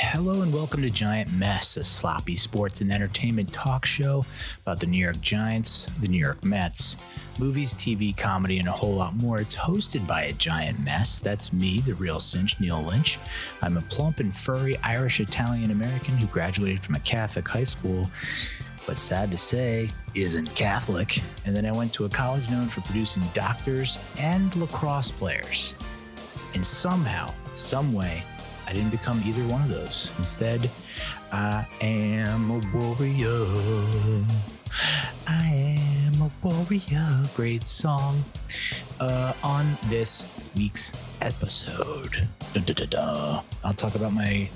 Hello and welcome to Giant Mess, a sloppy sports and entertainment talk show about the New York Giants, the New York Mets, movies, TV, comedy, and a whole lot more. It's hosted by a giant mess. That's me, the Real Cinch Neal Lynch. I'm a plump and furry Irish-Italian-American who graduated from a Catholic high school, but sad to say, isn't Catholic. And then I went to a college known for producing doctors and lacrosse players. And somehow, some way, I didn't become either one of those. Instead, I am a warrior. I am a warrior. Great song. On this week's episode, I'll talk about my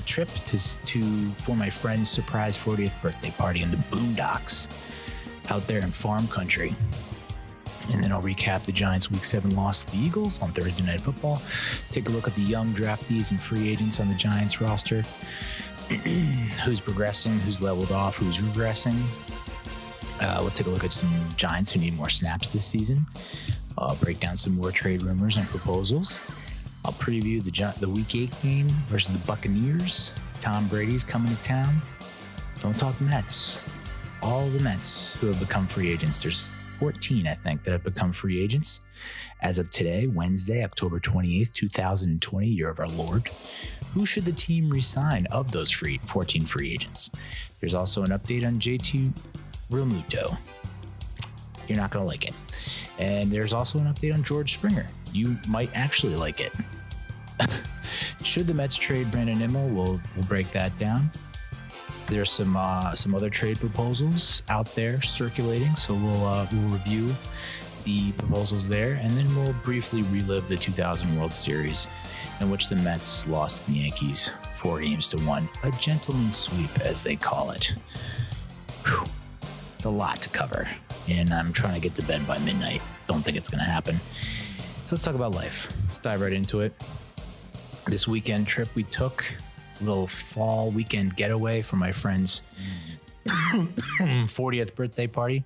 trip for my friend's surprise 40th birthday party in the Boondocks out there in farm country. And then I'll recap the Giants' Week 7 loss to the Eagles on Thursday Night Football. Take a look at the young draftees and free agents on the Giants roster. Who's progressing, who's leveled off, who's regressing. We'll take a look at some Giants who need more snaps this season. I'll break down some more trade rumors and proposals. I'll preview the Week 8 game versus the Buccaneers. Tom Brady's coming to town. Don't talk Mets. All the Mets who have become free agents. There's 14, I think, that have become free agents as of today, Wednesday, October 28th, 2020, year of our Lord. Who should the team re-sign of those 14 free agents? There's also an update on JT Realmuto. You're not going to like it. And there's also an update on George Springer. You might actually like it. Should the Mets trade Brandon Nimmo? We'll break that down. There's some other trade proposals out there circulating, so we'll review the proposals there, and then we'll briefly relive the 2000 World Series, in which the Mets lost the Yankees 4-1, a gentleman's sweep, as they call it. Whew. It's a lot to cover, and I'm trying to get to bed by midnight. Don't think it's going to happen. So let's talk about life. Let's dive right into it. This weekend trip we took. Little fall weekend getaway for my friend's 40th birthday party.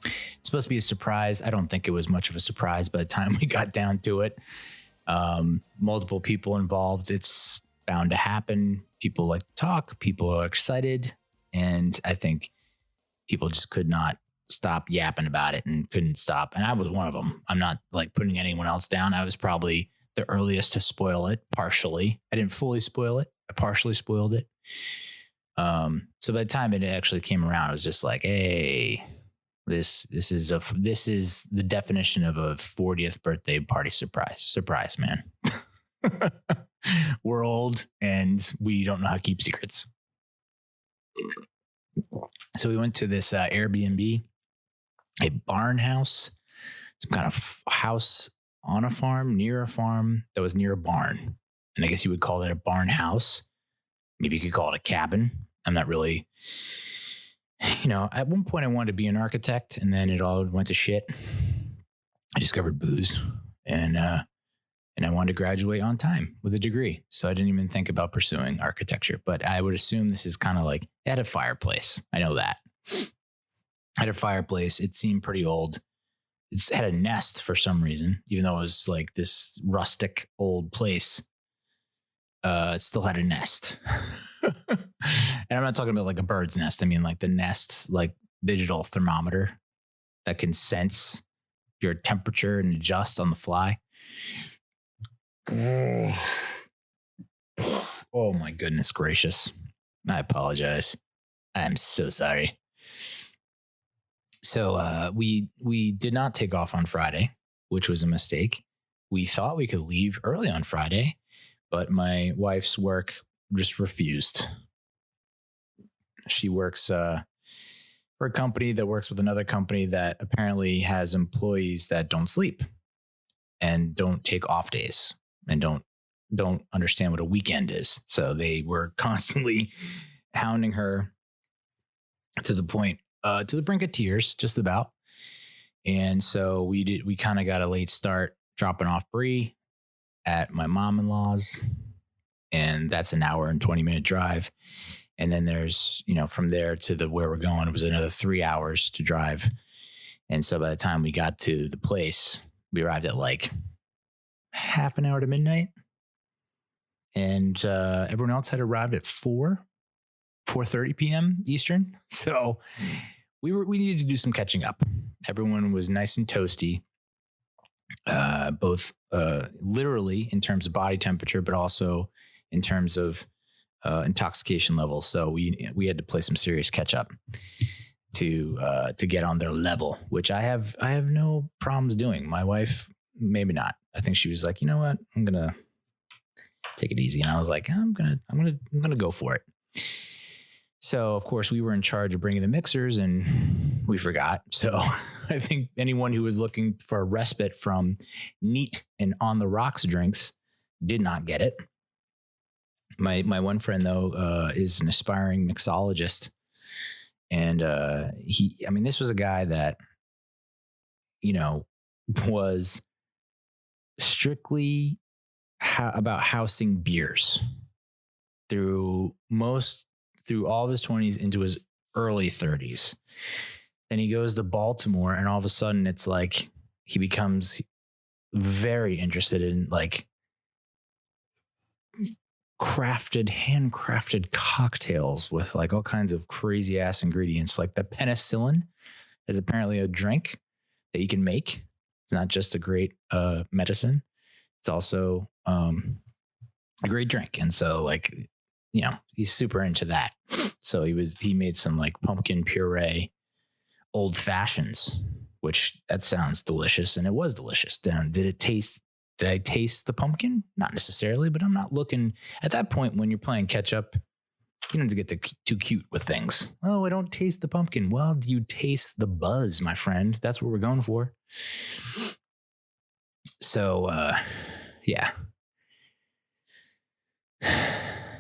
It's supposed to be a surprise. I don't think it was much of a surprise by the time we got down to it. Multiple people involved. It's bound to happen. People like to talk. People are excited. And I think people just could not stop yapping about it and couldn't stop. And I was one of them. I'm not like putting anyone else down. I was probably the earliest to spoil it, partially. I didn't fully spoil it. I partially spoiled it. So by the time it actually came around, I was just like, hey, this is the definition of a 40th birthday party surprise. Surprise, man. We're old and we don't know how to keep secrets. So we went to this Airbnb, a barn house, some kind of house on a farm, near a farm that was near a barn. And I guess you would call that a barn house. Maybe you could call it a cabin. I'm not really, at one point I wanted to be an architect, and then it all went to shit. I discovered booze, and I wanted to graduate on time with a degree. So I didn't even think about pursuing architecture, but I would assume this is kind of like, it had a fireplace. I know that. Had a fireplace. It seemed pretty old. It had a nest for some reason, even though it was like this rustic old place. It still had a nest. And I'm not talking about like a bird's nest. I mean like the nest, like digital thermometer that can sense your temperature and adjust on the fly. Oh my goodness gracious. I apologize. I'm so sorry. So we did not take off on Friday, which was a mistake. We thought we could leave early on Friday, but my wife's work just refused. She works for a company that works with another company that apparently has employees that don't sleep and don't take off days and don't understand what a weekend is. So they were constantly hounding her to the point, to the brink of tears, just about. And so we kind of got a late start dropping off Bree at my mom-in-law's, and that's an hour and 20-minute drive. And then there's, from there to where we're going, it was another 3 hours to drive. And so by the time we got to the place, we arrived at like half an hour to midnight. And everyone else had arrived at 4:30 p.m. Eastern. So we needed to do some catching up. Everyone was nice and toasty, both literally in terms of body temperature, but also in terms of intoxication levels. So we had to play some serious catch up to get on their level, which I have no problems doing. My wife, maybe not. I think she was like, you know what, I'm gonna take it easy, and I was like, I'm gonna go for it. So of course we were in charge of bringing the mixers, and we forgot. So I think anyone who was looking for a respite from neat and on the rocks drinks did not get it. My one friend though is an aspiring mixologist. And this was a guy that, was strictly about housing beers through all of his 20s into his early 30s. Then he goes to Baltimore, and all of a sudden it's like he becomes very interested in like handcrafted cocktails with like all kinds of crazy ass ingredients. Like the penicillin is apparently a drink that you can make. It's not just a great medicine. It's also a great drink. And so like, he's super into that. So he made some like pumpkin puree old fashions, which that sounds delicious. And it was delicious. Did I taste the pumpkin? Not necessarily, but I'm not looking at that point when you're playing catch up. You don't have to get too cute with things. Oh, I don't taste the pumpkin. Well, do you taste the buzz, my friend? That's what we're going for. So, yeah.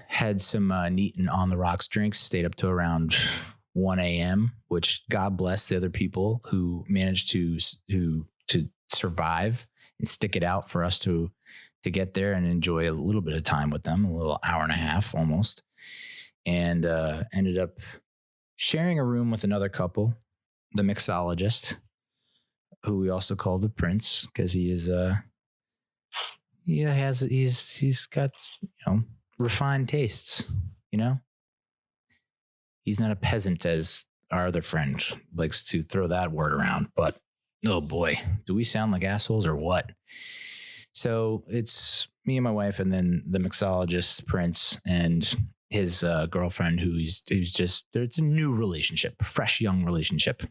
Had some neat and on the rocks drinks, stayed up to around 1 a.m., which God bless the other people who managed to survive and stick it out for us to get there and enjoy a little bit of time with them, a little hour and a half almost. And ended up sharing a room with another couple, the mixologist, who we also call the Prince, because he is he's got refined tastes. He's not a peasant as our other friend likes to throw that word around, but oh boy, do we sound like assholes or what? So it's me and my wife, and then the mixologist Prince and his girlfriend, who's just, it's a new relationship, a fresh young relationship.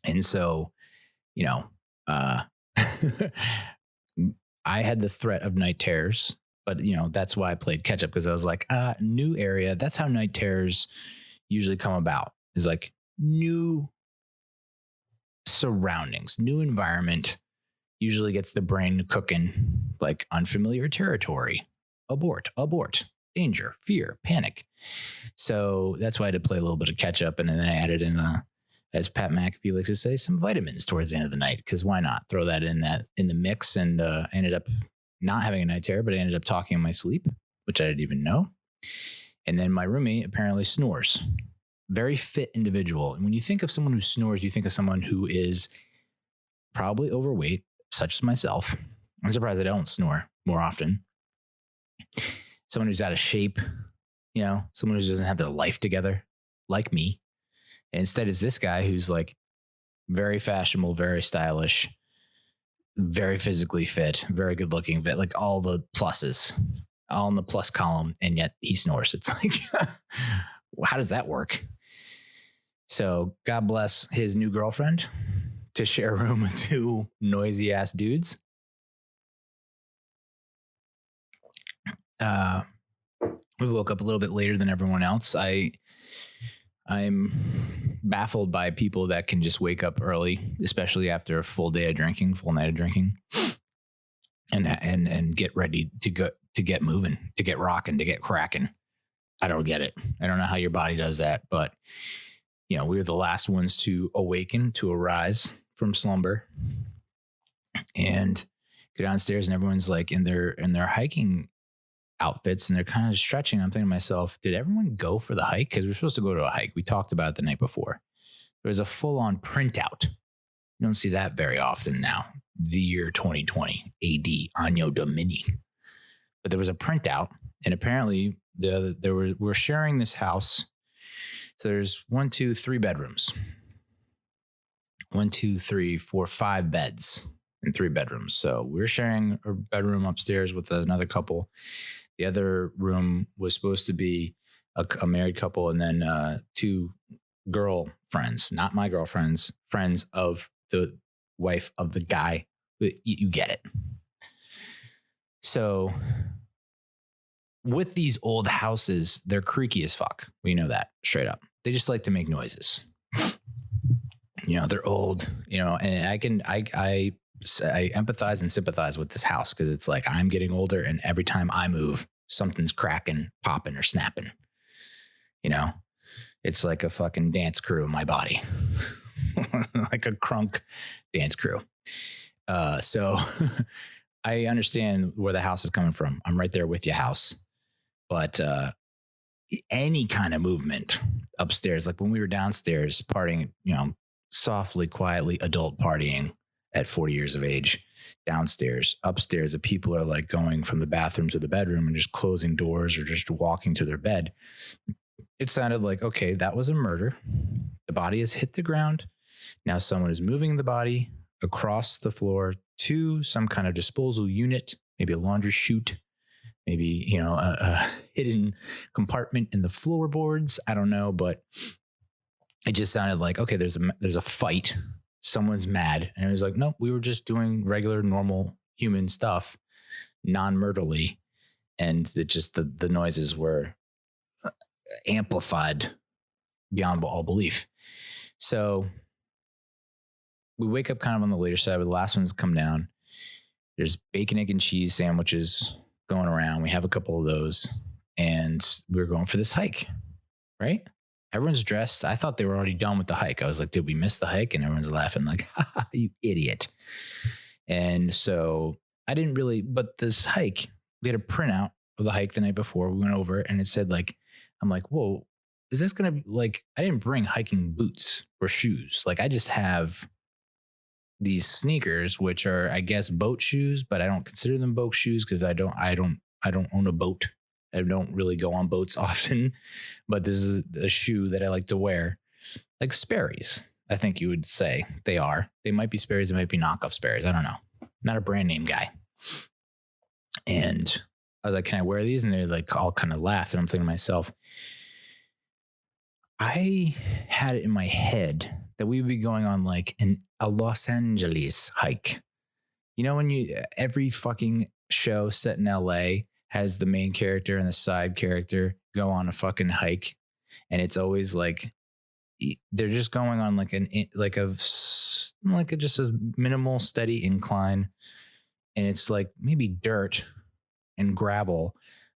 And so, I had the threat of night terrors, but that's why I played catch up, because I was like, new area. That's how night terrors usually come about, is like new surroundings, new environment usually gets the brain cooking, like unfamiliar territory, abort, danger, fear, panic. So that's why I had to play a little bit of catch up. And then I added in, as Pat McAfee likes to say, some vitamins towards the end of the night, because why not throw that in the mix? And I ended up not having a night terror, but I ended up talking in my sleep, which I didn't even know. And then my roommate apparently snores. Very fit individual. And when you think of someone who snores, you think of someone who is probably overweight, such as myself. I'm surprised I don't snore more often. Someone who's out of shape, someone who doesn't have their life together, like me. And instead, it's this guy who's like very fashionable, very stylish, very physically fit, very good looking, like all the pluses, all in the plus column, and yet he snores. It's like, how does that work? So God bless his new girlfriend to share a room with two noisy ass dudes. We woke up a little bit later than everyone else. I'm baffled by people that can just wake up early, especially after a full night of drinking, and get ready to get moving, to get rocking, to get cracking. I don't get it. I don't know how your body does that, but we were the last ones to awaken, to arise from slumber, and go downstairs, and everyone's like in their hiking outfits, and they're kind of stretching. I'm thinking to myself, did everyone go for the hike? Because we're supposed to go to a hike. We talked about it the night before. There was a full-on printout. You don't see that very often now. The year 2020 AD, Anno Domini. but there was a printout, and apparently we're sharing this house. So there's 1, 2, 3 bedrooms. 1, 2, 3, 4, 5 beds and 3 bedrooms. So we're sharing a bedroom upstairs with another couple. The other room was supposed to be a married couple, and then 2 girlfriends, not my girlfriends, friends of the wife of the guy. You get it. So with these old houses, they're creaky as fuck. We know that straight up. They just like to make noises. They're old, and I empathize and sympathize with this house, because it's like I'm getting older, and every time I move, something's cracking, popping, or snapping. It's like a fucking dance crew in my body, like a crunk dance crew. So I understand where the house is coming from. I'm right there with you, house. But any kind of movement upstairs, like when we were downstairs partying, softly, quietly, adult partying at 40 years of age, downstairs, upstairs, the people are like going from the bathroom to the bedroom and just closing doors or just walking to their bed. It sounded like, okay, that was a murder. The body has hit the ground. Now someone is moving the body across the floor to some kind of disposal unit, maybe a laundry chute, maybe, a hidden compartment in the floorboards. I don't know, but it just sounded like, okay, there's a fight. Someone's mad. And it was like, nope, we were just doing regular, normal human stuff, non-murderly. And the noises were amplified beyond all belief. So we wake up kind of on the later side, but the last one's come down. There's bacon, egg, and cheese sandwiches going around. We have a couple of those, and we're going for this hike, right? Everyone's dressed. I thought they were already done with the hike. I was like, did we miss the hike? And everyone's laughing like, ha, you idiot. And so I didn't really, but this hike, we had a printout of the hike the night before. We went over it, and it said like, I'm like, whoa, is this going to be like, I didn't bring hiking boots or shoes. Like I just have these sneakers, which are, I guess, boat shoes, but I don't consider them boat shoes because I don't own a boat. I don't really go on boats often, but this is a shoe that I like to wear, like Sperry's. I think you would say they are. They might be Sperry's. They might be knockoff Sperry's. I don't know. Not a brand name guy. And I was like, can I wear these? And they like all kind of laughed. And I'm thinking to myself, I had it in my head that we would be going on like a Los Angeles hike. When every fucking show set in LA has the main character and the side character go on a fucking hike, and it's always like they're just going on just a minimal steady incline, and it's like maybe dirt and gravel,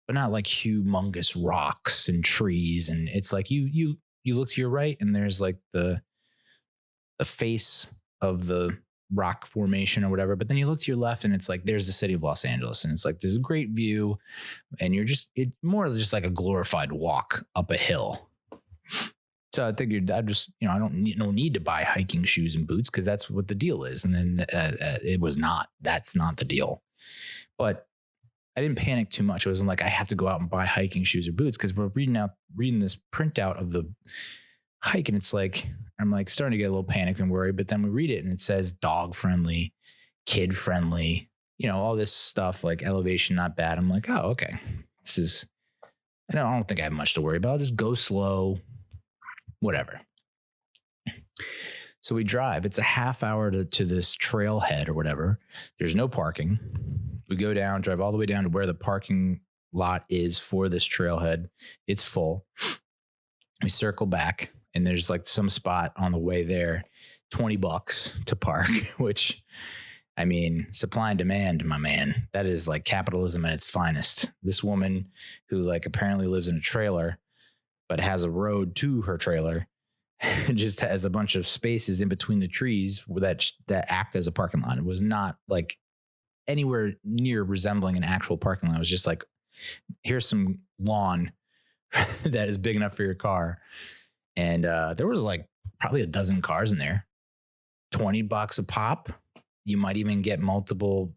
but not like humongous rocks and trees. And it's like you look to your right, and there's like the face of the rock formation or whatever, but then you look to your left, and it's like there's the city of Los Angeles, and it's like there's a great view, and it's more just like a glorified walk up a hill. So I figured I just, I don't need to buy hiking shoes and boots because that's what the deal is. And then that's not the deal. But I didn't panic too much. It wasn't like I have to go out and buy hiking shoes or boots, because we're reading this printout of the hike, and it's like, I'm like starting to get a little panicked and worried, but then we read it and it says dog friendly, kid friendly, all this stuff, like elevation, not bad. I'm like, oh, okay. I don't think I have much to worry about. I'll just go slow, whatever. So we drive. It's a half hour to this trailhead or whatever. There's no parking. We go down, drive all the way down to where the parking lot is for this trailhead. It's full. We circle back, and there's like some spot on the way there, $20 to park, which, I mean, supply and demand, my man. That is like capitalism at its finest. This woman who like apparently lives in a trailer, but has a road to her trailer, just has a bunch of spaces in between the trees that act as a parking lot. It was not like anywhere near resembling an actual parking lot. It was just like, here's some lawn that is big enough for your car. And there was like probably a dozen cars in there, $20 a pop. You might even get multiple,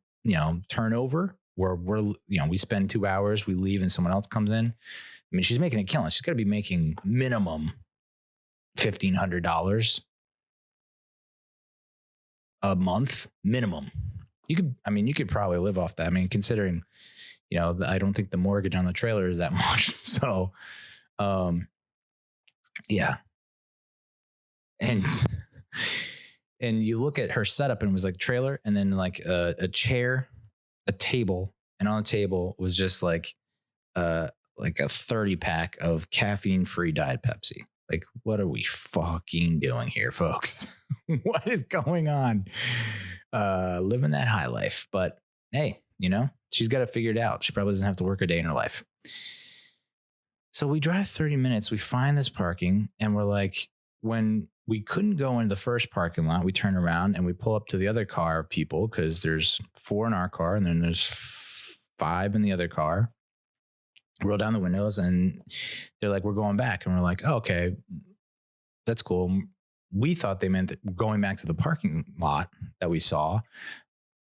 turnover where we spend 2 hours, we leave and someone else comes in. I mean, she's making a killing. She's got to be making minimum $1,500 a month minimum. You could probably live off that. I mean, considering, I don't think the mortgage on the trailer is that much. So, yeah. And you look at her setup and it was like trailer and then like a chair, a table, and on the table was just like a 30 pack of caffeine-free Diet Pepsi. Like, what are we fucking doing here, folks? What is going on? Living that high life. But hey, she's got to figure it out. She probably doesn't have to work a day in her life. So we drive 30 minutes. We find this parking and we're like, when we couldn't go into the first parking lot, we turn around and we pull up to the other car of people because there's 4 in our car and then there's 5 in the other car. Roll down the windows and they're like, we're going back. And we're like, oh, okay, that's cool. We thought they meant going back to the parking lot that we saw.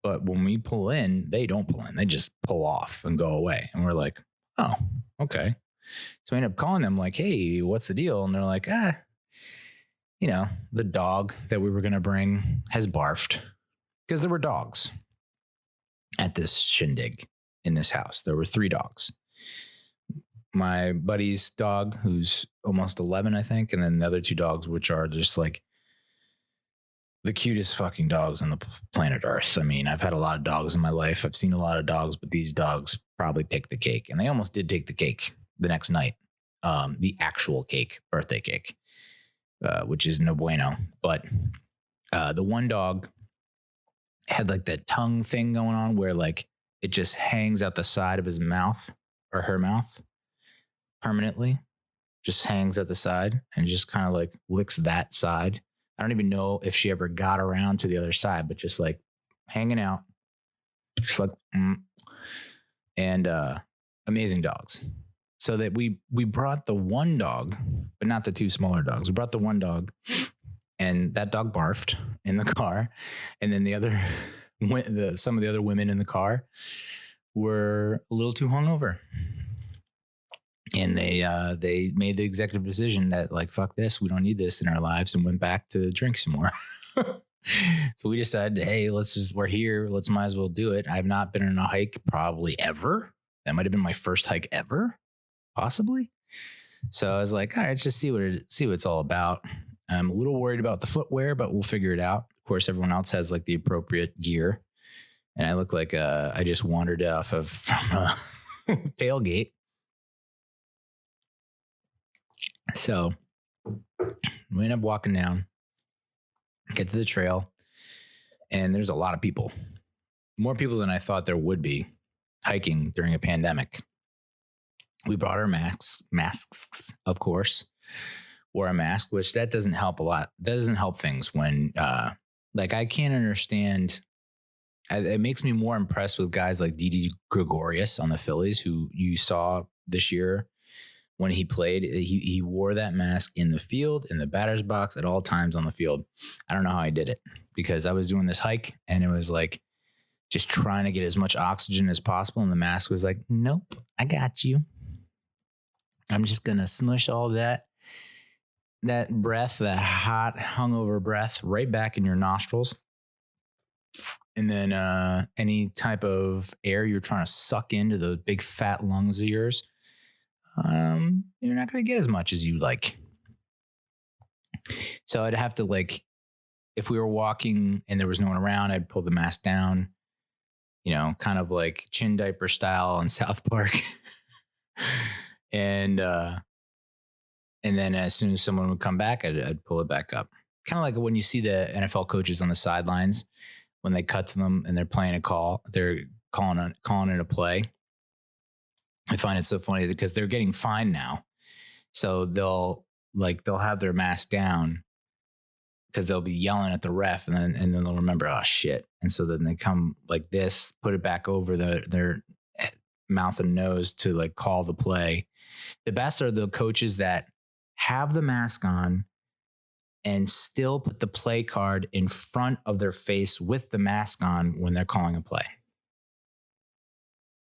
But when we pull in, they don't pull in. They just pull off and go away. And we're like, oh, okay. So we end up calling them like, hey, what's the deal? And they're like, the dog that we were going to bring has barfed, because there were dogs at this shindig in this house. There were 3 dogs. My buddy's dog, who's almost 11, I think. And then the other 2 dogs, which are just like the cutest fucking dogs on the planet Earth. I mean, I've had a lot of dogs in my life. I've seen a lot of dogs, but these dogs probably take the cake. And they almost did take the cake the next night. The actual cake, birthday cake, which is no bueno. But the one dog had like that tongue thing going on where like it just hangs out the side of his mouth or her mouth permanently, just hangs at the side and just kind of like licks that side. I don't even know if she ever got around to the other side, but just like hanging out, just like, and amazing dogs. So that we brought the one dog, but not the 2 smaller dogs. We brought the one dog, and that dog barfed in the car. And then some of the other women in the car were a little too hungover. And they made the executive decision that like, fuck this, we don't need this in our lives, and went back to drink some more. So we decided, hey, we're here. Might as well do it. I've not been on a hike probably ever. That might've been my first hike ever, possibly. So I was like, all right, let's just see what it's all about. I'm a little worried about the footwear, but we'll figure it out. Of course, everyone else has like the appropriate gear. And I look like I just wandered from a tailgate. So we end up walking down, get to the trail, and there's a lot of people, more people than I thought there would be hiking during a pandemic. We brought our masks, of course, wore a mask, which that doesn't help a lot. That doesn't help things when, I can't understand. It makes me more impressed with guys like Didi Gregorius on the Phillies, who you saw this year. When he played, he wore that mask in the field, in the batter's box, at all times on the field. I don't know how I did it, because I was doing this hike and it was like just trying to get as much oxygen as possible. And the mask was like, nope, I got you. I'm just going to smush all that breath, that hot hungover breath right back in your nostrils. And then any type of air you're trying to suck into the big fat lungs of yours, you're not going to get as much as you like. So I'd have to, like, if we were walking and there was no one around, I'd pull the mask down, kind of like chin diaper style on South Park. And then as soon as someone would come back, I'd pull it back up. Kind of like when you see the NFL coaches on the sidelines, when they cut to them and they're playing a call, they're calling it a play. I find it so funny because they're getting fined now. So they'll have their mask down because they'll be yelling at the ref, and then they'll remember, oh shit. And so then they come like this, put it back over their mouth and nose to like call the play. The best are the coaches that have the mask on and still put the play card in front of their face with the mask on when they're calling a play.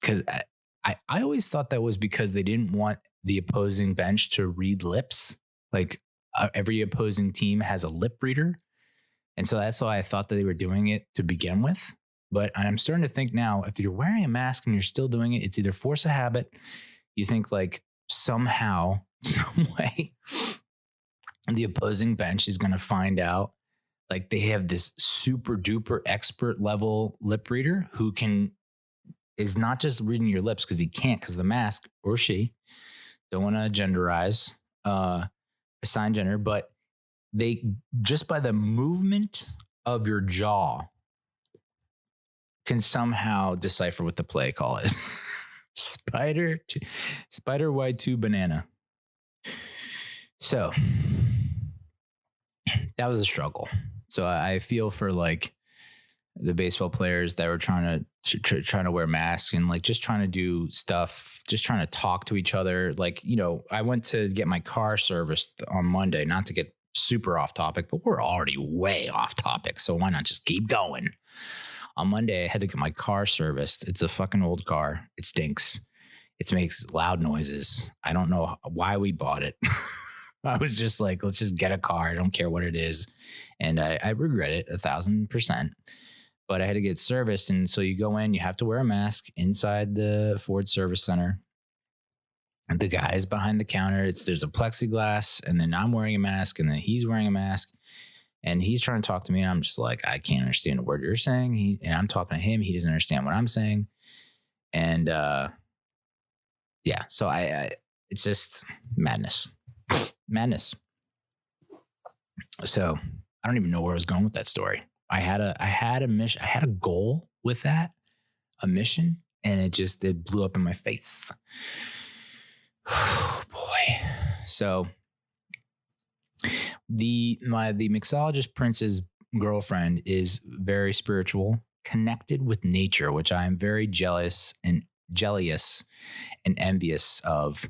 because I always thought that was because they didn't want the opposing bench to read lips. Like every opposing team has a lip reader. And so that's why I thought that they were doing it to begin with. But I'm starting to think now, if you're wearing a mask and you're still doing it, it's either force of habit. You think like somehow, some way, the opposing bench is going to find out like they have this super duper expert level lip reader who is not just reading your lips because he can't because the mask or she don't want to genderize, assign gender, but they just by the movement of your jaw can somehow decipher what the play call is. Spider Y2 banana. So that was a struggle. So I feel for like the baseball players that were trying to wear masks and like just trying to do stuff, just trying to talk to each other. Like, you know, I went to get my car serviced on Monday, not to get super off topic, but we're already way off topic. So why not just keep going? On Monday, I had to get my car serviced. It's a fucking old car. It stinks. It makes loud noises. I don't know why we bought it. I was just like, let's just get a car. I don't care what it is. And I regret it 1,000%. But I had to get serviced. And so you go in, you have to wear a mask inside the Ford Service Center. And the guy's behind the counter. There's a plexiglass, and then I'm wearing a mask, and then he's wearing a mask. And he's trying to talk to me, and I'm just like, I can't understand a word you're saying. And I'm talking to him. He doesn't understand what I'm saying. And yeah, so it's just madness. Madness. So I don't even know where I was going with that story. I had a mission. I had a goal with that, a mission, and it blew up in my face. Oh boy. So the mixologist Prince's girlfriend is very spiritual, connected with nature, which I am very jealous and envious of.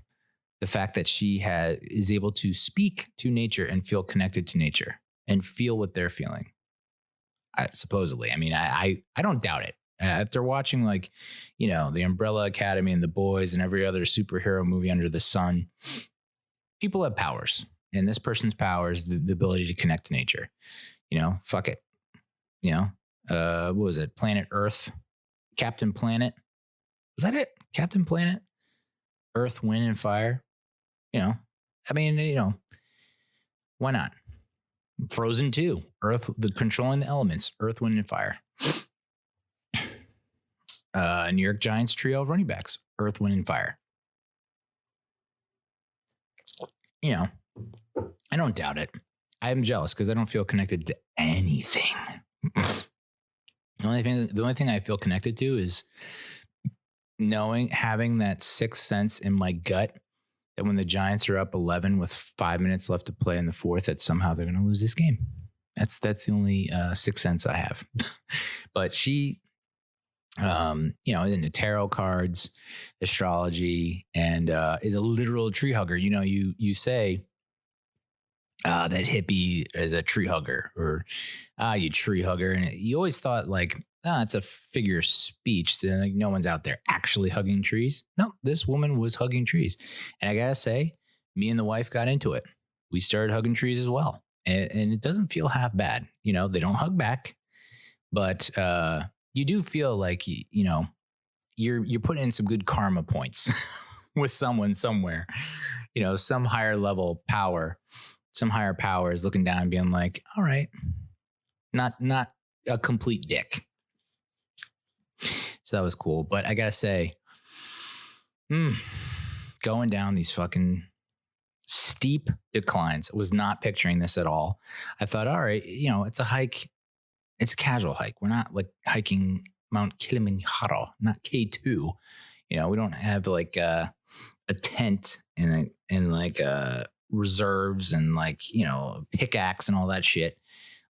The fact that she is able to speak to nature and feel connected to nature and feel what they're feeling. Supposedly, I mean, I don't doubt it. After watching like, you know, The Umbrella Academy and The Boys and every other superhero movie under the sun, people have powers, and this person's power is the ability to connect to nature. You know, fuck it. You know, what was it? Planet Earth, Captain Planet. Was that it? Captain Planet, Earth, Wind, and Fire. You know, I mean, you know, why not? Frozen 2, Earth, controlling the elements, Earth, Wind, and Fire. New York Giants trio of running backs, Earth, Wind, and Fire. You know, I don't doubt it. I'm jealous because I don't feel connected to anything. The only thing I feel connected to is having that sixth sense in my gut that when the Giants are up 11 with 5 minutes left to play in the fourth, that somehow they're going to lose this game. That's the only sixth sense I have. But she, you know, into tarot cards, astrology, and is a literal tree hugger. You know, you say that hippie is a tree hugger, or you tree hugger, and you always thought like, it's a figure of speech. Like, no one's out there actually hugging trees. No, this woman was hugging trees. And I got to say, me and the wife got into it. We started hugging trees as well. And it doesn't feel half bad. You know, they don't hug back. But you do feel like, you know, you're putting in some good karma points with someone somewhere. You know, some higher level power, some higher power is looking down and being like, all right, not a complete dick. So that was cool. But I got to say, going down these fucking steep declines, was not picturing this at all. I thought, all right, you know, it's a hike. It's a casual hike. We're not like hiking Mount Kilimanjaro, not K2. You know, we don't have like a tent and like reserves and like, you know, pickaxe and all that shit.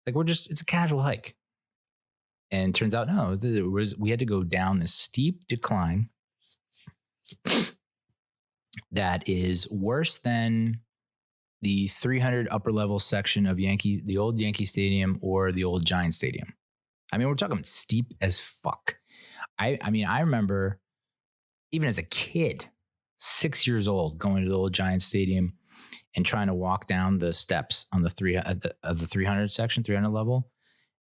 Like it's a casual hike. And turns out, no, we had to go down this steep decline that is worse than the 300 upper level section of the old Yankee Stadium or the old Giant Stadium. I mean, we're talking steep as fuck. I mean, I remember even as a kid, 6 years old, going to the old Giant Stadium and trying to walk down the steps on the 300 section, 300 level,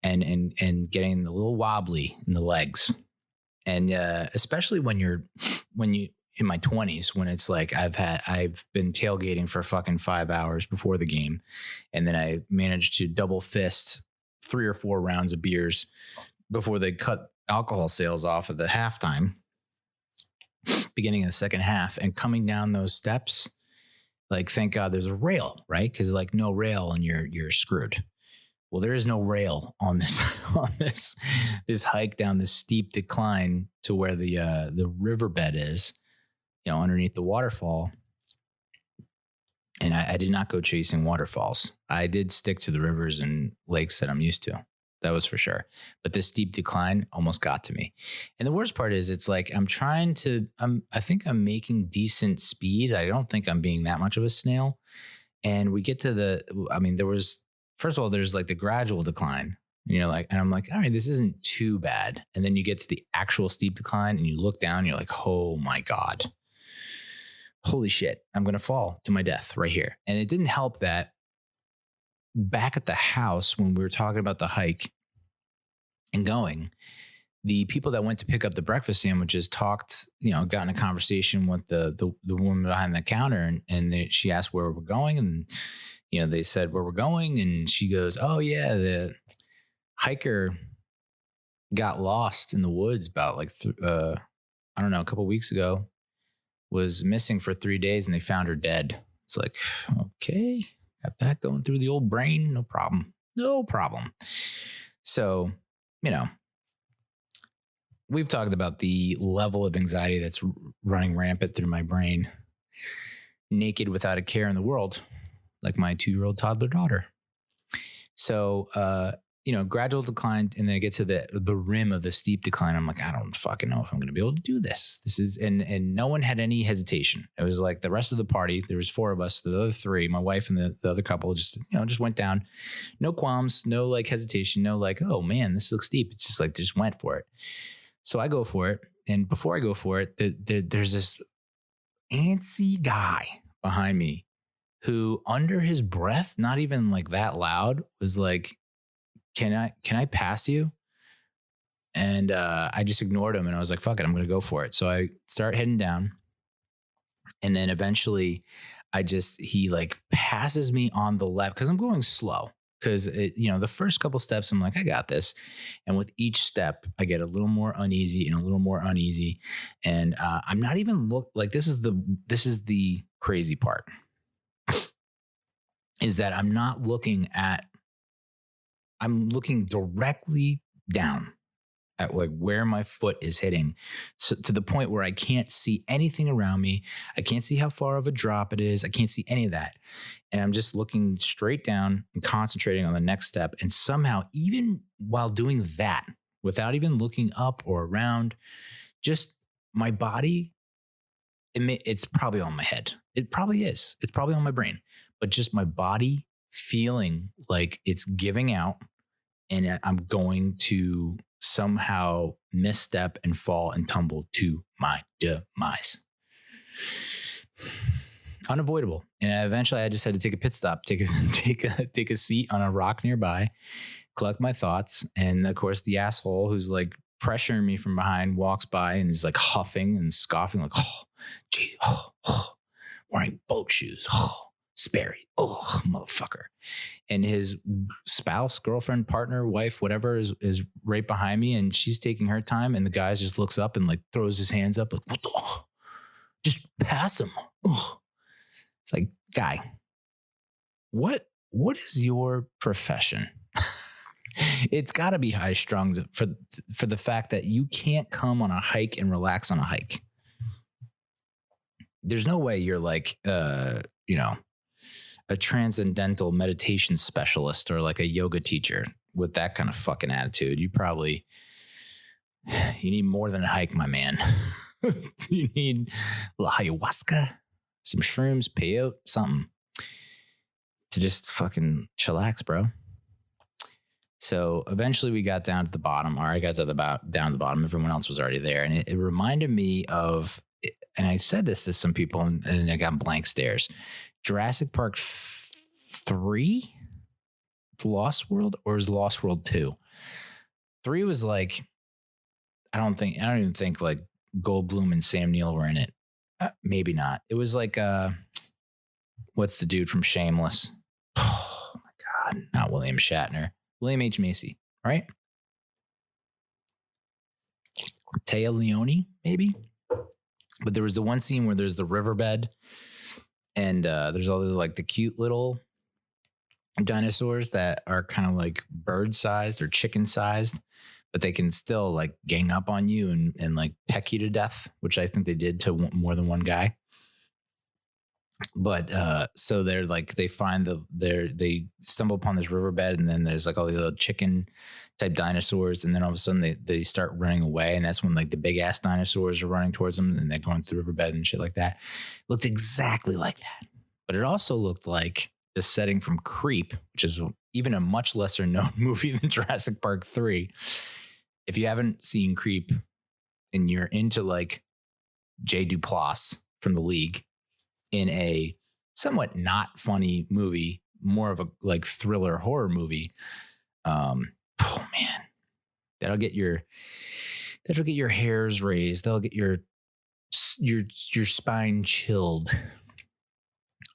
and getting a little wobbly in the legs. And especially when you in my 20s, when it's like I've been tailgating for fucking 5 hours before the game, and then I managed to double fist 3 or 4 rounds of beers before they cut alcohol sales off at the halftime, beginning of the second half, and coming down those steps, like, thank God there's a rail, right? Because like no rail and you're screwed. Well, there is no rail on this this hike down this steep decline to where the riverbed is, underneath the waterfall. And I did not go chasing waterfalls. I did stick to the rivers and lakes that I'm used to. That was for sure. But this steep decline almost got to me. And the worst part is, it's like I think I'm making decent speed. I don't think I'm being that much of a snail. And we get to first of all, there's like the gradual decline. And I'm like, all right, this isn't too bad. And then you get to the actual steep decline and you look down and you're like, oh my God. Holy shit, I'm going to fall to my death right here. And it didn't help that back at the house, when we were talking about the hike and going, the people that went to pick up the breakfast sandwiches talked, got in a conversation with the woman behind the counter, and she asked where we're going. And, they said where we're going. And she goes, oh yeah, the hiker got lost in the woods about a couple weeks ago, was missing for 3 days, and they found her dead. It's like, okay, got that going through the old brain. No problem. So, we've talked about the level of anxiety that's running rampant through my brain, naked without a care in the world, like my 2-year-old toddler daughter. So, gradual decline, and then I get to the rim of the steep decline. I'm like, I don't fucking know if I'm going to be able to do this. And no one had any hesitation. It was like the rest of the party. There was 4 of us. The other 3, my wife and the other couple, just went down. No qualms, no like hesitation, no like, oh man, this looks steep. It's just like, they just went for it. So I go for it. And before I go for it, there's this antsy guy behind me who, under his breath, not even like that loud, was like, can I pass you? And I just ignored him, and I was like, fuck it, I'm going to go for it. So I start heading down, and then eventually he like passes me on the left, because I'm going slow, because the first couple steps I'm like, I got this. And with each step I get a little more uneasy and a little more uneasy. And I'm not even this is the crazy part, is that I'm looking directly down at like where my foot is hitting, so to the point where I can't see anything around me. I can't see how far of a drop it is. I can't see any of that. And I'm just looking straight down and concentrating on the next step. And somehow, even while doing that, without even looking up or around, just my body, it's probably on my head. It probably is. It's probably on my brain, but just my body feeling like it's giving out, and I'm going to somehow misstep and fall and tumble to my demise. Unavoidable. And eventually I just had to take a pit stop, take a seat on a rock nearby, collect my thoughts. And of course, the asshole who's like pressuring me from behind walks by and is like huffing and scoffing, like, oh, gee, wearing boat shoes. Oh, Sperry. Oh, motherfucker. And his spouse, girlfriend, partner, wife, whatever is right behind me, and she's taking her time, and the guy just looks up and like throws his hands up like, what the? Just pass him. Oh. It's like, guy, what is your profession? It's got to be high strung for the fact that you can't come on a hike and relax on a hike. There's no way you're like, a transcendental meditation specialist or like a yoga teacher with that kind of fucking attitude. You need more than a hike, my man. You need a little ayahuasca, some shrooms, peyote, something to just fucking chillax, bro. So eventually we got down to the bottom, or I got down to the bottom. Everyone else was already there. And it reminded me of and I said this to some people, and I got blank stares. Jurassic Park 3, Lost World, or is Lost World 2? 3 was like, I don't even think like Goldblum and Sam Neill were in it. Maybe not. It was like, what's the dude from Shameless? Oh my God, not William Shatner. William H. Macy, right? Taya Leone, maybe. But there was the one scene where there's the riverbed, and there's all those like the cute little dinosaurs that are kind of like bird sized or chicken sized, but they can still like gang up on you and like peck you to death, which I think they did to more than one guy. But so they're like, they stumble upon this riverbed, and then there's like all these little chicken type dinosaurs, and then all of a sudden they start running away, and that's when like the big ass dinosaurs are running towards them, and they're going through the riverbed and shit like that. It looked exactly like that, but it also looked like the setting from Creep, which is even a much lesser known movie than Jurassic Park 3. If you haven't seen Creep and you're into like Jay Duplass from The League in a somewhat not funny movie, more of a like thriller horror movie, oh man, that'll get your hairs raised. That'll get your spine chilled.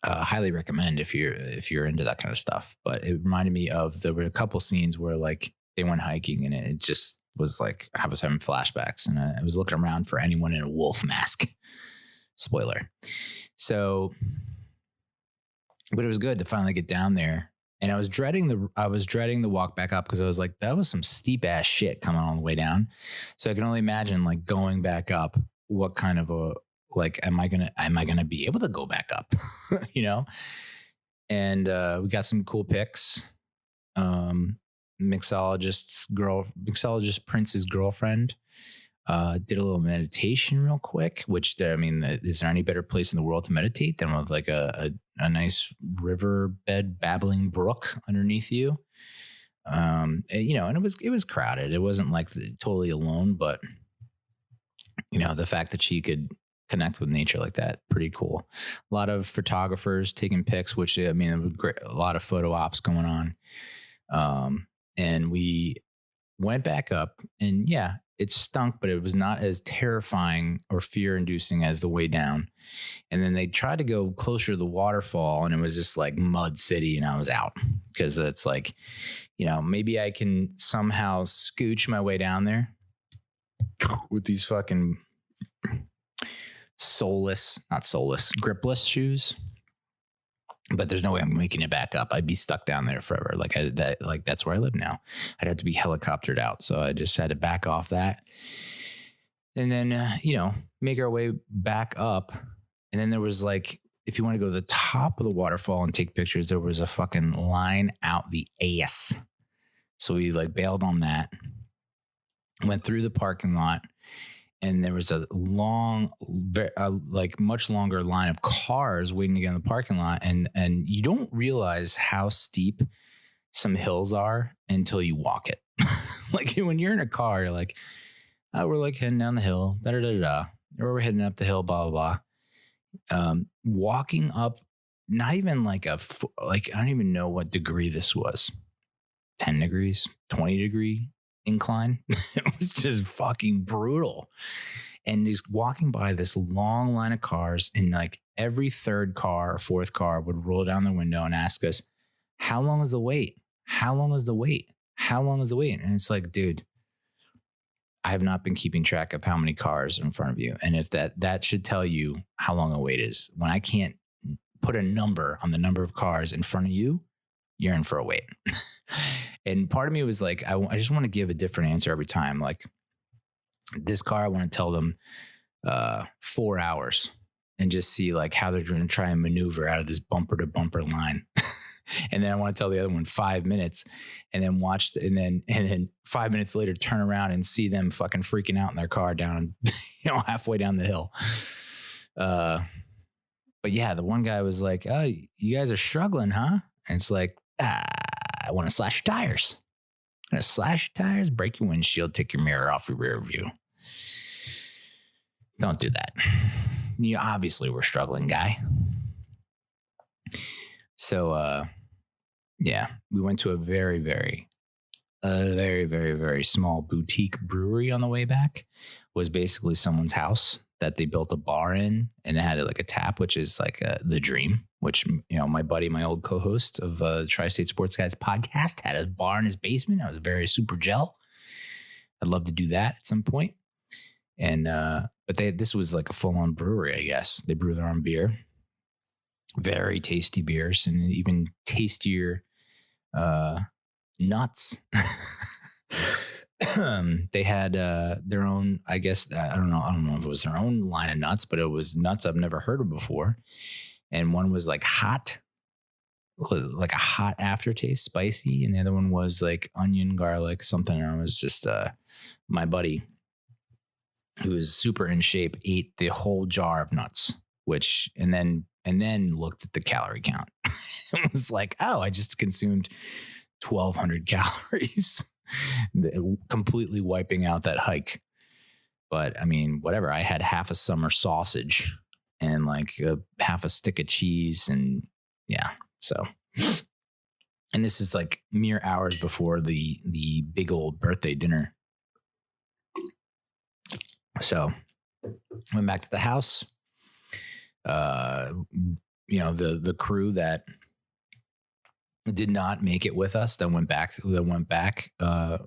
Highly recommend if you're into that kind of stuff. But it reminded me of, there were a couple scenes where like they went hiking, and it just was like I was having flashbacks, and I was looking around for anyone in a wolf mask. Spoiler. So, but it was good to finally get down there. And I was dreading the walk back up, because I was like, that was some steep ass shit coming on the way down. So I can only imagine like going back up, what kind of a, like, am I gonna be able to go back up? You know? And we got some cool pics. Mixologist Prince's girlfriend did a little meditation real quick, which, I mean, is there any better place in the world to meditate than with like a nice riverbed babbling brook underneath you? And, you know, and it was crowded. It wasn't like totally alone, but you know, the fact that she could connect with nature like that, pretty cool. A lot of photographers taking pics, which, I mean, it was great, a lot of photo ops going on. And we went back up, and yeah, it stunk, but it was not as terrifying or fear inducing as the way down. And then they tried to go closer to the waterfall, and it was just like mud city, and I was out, because it's like, you know, maybe I can somehow scooch my way down there with these fucking gripless shoes. But there's no way I'm making it back up. I'd be stuck down there forever. Like that's where I live now. I'd have to be helicoptered out. So I just had to back off that. And then, you know, make our way back up. And then there was like, if you want to go to the top of the waterfall and take pictures, there was a fucking line out the ass. So we like bailed on that. Went through the parking lot. And there was a long, like much longer line of cars waiting to get in the parking lot. And you don't realize how steep some hills are until you walk it. Like when you're in a car, you're like, oh, we're like heading down the hill, or we're heading up the hill, blah, blah, blah. Walking up, not even like I don't even know what degree this was. 10 degrees, 20 degree incline. It was just fucking brutal. And just walking by this long line of cars, and like every third car or fourth car would roll down their window and ask us, how long is the wait? How long is the wait? How long is the wait? And it's like, dude, I have not been keeping track of how many cars are in front of you. And if that should tell you how long a wait is, when I can't put a number on the number of cars in front of you, you're in for a wait. And part of me was like, I just want to give a different answer every time. Like this car, I want to tell them 4 hours and just see like how they're going to try and maneuver out of this bumper to bumper line. And then I want to tell the other one 5 minutes, and then watch, and then 5 minutes later, turn around and see them fucking freaking out in their car down, halfway down the hill. But yeah, the one guy was like, oh, you guys are struggling, huh? And it's like, I want to slash your tires. I'm going to slash your tires, break your windshield, take your mirror off your rear view. Don't do that. you obviously were struggling guy. So, yeah, we went to a very, very small boutique brewery on the way back. It was basically someone's house that they built a bar in, and it had like a tap, which is like the dream, which, my buddy, my old co-host of Tri-State Sports Guys podcast, had a bar in his basement. I was very super gel. I'd love to do that at some point. And, but this was like a full on brewery, I guess. They brew their own beer, very tasty beers, and even tastier, nuts. They had their own, I guess, I don't know if it was their own line of nuts, but it was nuts I've never heard of before. And one was like hot, like a hot aftertaste, spicy, and the other one was like onion, garlic, something. And it was just my buddy, who was super in shape, ate the whole jar of nuts, and then looked at the calorie count. It was like, oh, I just consumed 1,200 calories, completely wiping out that hike. But I mean, whatever. I had half a summer sausage and like half a stick of cheese, and yeah. So, and this is like mere hours before the big old birthday dinner. So, went back to the house. The crew that did not make it with us, that went back. I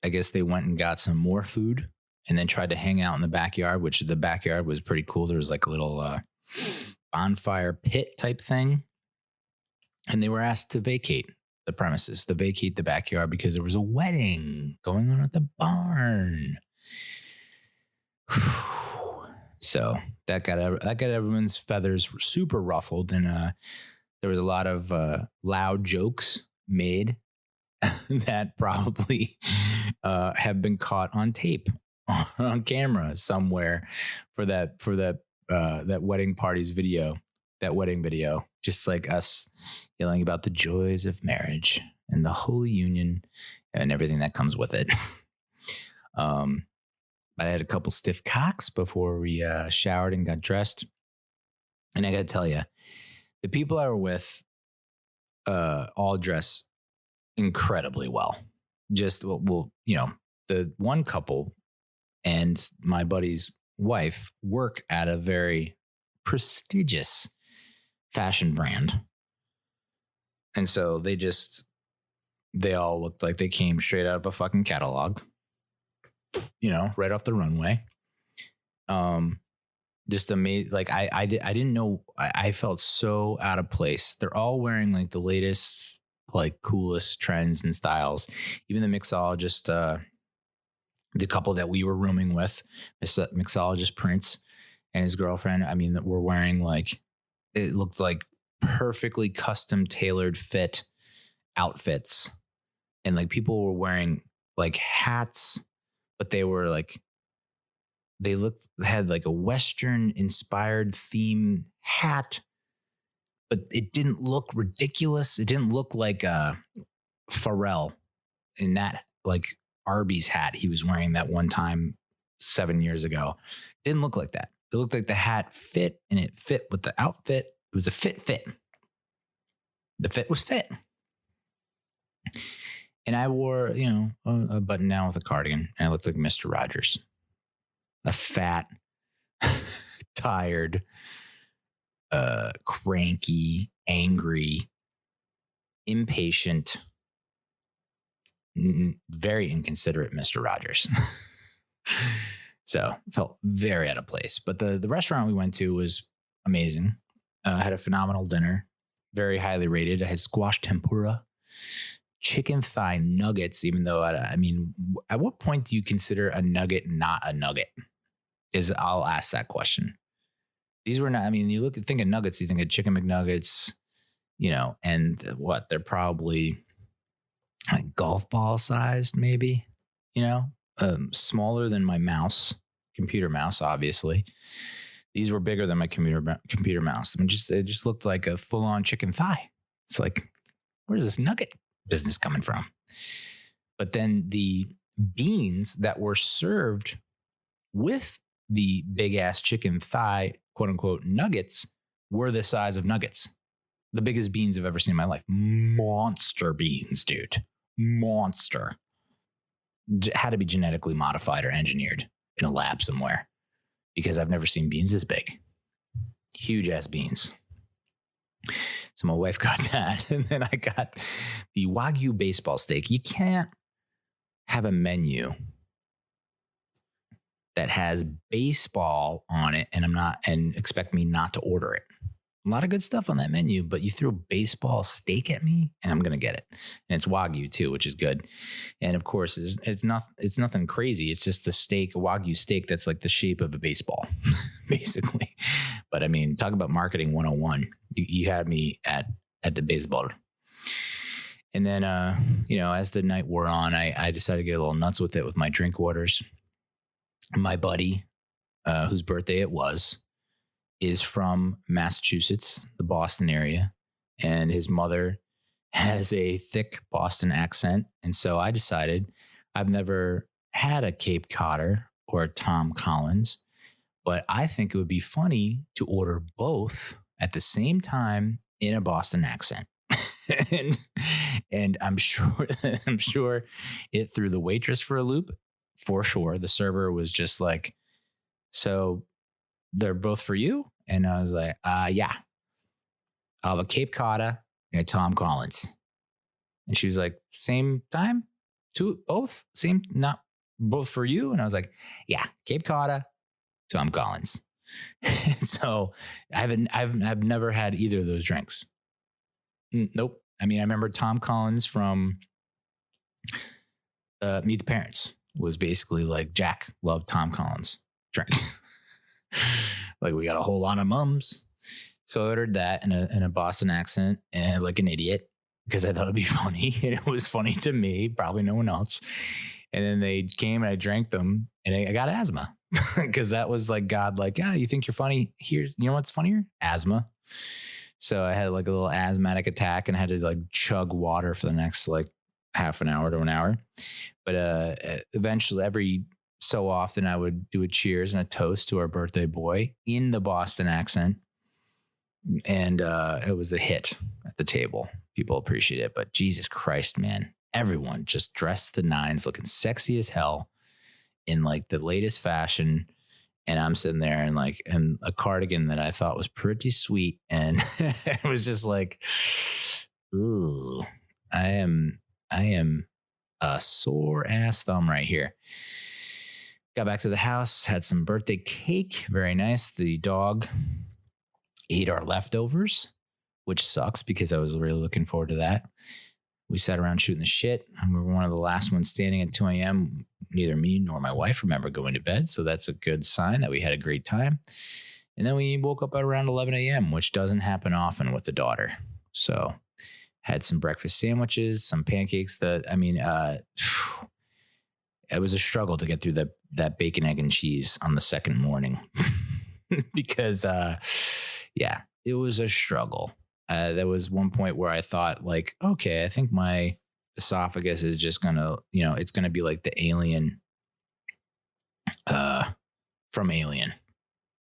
guess they went and got some more food and then tried to hang out in the backyard, which the backyard was pretty cool. There was like a little bonfire pit type thing. And they were asked to vacate the premises, to vacate the backyard, because there was a wedding going on at the barn. So that got everyone's feathers super ruffled, and there was a lot of loud jokes made that probably have been caught on tape, on camera somewhere for that wedding party's video, that wedding video, just like us yelling about the joys of marriage and the holy union and everything that comes with it. I had a couple stiff cocks before we showered and got dressed. And I got to tell you, the people I were with all dress incredibly well. The one couple and my buddy's wife work at a very prestigious fashion brand. And so they all looked like they came straight out of a fucking catalog. Right off the runway. Just amazing. Like I didn't know. I felt so out of place. They're all wearing like the latest, like coolest trends and styles. Even the mixologist, the couple that we were rooming with, mixologist Prince and his girlfriend. I mean, that were wearing like, it looked like perfectly custom tailored fit outfits, and like people were wearing like hats. But they were like, had like a Western inspired theme hat, but it didn't look ridiculous. It didn't look like Pharrell in that like Arby's hat he was wearing that one time 7 years ago. It didn't look like that. It looked like the hat fit, and it fit with the outfit. It was a fit. The fit was fit. And I wore, a button down with a cardigan, and I looked like Mr. Rogers. A fat, tired, cranky, angry, impatient, very inconsiderate Mr. Rogers. So felt very out of place. But the restaurant we went to was amazing. Had a phenomenal dinner, very highly rated. I had squash tempura, chicken thigh nuggets, even though, I mean, at what point do you consider a nugget not a nugget? I'll ask that question. These were not, I mean, think of nuggets, you think of chicken McNuggets, and what? They're probably like golf ball sized, maybe, smaller than my computer mouse, obviously. These were bigger than my computer mouse. I mean, it just looked like a full on chicken thigh. It's like, where's this nugget business coming from? But then the beans that were served with the big ass chicken thigh, quote unquote, nuggets were the size of nuggets. The biggest beans I've ever seen in my life. Monster beans, dude. Monster. Had to be genetically modified or engineered in a lab somewhere because I've never seen beans this big. Huge ass beans. So my wife got that. And then I got the Wagyu baseball steak. You can't have a menu that has baseball on it and expect me not to order it. A lot of good stuff on that menu, but you throw a baseball steak at me and I'm going to get it. And it's Wagyu too, which is good. And of course, it's nothing crazy. It's just the steak, a Wagyu steak that's like the shape of a baseball, basically. But I mean, talk about marketing 101. You had me at the baseball. And then, as the night wore on, I decided to get a little nuts with it with my drink orders. My buddy, whose birthday it was, is from Massachusetts, the Boston area, and his mother has a thick Boston accent. And so I decided I've never had a Cape Codder or a Tom Collins, but I think it would be funny to order both at the same time in a Boston accent. and I'm sure it threw the waitress for a loop, for sure. The server was just like, so they're both for you? And I was like, yeah. I'll have a Cape Codder and a Tom Collins. And she was like, same time? Both? Same, not both for you? And I was like, yeah, Cape Codder, Tom Collins. So I've never had either of those drinks. Nope. I mean, I remember Tom Collins from Meet the Parents was basically like Jack loved Tom Collins drink. Like, we got a whole lot of mums. So I ordered that in a Boston accent and like an idiot because I thought it'd be funny. And it was funny to me, probably no one else. And then they came and I drank them and I got asthma because that was like God, like, you think you're funny? You know what's funnier? Asthma. So I had like a little asthmatic attack and had to like chug water for the next like half an hour to an hour. But eventually every so often I would do a cheers and a toast to our birthday boy in the Boston accent. And it was a hit at the table. People appreciate it. But Jesus Christ, man, everyone just dressed the nines, looking sexy as hell in like the latest fashion. And I'm sitting there in a cardigan that I thought was pretty sweet. And it was just like, ooh, I am a sore ass thumb right here. Got back to the house, had some birthday cake. Very nice. The dog ate our leftovers, which sucks because I was really looking forward to that. We sat around shooting the shit. We were one of the last ones standing at 2 a.m. Neither me nor my wife remember going to bed. So that's a good sign that we had a great time. And then we woke up at around 11 a.m., which doesn't happen often with the daughter. So had some breakfast sandwiches, some pancakes. It was a struggle to get through that bacon, egg, and cheese on the second morning because, it was a struggle. There was one point where I thought like, okay, I think my esophagus is just gonna, it's gonna be like the alien from Alien,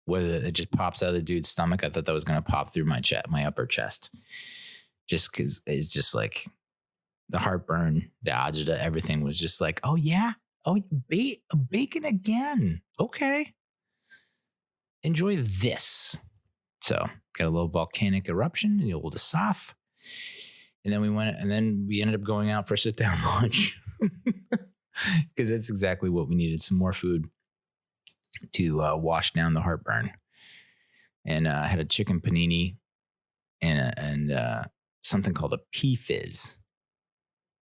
where it just pops out of the dude's stomach. I thought that was gonna pop through my upper chest, just because it's just like the heartburn, the agita, everything was just like, oh yeah, bacon again. Okay, enjoy this. So got a little volcanic eruption, the old Asaf. And then we ended up going out for a sit down lunch because that's exactly what we needed. Some more food to wash down the heartburn. And I had a chicken panini and something called a pea fizz,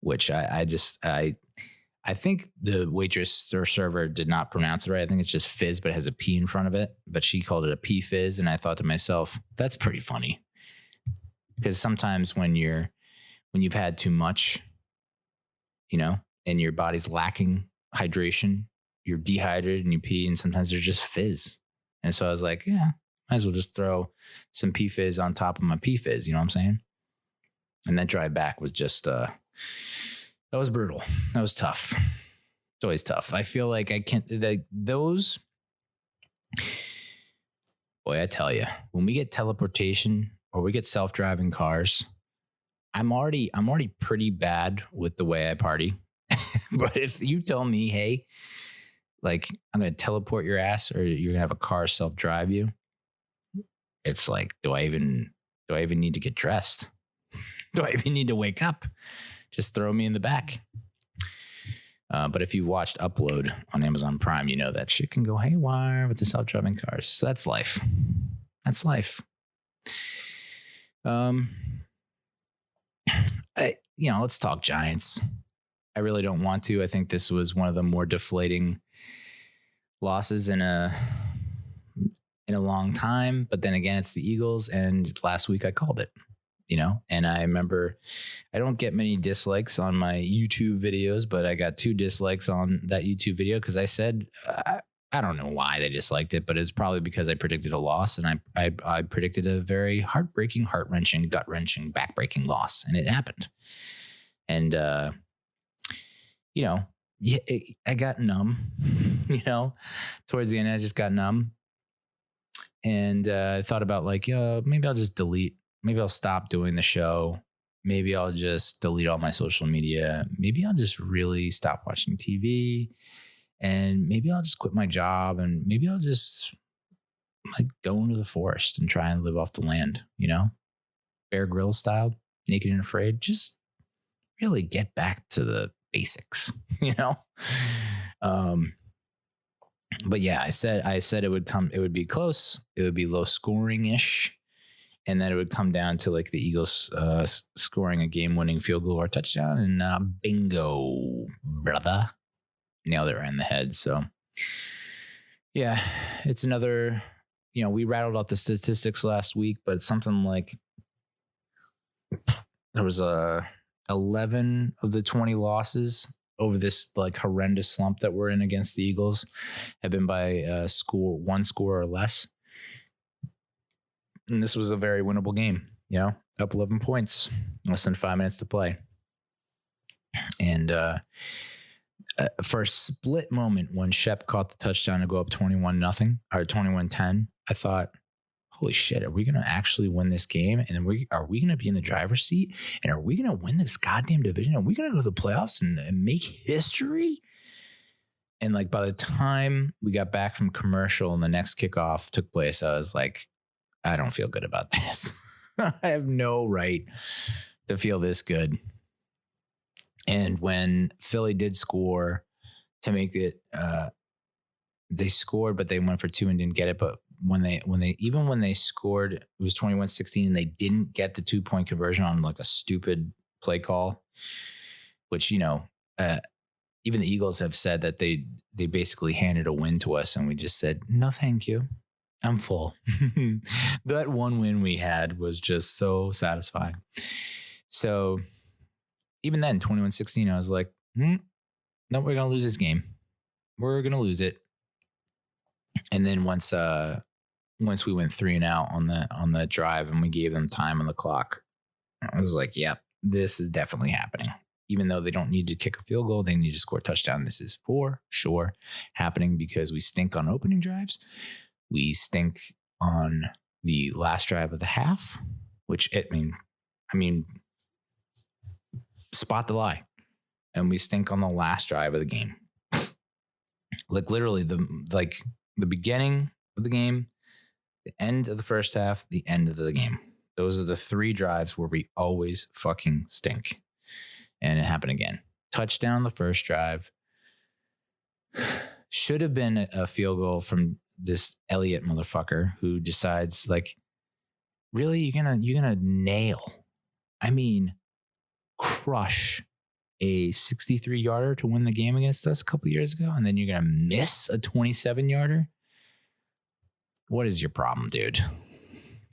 which I think the waitress or server did not pronounce it right. I think it's just fizz, but it has a P in front of it. But she called it a pea fizz. And I thought to myself, that's pretty funny. Because sometimes when you've had too much, and your body's lacking hydration, you're dehydrated and you pee, and sometimes there's just fizz. And so I was like, yeah, might as well just throw some pea fizz on top of my pea fizz. You know what I'm saying? And that drive back was just, that was brutal. That was tough. It's always tough. I feel like I can't, those Boy, I tell you, when we get teleportation or we get self-driving cars, I'm already pretty bad with the way I party. But if you tell me, hey, like I'm gonna teleport your ass or you're gonna have a car self-drive you, it's like, do I even need to get dressed? Do I even need to wake up? Just throw me in the back. But if you've watched Upload on Amazon Prime, you know that shit can go haywire with the self-driving cars. So that's life. That's life. Let's talk Giants. I really don't want to. I think this was one of the more deflating losses in a long time. But then again, it's the Eagles, and last week I called it. And I remember I don't get many dislikes on my YouTube videos, but I got 2 dislikes on that YouTube video because I said, I don't know why they disliked it, but it's probably because I predicted a loss, and I predicted a very heartbreaking, heart-wrenching, gut-wrenching, back-breaking loss, and it happened. And, I got numb, towards the end, I just got numb. And I thought about maybe I'll just delete. Maybe I'll stop doing the show. Maybe I'll just delete all my social media. Maybe I'll just really stop watching TV. And maybe I'll just quit my job. And maybe I'll just go into the forest and try and live off the land, Bear Grylls style, naked and afraid. Just really get back to the basics, But yeah, I said it would be close. It would be low scoring-ish. And then it would come down to the Eagles scoring a game-winning field goal or touchdown. And bingo, brother. Nailed it right in the head. So, yeah, it's another, we rattled out the statistics last week, but it's something like there was 11 of the 20 losses over this horrendous slump that we're in against the Eagles have been by one score or less. And this was a very winnable game, up 11 points, less than 5 minutes to play. And for a split moment when Shep caught the touchdown to go up 21-0 or 21-10, I thought, holy shit, are we going to actually win this game? And are we going to be in the driver's seat? And are we going to win this goddamn division? Are we going to go to the playoffs and make history? And by the time we got back from commercial and the next kickoff took place, I was like, I don't feel good about this. I have no right to feel this good. And when Philly did score to make it, they scored, but they went for 2 and didn't get it. But when they scored, it was 21-16 and they didn't get the 2-point conversion on a stupid play call, which, even the Eagles have said that they basically handed a win to us. And we just said, no, thank you. I'm full. That one win we had was just so satisfying. So even then, 21-16, I was like, no, we're going to lose this game. We're going to lose it. And then once we went 3 and out on the drive and we gave them time on the clock, I was like, yep, this is definitely happening. Even though they don't need to kick a field goal, they need to score a touchdown. This is for sure happening because we stink on opening drives. We stink on the last drive of the half, which I mean, spot the lie. And we stink on the last drive of the game. Literally the beginning of the game, the end of the first half, the end of the game. Those are the 3 drives where we always fucking stink. And it happened again. Touchdown the first drive. Should have been a field goal from this Elliott motherfucker who decides really you're gonna crush a 63-yarder to win the game against us a couple years ago, and then you're gonna miss a 27-yarder. What is your problem, dude?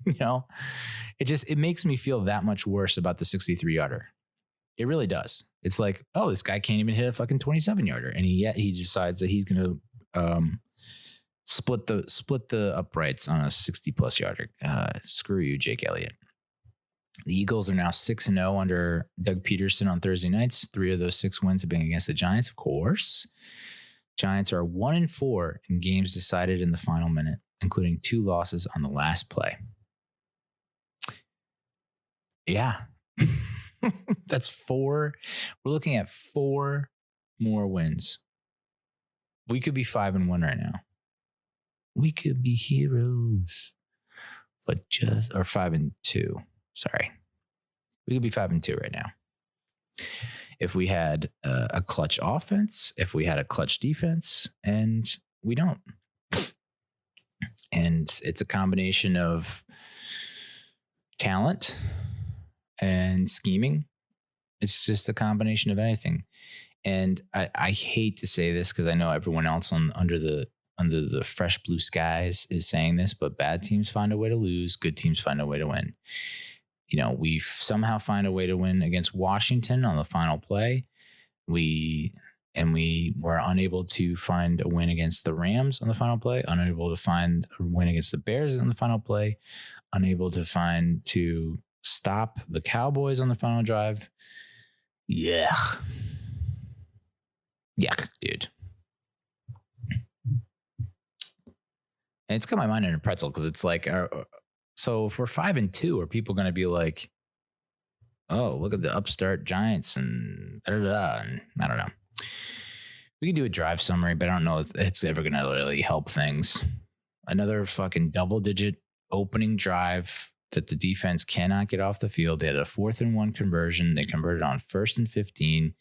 It makes me feel that much worse about the 63-yarder. It really does. It's like, oh, this guy can't even hit a fucking 27-yarder, and yet he decides that he's gonna split the uprights on a 60+ yarder. Screw you, Jake Elliott. The Eagles are now 6-0 under Doug Peterson on Thursday nights. 3 of those 6 wins have been against the Giants, of course. Giants are 1-4 in games decided in the final minute, including 2 losses on the last play. Yeah. That's 4. We're looking at 4 more wins. We could be 5-1 right now. We could be heroes. But just, or 5-2. Sorry. We could be 5-2 right now. If we had a clutch offense, if we had a clutch defense, and we don't. And it's a combination of talent and scheming. It's just a combination of anything. And I hate to say this because I know everyone else under the fresh blue skies is saying this, but bad teams find a way to lose. Good teams find a way to win. You know, we somehow find a way to win against Washington on the final play. We were unable to find a win against the Rams on the final play, unable to find a win against the Bears on the final play, unable to stop the Cowboys on the final drive. Yeah. Yuck, dude. And it's got my mind in a pretzel because it's like, so if we're 5-2, are people going to be like, oh, look at the upstart Giants and da-da-da, and I don't know. We can do a drive summary, but I don't know if it's ever going to really help things. Another fucking double-digit opening drive that the defense cannot get off the field. They had a 4th-and-1 conversion. They converted on 1st and 15.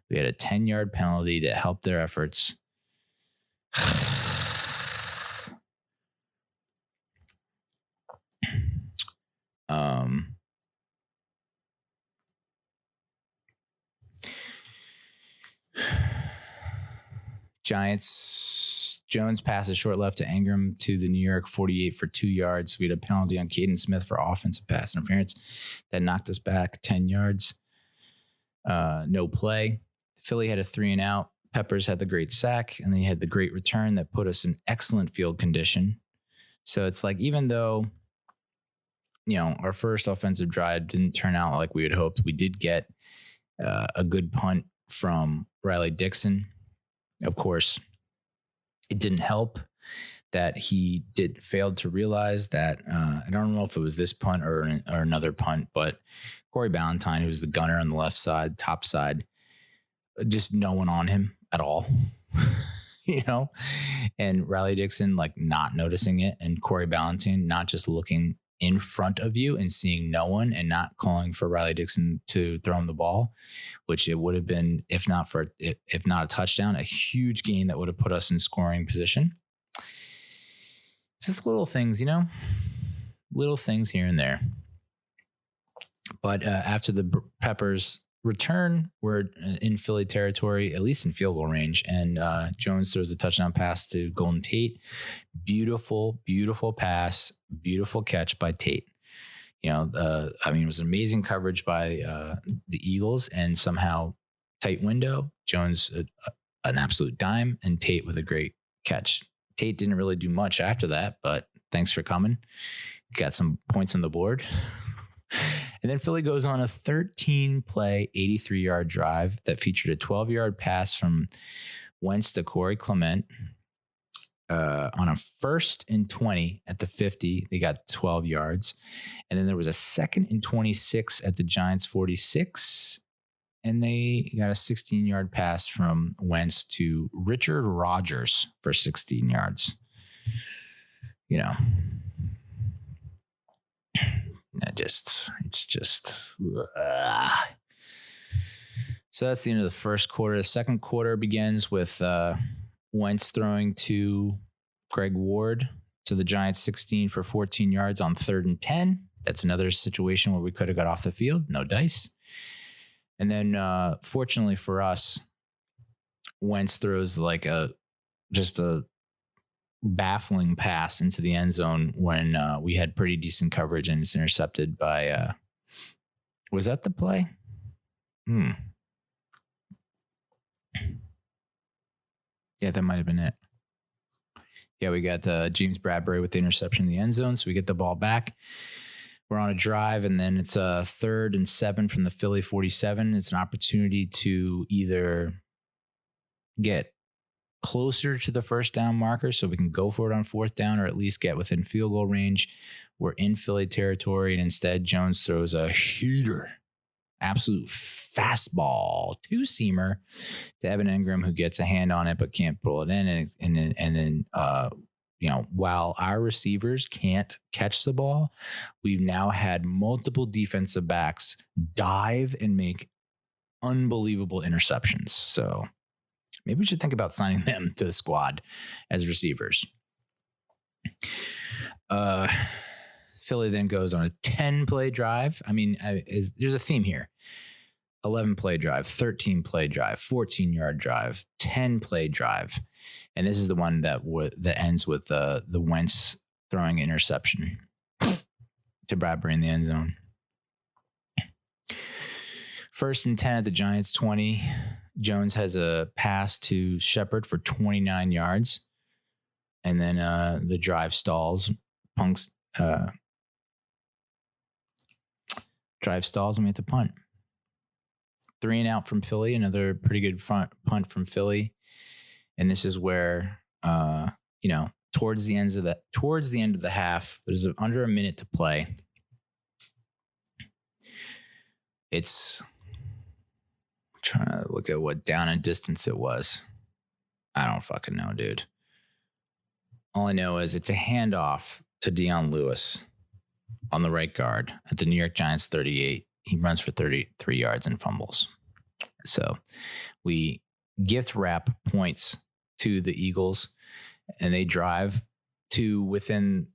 We had a 10-yard penalty that helped their efforts. Giants, Jones passes short left to Ingram to the New York 48 for 2 yards. We had a penalty on Caden Smith for offensive pass interference that knocked us back 10 yards. No play. Philly had a 3-and-out. Peppers had the great sack, and then he had the great return that put us in excellent field condition. So it's like, even though, you know, our first offensive drive didn't turn out like we had hoped, we did get a good punt from Riley Dixon. Of course, it didn't help that he failed to realize that, I don't know if it was this punt or another punt, but Corey Ballantyne, who was the gunner on the left side, top side, just no one on him at all, you know, and Riley Dixon, like, not noticing it, and Corey Ballantyne not just looking in front of you and seeing no one and not calling for Riley Dixon to throw him the ball, which it would have been, if not a touchdown, a huge gain that would have put us in scoring position. It's just little things, you know, little things here and there. But after the Peppers return, we're in Philly territory, at least in field goal range. And Jones throws a touchdown pass to Golden Tate. Beautiful, beautiful pass, beautiful catch by Tate. You know, it was amazing coverage by the Eagles, and somehow tight window. Jones, an absolute dime, and Tate with a great catch. Tate didn't really do much after that, but thanks for coming. Got some points on the board. And then Philly goes on a 13-play, 83-yard drive that featured a 12-yard pass from Wentz to Corey Clement. On a 1st and 20 at the 50, they got 12 yards. And then there was a 2nd and 26 at the Giants 46. And they got a 16-yard pass from Wentz to Richard Rodgers for 16 yards. You know, it's just. So that's the end of the first quarter. The second quarter begins with Wentz throwing to Greg Ward to the Giants 16 for 14 yards on 3rd and 10. That's another situation where we could have got off the field. No dice. And then fortunately for us, Wentz throws like just a baffling pass into the end zone when we had pretty decent coverage, and it's intercepted by was that the play? Yeah, that might have been it. Yeah, we got James Bradbury with the interception in the end zone, so we get the ball back. We're on a drive, and then it's a 3rd and 7 from the Philly 47. It's an opportunity to either get closer to the first down marker so we can go for it on fourth down or at least get within field goal range. We're in Philly territory, and instead Jones throws a heater, absolute fastball, two-seamer to Evan Engram, who gets a hand on it but can't pull it in. And then while our receivers can't catch the ball, we've now had multiple defensive backs dive and make unbelievable interceptions. So maybe we should think about signing them to the squad as receivers. Philly then goes on a 10-play drive. I mean, there's a theme here. 11-play drive, 13-play drive, 14-yard drive, 10-play drive. And this is the one that ends with the Wentz throwing interception to Bradbury in the end zone. 1st and 10 at the Giants 20. Jones has a pass to Shepard for 29 yards. And then the drive stalls. Drive stalls and we have to punt. 3 and out from Philly. Another pretty good punt from Philly. And this is where, towards the end of the half, there's under a minute to play. It's trying to look at what down and distance it was. I don't fucking know, dude. All I know is it's a handoff to Dion Lewis on the right guard at the New York Giants 38. He runs for 33 yards and fumbles. So we gift wrap points to the Eagles, and they drive to within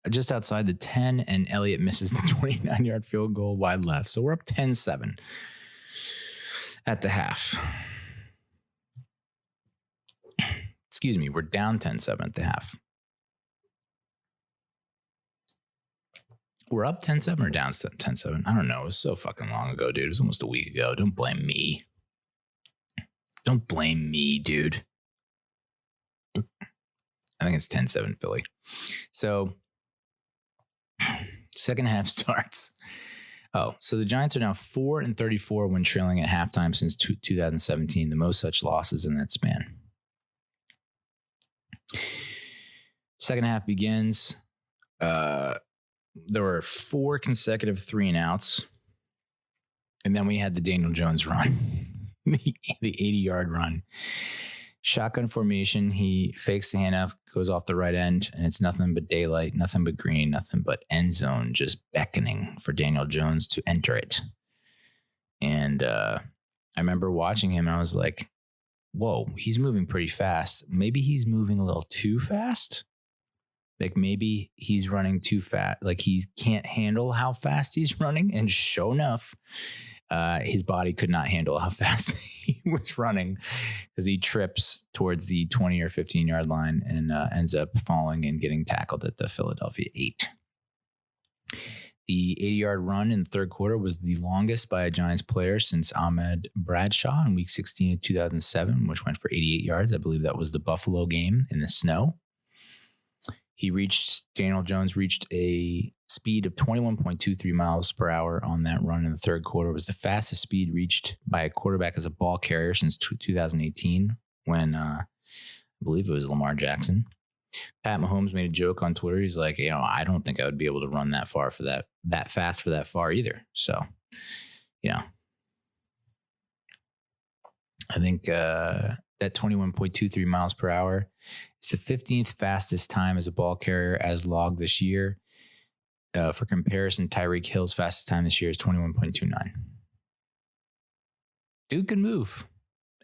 just outside the 10, and Elliott misses the 29-yard field goal wide left. So we're up 10-7 at the half. Excuse me, we're down 10-7 at the half. We're up 10-7 or down 10-7? I don't know. It was so fucking long ago, dude. It was almost a week ago. Don't blame me. Don't blame me, dude. I think it's 10-7 Philly. So, second half starts. So the Giants are now 4-34 when trailing at halftime since 2017, the most such losses in that span. Second half begins. There were 4 consecutive 3-and-outs. And then we had the Daniel Jones run, the 80-yard run. Shotgun formation. He fakes the handoff, goes off the right end, and it's nothing but daylight, nothing but green, nothing but end zone, just beckoning for Daniel Jones to enter it. And I remember watching him, and I was like, whoa, he's moving pretty fast. Maybe he's moving a little too fast. Like maybe he's running too fast. Like he can't handle how fast he's running. And sure enough, his body could not handle how fast he was running because he trips towards the 20 or 15-yard line and ends up falling and getting tackled at the Philadelphia 8. The 80-yard run in the third quarter was the longest by a Giants player since Ahmed Bradshaw in Week 16 of 2007, which went for 88 yards. I believe that was the Buffalo game in the snow. Daniel Jones reached a speed of 21.23 miles per hour on that run in the third quarter. It was the fastest speed reached by a quarterback as a ball carrier since 2018 when I believe it was Lamar Jackson. Pat Mahomes made a joke on Twitter. He's like, I don't think I would be able to run that far for that fast for that far either. So, I think that 21.23 miles per hour is the 15th fastest time as a ball carrier as logged this year. For comparison, Tyreek Hill's fastest time this year is 21.29. Dude can move.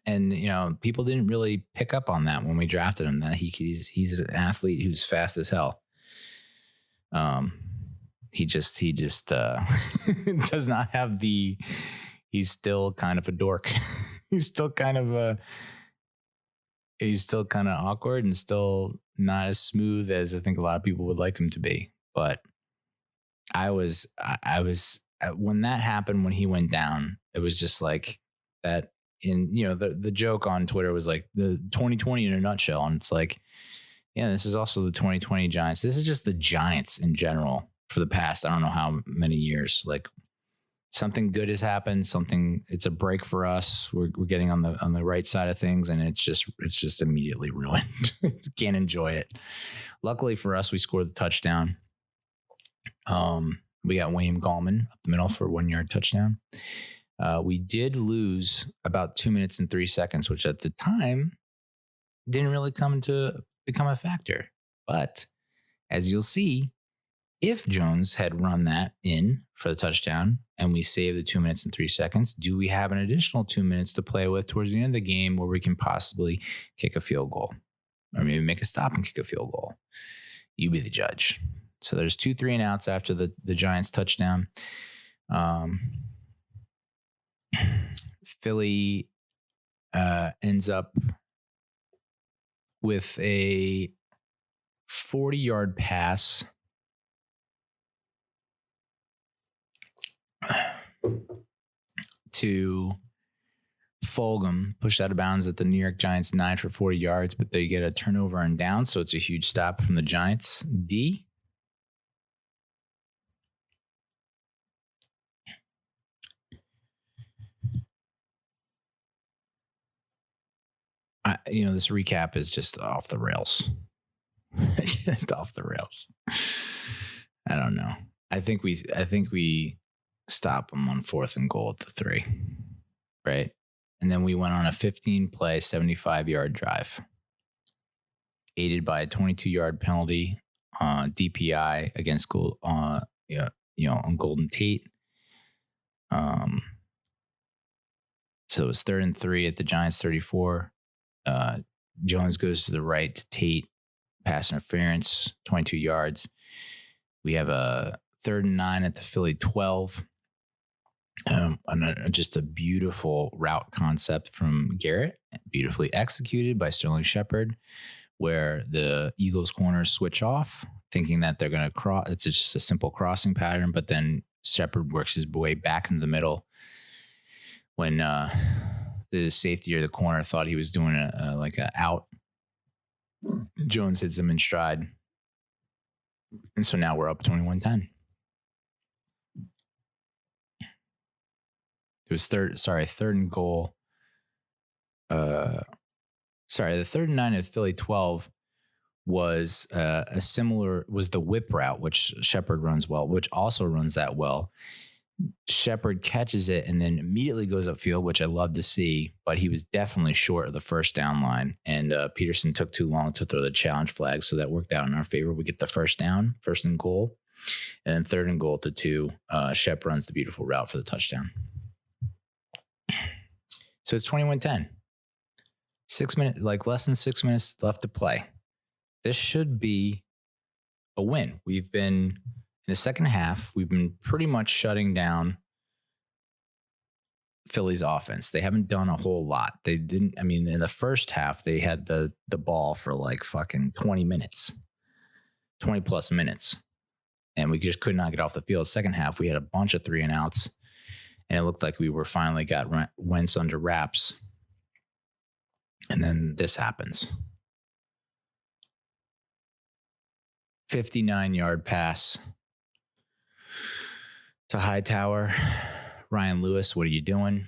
And, people didn't really pick up on that when we drafted him, that he's an athlete who's fast as hell. He just does not have he's still kind of a dork. He's still kind of awkward and still not as smooth as I think a lot of people would like him to be. But I was when that happened, when he went down, it was just like that. In the joke on Twitter was like the 2020 in a nutshell, and it's like, yeah, this is also the 2020 Giants. This is just the Giants in general for the past I don't know how many years. Like something good has happened. It's a break for us. We're getting on the right side of things, and it's just immediately ruined. Can't enjoy it. Luckily for us, we scored the touchdown. We got Wayne Gallman up the middle for a 1-yard touchdown. We did lose about 2 minutes and 3 seconds, which at the time didn't really come to become a factor. But as you'll see, if Jones had run that in for the touchdown and we saved the 2 minutes and 3 seconds, do we have an additional 2 minutes to play with towards the end of the game where we can possibly kick a field goal or maybe make a stop and kick a field goal? You be the judge. So there's 2 3-and-outs after the Giants touchdown. Philly ends up with a 40-yard pass to Fulgham, pushed out of bounds at the New York Giants 9 for 40 yards, but they get a turnover and down, so it's a huge stop from the Giants D. This recap is just off the rails. Just off the rails. I don't know. I think we stop them on 4th and goal at the 3, right? And then we went on a 15-play, 75-yard drive, aided by a 22-yard penalty, DPI against on Golden Tate. So it was 3rd and 3 at the Giants 34. Jones goes to the right to Tate, pass interference, 22 yards. We have a 3rd and 9 at the Philly 12. Just a beautiful route concept from Garrett, beautifully executed by Sterling Shepard, where the Eagles corners switch off, thinking that they're going to cross. It's just a simple crossing pattern, but then Shepard works his way back into the middle when the safety or the corner thought he was doing a out. Jones hits him in stride. And so now we're up 21-10. It was 3rd and goal. The 3rd and 9 at Philly 12 was was the whip route, which Shepard runs well, which also runs that well. Shepard catches it and then immediately goes upfield, which I love to see, but he was definitely short of the first down line. And Peterson took too long to throw the challenge flag, so that worked out in our favor. We get the first down, 1st and goal, and then 3rd and goal to 2. Shep runs the beautiful route for the touchdown. So it's 21-10. 6 minutes, less than 6 minutes left to play. This should be a win. We've been in the second half, we've been pretty much shutting down Philly's offense. They haven't done a whole lot. They didn't, in the first half, they had the ball for fucking 20 minutes, 20 plus minutes. And we just could not get off the field. Second half, we had a bunch of 3-and-outs. And it looked like we were finally got Wentz under wraps. And then this happens. 59-yard pass to Hightower. Ryan Lewis, what are you doing?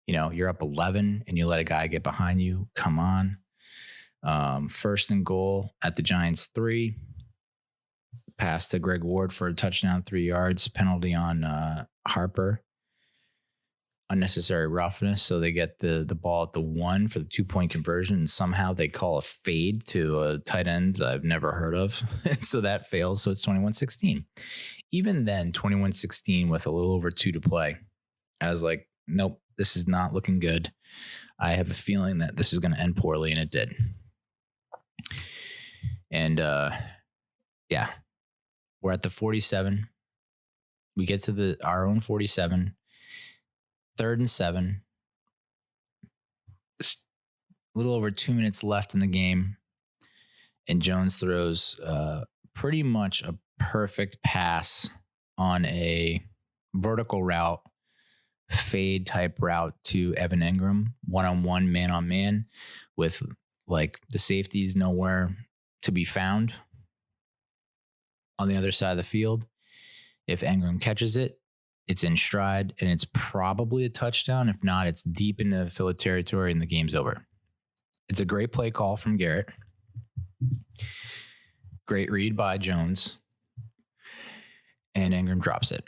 You're up 11 and you let a guy get behind you. Come on. 1st and goal at the Giants 3. Pass to Greg Ward for a touchdown, 3 yards. Penalty on Harper. Unnecessary roughness. So they get the ball at the 1 for the 2-point conversion. And somehow they call a fade to a tight end I've never heard of. So that fails. So it's 21-16. Even then, 21-16 with a little over 2 to play. I was like, nope, this is not looking good. I have a feeling that this is going to end poorly, and it did. And we're at the 47. We get to our own 47. 3rd and 7. A little over 2 minutes left in the game. And Jones throws pretty much a perfect pass on a vertical route, fade type route to Evan Engram, 1-on-1, man-on-man, with the safeties nowhere to be found on the other side of the field. If Engram catches it, It's in stride, and it's probably a touchdown. If not, it's deep into Philly territory, and the game's over. It's a great play call from Garrett. Great read by Jones. And Ingram drops it.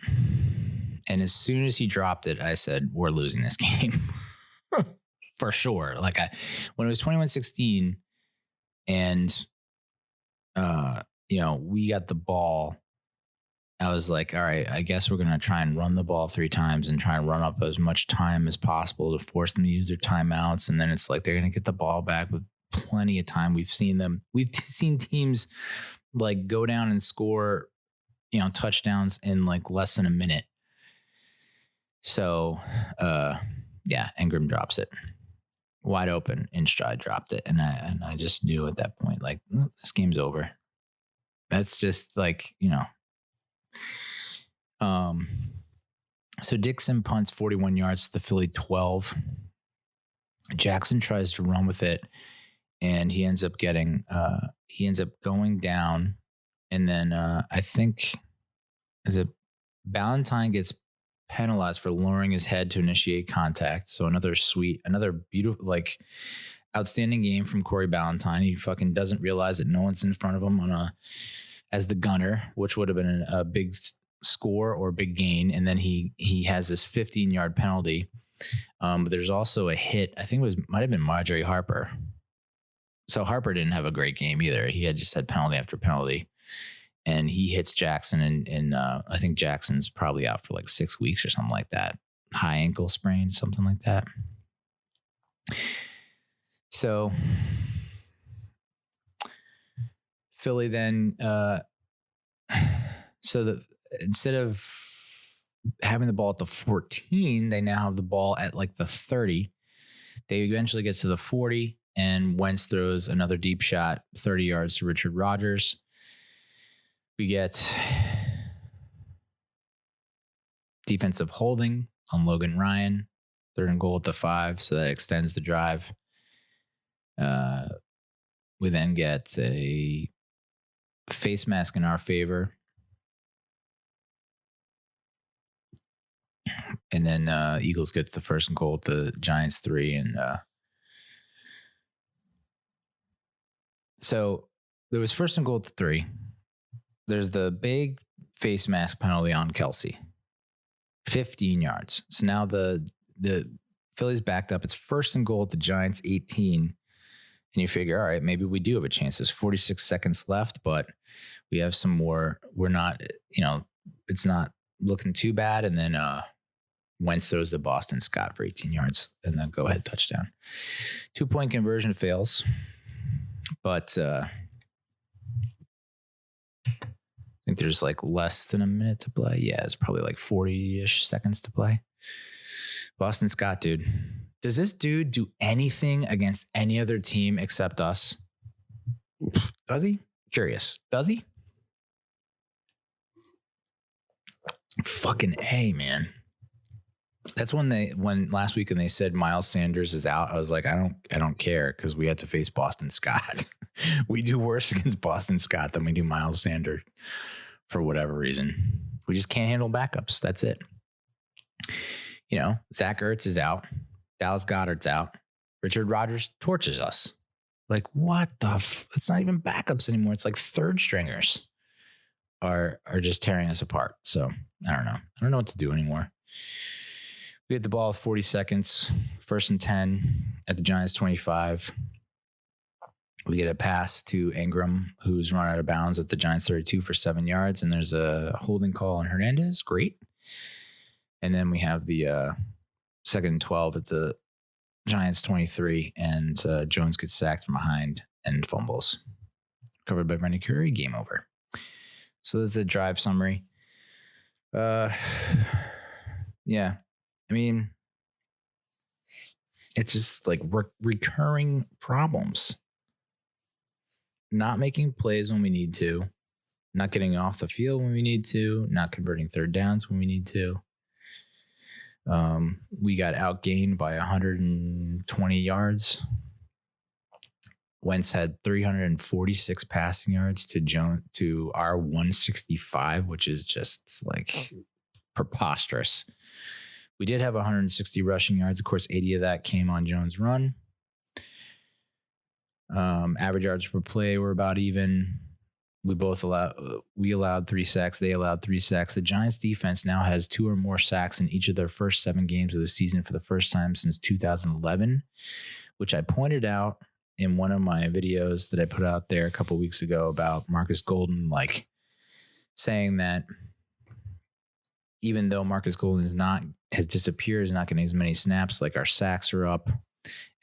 And as soon as he dropped it, I said, we're losing this game. For sure. Like when it was 21-16 and, we got the ball, I was like, all right, I guess we're going to try and run the ball 3 times and try and run up as much time as possible to force them to use their timeouts. And then it's like, they're going to get the ball back with plenty of time. We've seen teams like go down and score, touchdowns in like less than a minute. So, Ingram drops it wide open. In stride dropped it. And I just knew at that point, like, this game's over. That's just like, so Dixon punts 41 yards to the Philly 12. Jackson tries to run with it, and he ends up going down. And then I think Ballantyne gets penalized for lowering his head to initiate contact. So another beautiful, like, outstanding game from Corey Ballantyne. He fucking doesn't realize that no one's in front of him as the gunner, which would have been a big score or big gain. And then he has this 15-yard penalty. But there's also a hit. I think might have been Marjorie Harper. So Harper didn't have a great game either. He had penalty after penalty. And he hits Jackson, and I think Jackson's probably out for like 6 weeks or something like that. High ankle sprain, something like that. So Philly then, instead of having the ball at the 14, they now have the ball at like the 30. They eventually get to the 40, and Wentz throws another deep shot, 30 yards to Richard Rodgers. We get defensive holding on Logan Ryan, 3rd and goal at the 5, so that extends the drive. We then get a face mask in our favor. And then Eagles get the 1st and goal at the Giants 3. And so there was 1st and goal at the 3. There's the big face mask penalty on Kelsey. 15 yards. So now the Phillies backed up. It's 1st and goal at the Giants 18. And you figure, all right, maybe we do have a chance. There's 46 seconds left, but we have some more. We're not, it's not looking too bad. And then Wentz throws to Boston Scott for 18 yards and then go ahead touchdown. 2-point conversion fails. But I think there's like less than a minute to play. Yeah, it's probably like 40-ish seconds to play. Boston Scott, dude. Does this dude do anything against any other team except us? Does he? Curious. Does he? Fucking A, man. That's when last week when they said Miles Sanders is out, I was like, I don't care, because we had to face Boston Scott. We do worse against Boston Scott than we do Miles Sanders for whatever reason. We just can't handle backups. That's it. Zach Ertz is out. Dallas Goedert's out. Richard Rodgers torches us. Like, what the it's not even backups anymore. It's like 3rd stringers are just tearing us apart. So I don't know. I don't know what to do anymore. We had the ball with 40 seconds, 1st and 10 at the Giants 25. We get a pass to Ingram, who's run out of bounds at the Giants 32 for 7 yards. And there's a holding call on Hernandez. Great. And then we have the 2nd and 12 at the Giants 23. And Jones gets sacked from behind and fumbles. Covered by Brendan Curry. Game over. So this is the drive summary. Yeah. I mean, it's just like recurring problems. Not making plays when we need to. Not getting off the field when we need to. Not converting 3rd downs when we need to. We got outgained by 120 yards. Wentz had 346 passing yards to our 165, which is just like preposterous. We did have 160 rushing yards. Of course, 80 of that came on Jones' run. Average yards per play were about even. We allowed 3 sacks. They allowed 3 sacks. The Giants defense now has 2 or more sacks in each of their first 7 games of the season for the first time since 2011, which I pointed out in one of my videos that I put out there a couple of weeks ago about Marcus Golden, like saying that even though Marcus Golden has disappeared, is not getting as many snaps, like our sacks are up.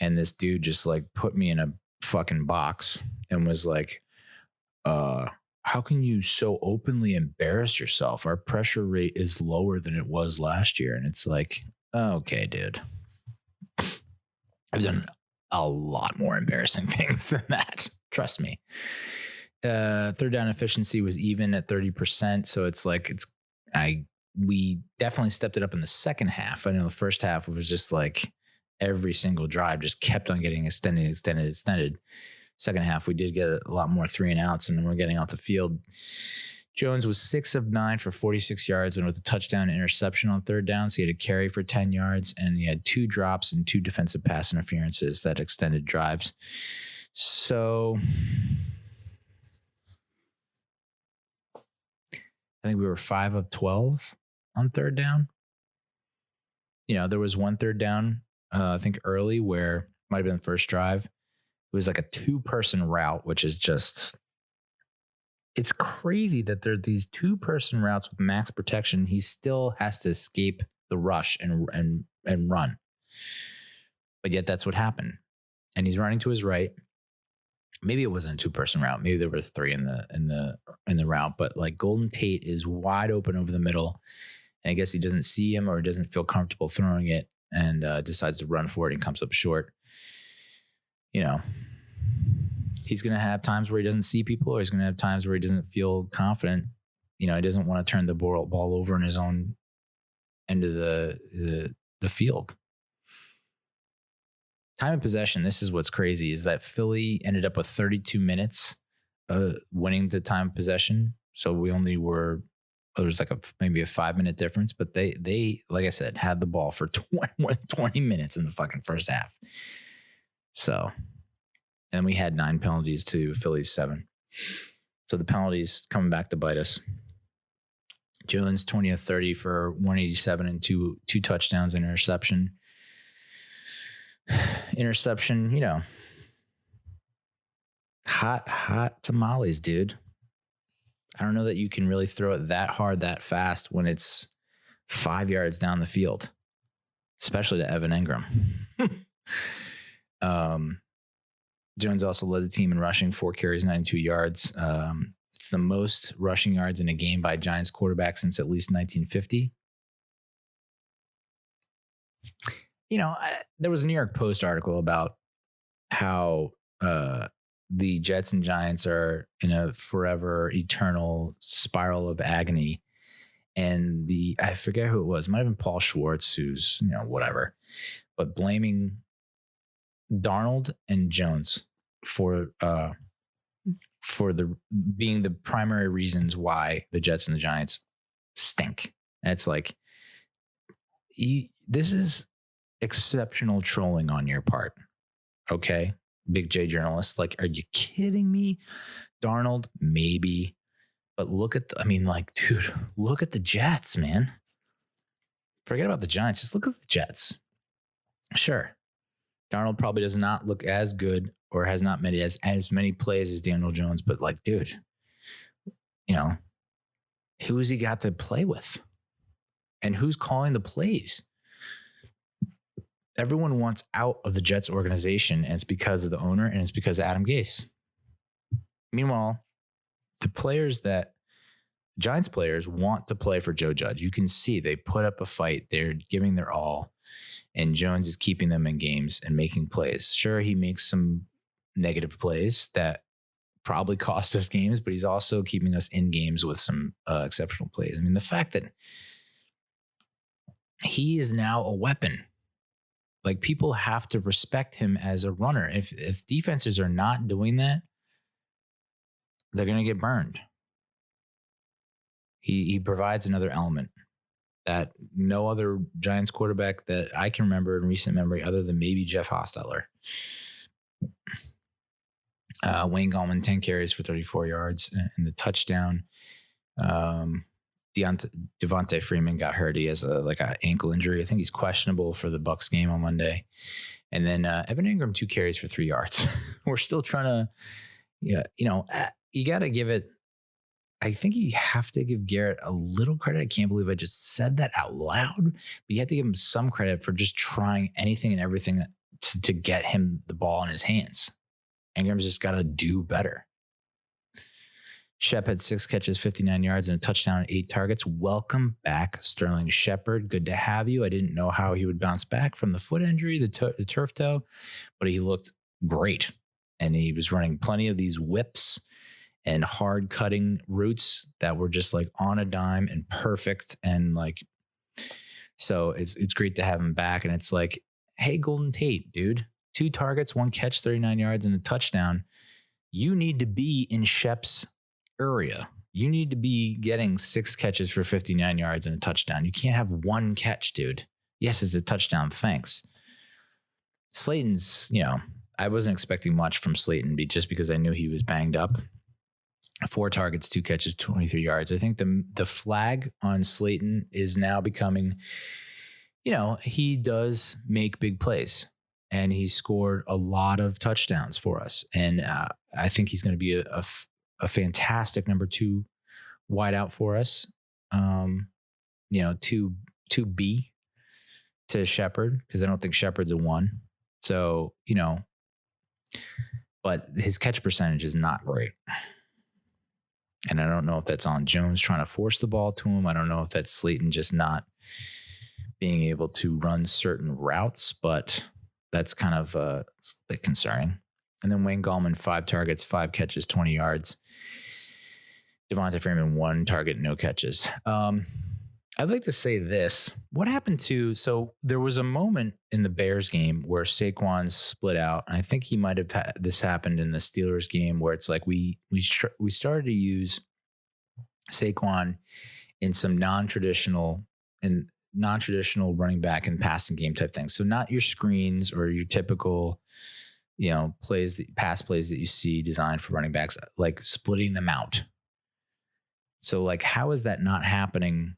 And this dude just like put me in a fucking box and was like, how can you so openly embarrass yourself? Our pressure rate is lower than it was last year. And it's like, okay, dude, I've done a lot more embarrassing things than that. Trust me. Third down efficiency was even at 30%. So it's like, we definitely stepped it up in the second half. I know the first half it was just like every single drive just kept on getting extended. Second half, we did get a lot more 3 and outs, and then we're getting off the field. Jones was 6 of 9 for 46 yards and with a touchdown interception on third down. So he had a carry for 10 yards, and he had 2 drops and 2 defensive pass interferences that extended drives. So I think we were 5 of 12 on third down. You know, there was one third down, I think early, where might have been the first drive. It was like a 2-person route, which is just, it's crazy that there are these 2-person routes with max protection. He still has to escape the rush and run. But yet that's what happened. And he's running to his right. Maybe it wasn't a 2-person route. Maybe there was 3 in the route. But like Golden Tate is wide open over the middle. And I guess he doesn't see him or doesn't feel comfortable throwing it and decides to run for it and comes up short. You know, he's going to have times where he doesn't see people, or he's going to have times where he doesn't feel confident. You know, he doesn't want to turn the ball over in his own end of the field. Time of possession, this is what's crazy, is that Philly ended up with 32 minutes winning the time of possession. So we only were, there was like maybe a 5-minute difference, but they like I said, had the ball for 20 minutes in the fucking first half. So, and we had 9 penalties to Philly's 7. So the penalties coming back to bite us. Jones 20 of 30 for 187 and two touchdowns and interception. Interception, you know, hot tamales, dude. I don't know that you can really throw it that hard, that fast when it's 5 yards down the field, especially to Evan Engram. Jones also led the team in rushing, 4 carries, 92 yards. It's the most rushing yards in a game by a Giants quarterback since at least 1950. You know, there was a New York Post article about how the Jets and Giants are in a forever, eternal spiral of agony. And I forget who it was. It might have been Paul Schwartz, who's, you know, whatever, but blaming Darnold and Jones for being the primary reasons why the Jets and the Giants stink. And it's like, this is exceptional trolling on your part. Okay. Big J journalist. Like, are you kidding me? Darnold, maybe. But look at dude, look at the Jets, man. Forget about the Giants. Just look at the Jets. Sure. Darnold probably does not look as good or has not made as many plays as Daniel Jones, but like, dude, you know, who has he got to play with? And who's calling the plays? Everyone wants out of the Jets organization, and it's because of the owner, and it's because of Adam Gase. Meanwhile, the Giants players want to play for Joe Judge. You can see they put up a fight. They're giving their all, and Jones is keeping them in games and making plays. Sure, he makes some negative plays that probably cost us games, but he's also keeping us in games with some exceptional plays. I mean, the fact that he is now a weapon. Like, people have to respect him as a runner. If defenses are not doing that, they're going to get burned. He provides another element. that no other Giants quarterback that I can remember in recent memory, other than maybe Jeff Hostetler. Wayne Gallman, 10 carries for 34 yards and the touchdown. Devontae Freeman got hurt. He has an ankle injury. I think he's questionable for the Bucs game on Monday. And then Evan Ingram, 2 carries for 3 yards. We're still trying to, you got to give it. I think you have to give Garrett a little credit. I can't believe I just said that out loud, but you have to give him some credit for just trying anything and everything to get him the ball in his hands. Ingram's just got to do better. Shep had 6 catches, 59 yards, and a touchdown and 8 targets. Welcome back, Sterling Shepard. Good to have you. I didn't know how he would bounce back from the foot injury, the turf toe, but he looked great. And he was running plenty of these whips and hard cutting routes that were just on a dime and perfect. And so it's great to have him back. And it's hey, Golden Tate, dude, 2 targets, 1 catch, 39 yards and a touchdown. You need to be in Shep's area. You need to be getting 6 catches for 59 yards and a touchdown. You can't have 1 catch, dude. Yes, it's a touchdown. Thanks. Slayton's, I wasn't expecting much from Slayton just because I knew he was banged up. 4 targets, 2 catches, 23 yards. I think the flag on Slayton is now becoming, he does make big plays and he scored a lot of touchdowns for us. And I think he's going to be a fantastic number 2 wideout for us. 2B to Shepard, because I don't think Shepard's a 1. So, but his catch percentage is not great. And I don't know if that's on Jones trying to force the ball to him. I don't know if that's Slayton just not being able to run certain routes, but that's kind of it's a bit concerning. And then Wayne Gallman, 5 targets, 5 catches, 20 yards. Devontae Freeman, 1 target, no catches. I'd like to say this. What happened so there was a moment in the Bears game where Saquon split out. And I think he might have had this happened in the Steelers game where it's we started to use Saquon in some non-traditional running back and passing game type things. So not your screens or your typical, pass plays that you see designed for running backs, splitting them out. So how is that not happening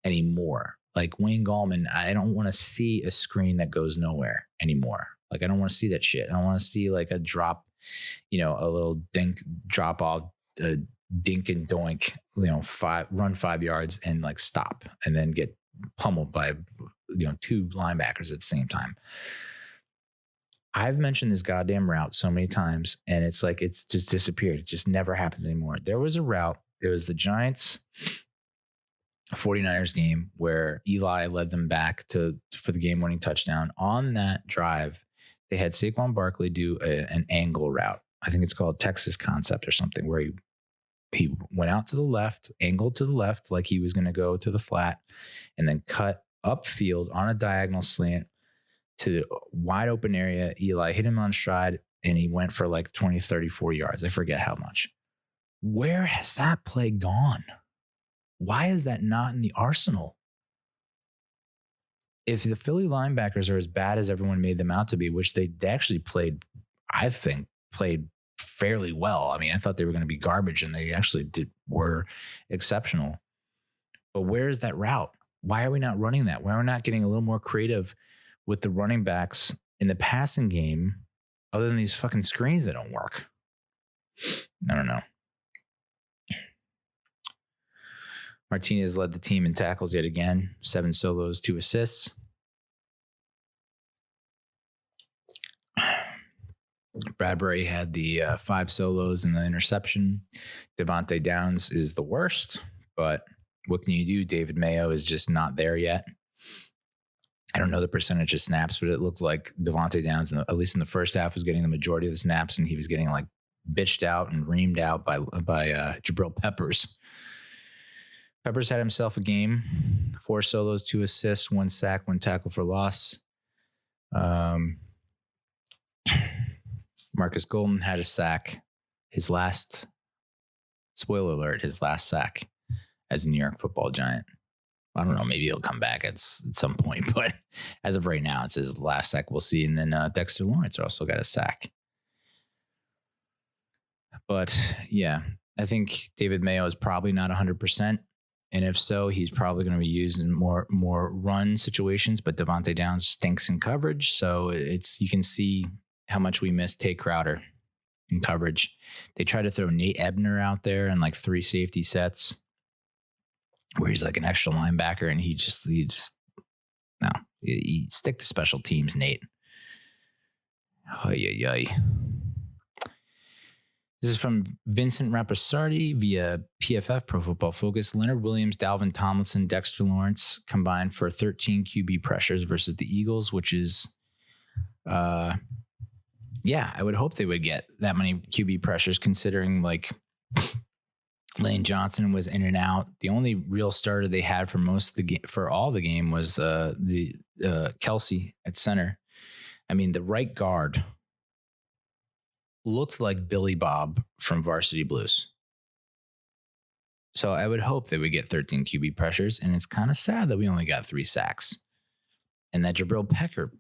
anymore? Wayne Gallman, I don't want to see a screen that goes nowhere anymore. I don't want to see that shit. I don't want to see a drop, a little drop off, dink and doink, run 5 yards and stop and then get pummeled by, 2 linebackers at the same time. I've mentioned this goddamn route so many times and it's just disappeared. It just never happens anymore. There was a route. It was the Giants 49ers game where Eli led them back for the game-winning touchdown. On that drive, they had Saquon Barkley do an angle route. I think it's called Texas Concept or something, where he went out to the left, angled to the left like he was going to go to the flat, and then cut upfield on a diagonal slant to the wide open area. Eli hit him on stride, and he went for 20, 30, 40 yards. I forget how much. Where has that play gone? Why is that not in the arsenal? If the Philly linebackers are as bad as everyone made them out to be, which they actually played fairly well. I mean, I thought they were going to be garbage, and they actually were exceptional. But where's that route? Why are we not running that? Why are we not getting a little more creative with the running backs in the passing game, other than these fucking screens that don't work? I don't know. Martinez led the team in tackles yet again. 7 solos, 2 assists. Bradbury had the 5 solos and the interception. Devontae Downs is the worst, but what can you do? David Mayo is just not there yet. I don't know the percentage of snaps, but it looked like Devontae Downs, at least in the first half, was getting the majority of the snaps, and he was getting bitched out and reamed out by Jabril Peppers. Peppers had himself a game, 4 solos, 2 assists, 1 sack, 1 tackle for loss. Marcus Golden had a sack. His last, spoiler alert, his last sack as a New York Football Giant. I don't know. Maybe he'll come back at some point, but as of right now, it's his last sack we'll see. And then Dexter Lawrence also got a sack. But yeah, I think David Mayo is probably not 100%. And if so, he's probably going to be used in more run situations. But Devontae Downs stinks in coverage. So you can see how much we miss Tate Crowder in coverage. They try to throw Nate Ebner out there in like 3 safety sets where he's like an extra linebacker, and he just no. You stick to special teams, Nate. This is from Vincent Rapasardi via PFF, Pro Football Focus. Leonard Williams, Dalvin Tomlinson, Dexter Lawrence combined for 13 QB pressures versus the Eagles, which is, I would hope they would get that many QB pressures considering like Lane Johnson was in and out. The only real starter they had for most of the game, for all the game, was the Kelsey at center. I mean, the right guard looked like Billy Bob from Varsity Blues. So I would hope they would get 13 QB pressures, and it's kind of sad that we only got 3 sacks, and that Jabril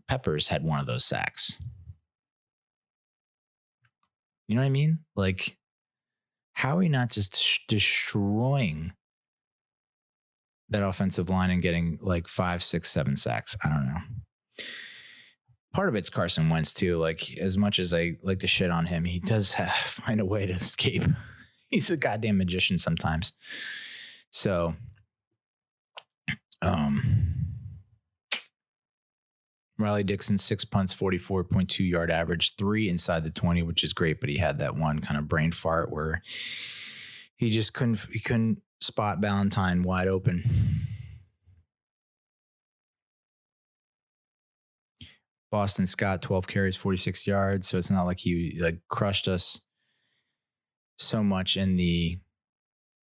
Peppers had one of those sacks. You know what I mean? Like, how are we not just destroying that offensive line and getting like 5, 6, 7 sacks? I don't know. Part of it's Carson Wentz too. Like, as much as I like to shit on him, he does find a way to escape. He's a goddamn magician sometimes. So, Riley Dixon, 6 punts, 44.2 yard average, 3 inside the 20, which is great. But he had that one kind of brain fart where he just couldn't spot Valentine wide open. Boston Scott, 12 carries, 46 yards. So it's not like he like crushed us so much in the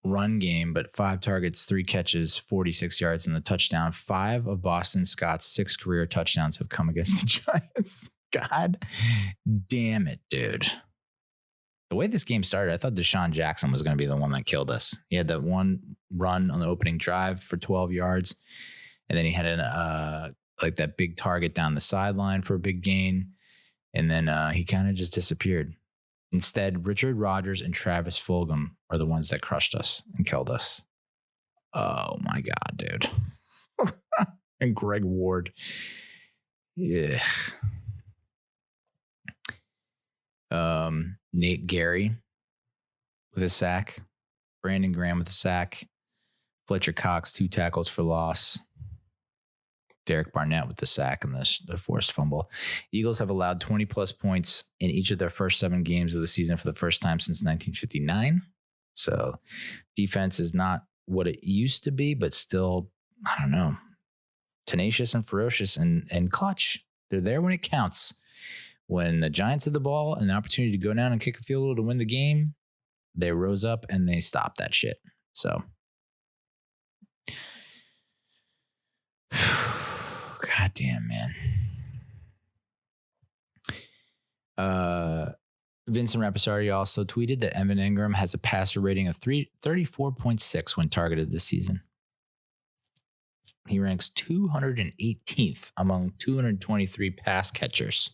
run game, but 5 targets, 3 catches, 46 yards in the touchdown. 5 of Boston Scott's 6 career touchdowns have come against the Giants. God damn it, dude. The way this game started, I thought Deshaun Jackson was going to be the one that killed us. He had that one run on the opening drive for 12 yards. And then he had like that big target down the sideline for a big gain. And then he kind of just disappeared. Instead, Richard Rodgers and Travis Fulgham are the ones that crushed us and killed us. Oh my God, dude. And Greg Ward. Yeah. Nate Gary with a sack. Brandon Graham with a sack. Fletcher Cox, 2 tackles for loss. Derek Barnett with the sack and the forced fumble. Eagles have allowed 20 plus points in each of their first 7 games of the season for the first time since 1959. So defense is not what it used to be, but still, I don't know, tenacious and ferocious and clutch. They're there when it counts. When the Giants had the ball and the opportunity to go down and kick a field goal to win the game, they rose up and they stopped that shit. So God damn, man. Vincent Rapasardi also tweeted that Evan Ingram has a passer rating of 34.6 when targeted this season. He ranks 218th among 223 pass catchers.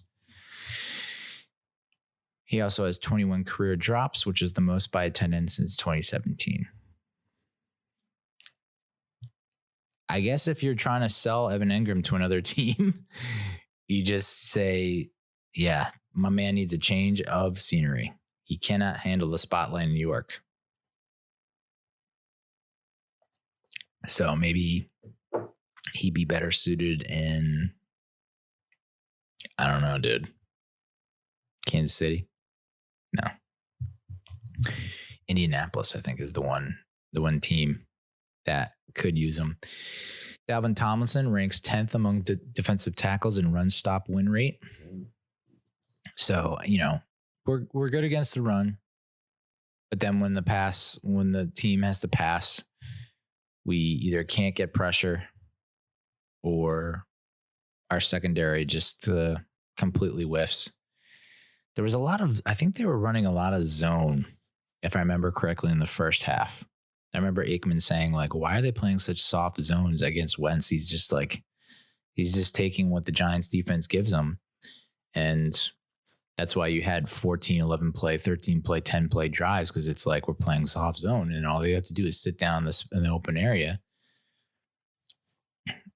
He also has 21 career drops, which is the most by attendance since 2017. I guess if you're trying to sell Evan Ingram to another team, you just say, yeah, my man needs a change of scenery. He cannot handle the spotlight in New York. So maybe he'd be better suited in, I don't know, dude. Kansas City? No. Indianapolis, I think, is the one team that could use him. Dalvin Tomlinson ranks 10th among defensive tackles in run stop win rate. So, you know, we're good against the run, but then when the team has to pass, we either can't get pressure or our secondary just completely whiffs. There was I think they were running a lot of zone, if I remember correctly, in the first half. I remember Aikman saying, like, why are they playing such soft zones against Wentz? He's just taking what the Giants defense gives him. And that's why you had 14, 11 play, 13 play, 10 play drives, because it's like we're playing soft zone and all you have to do is sit down in the open area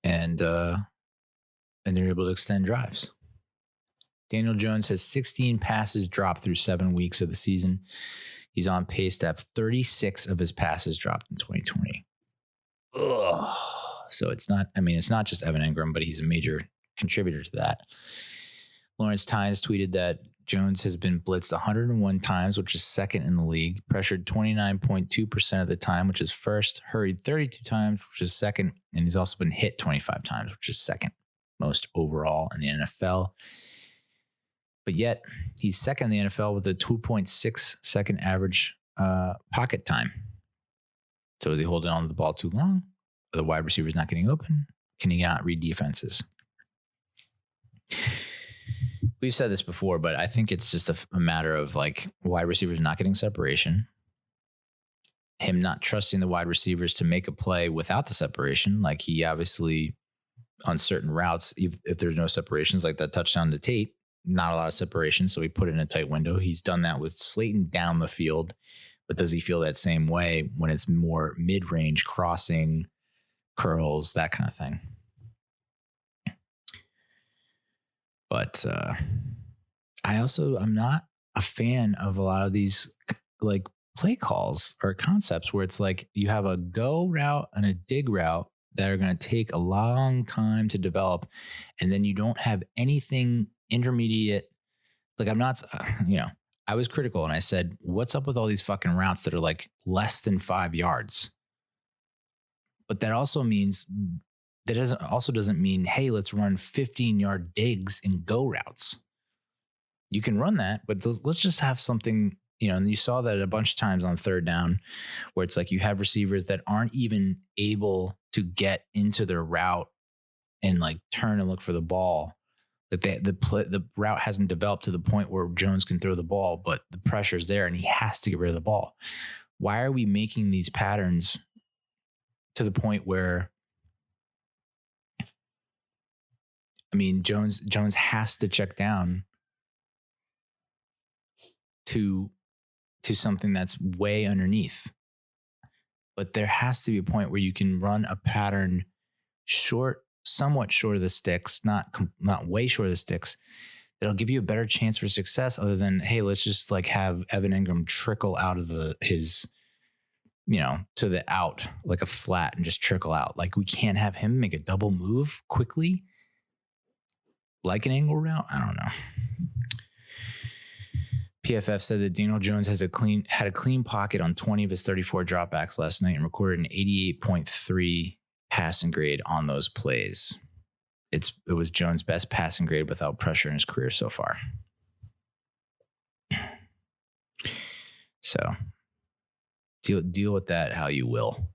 and they're able to extend drives. Daniel Jones has 16 passes dropped through 7 weeks of the season. He's on pace to have 36 of his passes dropped in 2020. Ugh. So it's not just Evan Engram, but he's a major contributor to that. Lawrence Tynes tweeted that Jones has been blitzed 101 times, which is second in the league, pressured 29.2% of the time, which is first, hurried 32 times, which is second, and he's also been hit 25 times, which is second most overall in the NFL. But yet, he's second in the NFL with a 2.6 second average pocket time. So is he holding on to the ball too long? Are the wide receivers not getting open? Can he not read defenses? We've said this before, but I think it's just a matter of like wide receivers not getting separation, him not trusting the wide receivers to make a play without the separation. Like he obviously on certain routes, if there's no separations, like that touchdown to Tate, not a lot of separation. So he put it in a tight window. He's done that with Slayton down the field, but does he feel that same way when it's more mid-range crossing, curls, that kind of thing? But I'm not a fan of a lot of these like play calls or concepts where it's like you have a go route and a dig route that are going to take a long time to develop. And then you don't have anything intermediate. Like I'm not, I was critical and I said, what's up with all these fucking routes that are like less than 5 yards? But that also means doesn't mean, hey, let's run 15-yard digs and go routes. You can run that, but let's just have something, and you saw that a bunch of times on third down where it's like you have receivers that aren't even able to get into their route and like turn and look for the ball. That the route hasn't developed to the point where Jones can throw the ball, but the pressure's there and he has to get rid of the ball. Why are we making these patterns to the point where Jones has to check down to something that's way underneath. But there has to be a point where you can run a pattern somewhat short of the sticks, not way short of the sticks, that'll give you a better chance for success other than, hey, let's just like have Evan Engram trickle out of his to the out like a flat and just trickle out. Like we can't have him make a double move quickly like an angle route. I don't know. PFF said that Daniel Jones had a clean pocket on 20 of his 34 dropbacks last night and recorded an 88.3 passing grade on those plays. It was Jones' best passing grade without pressure in his career so far. So deal with that how you will.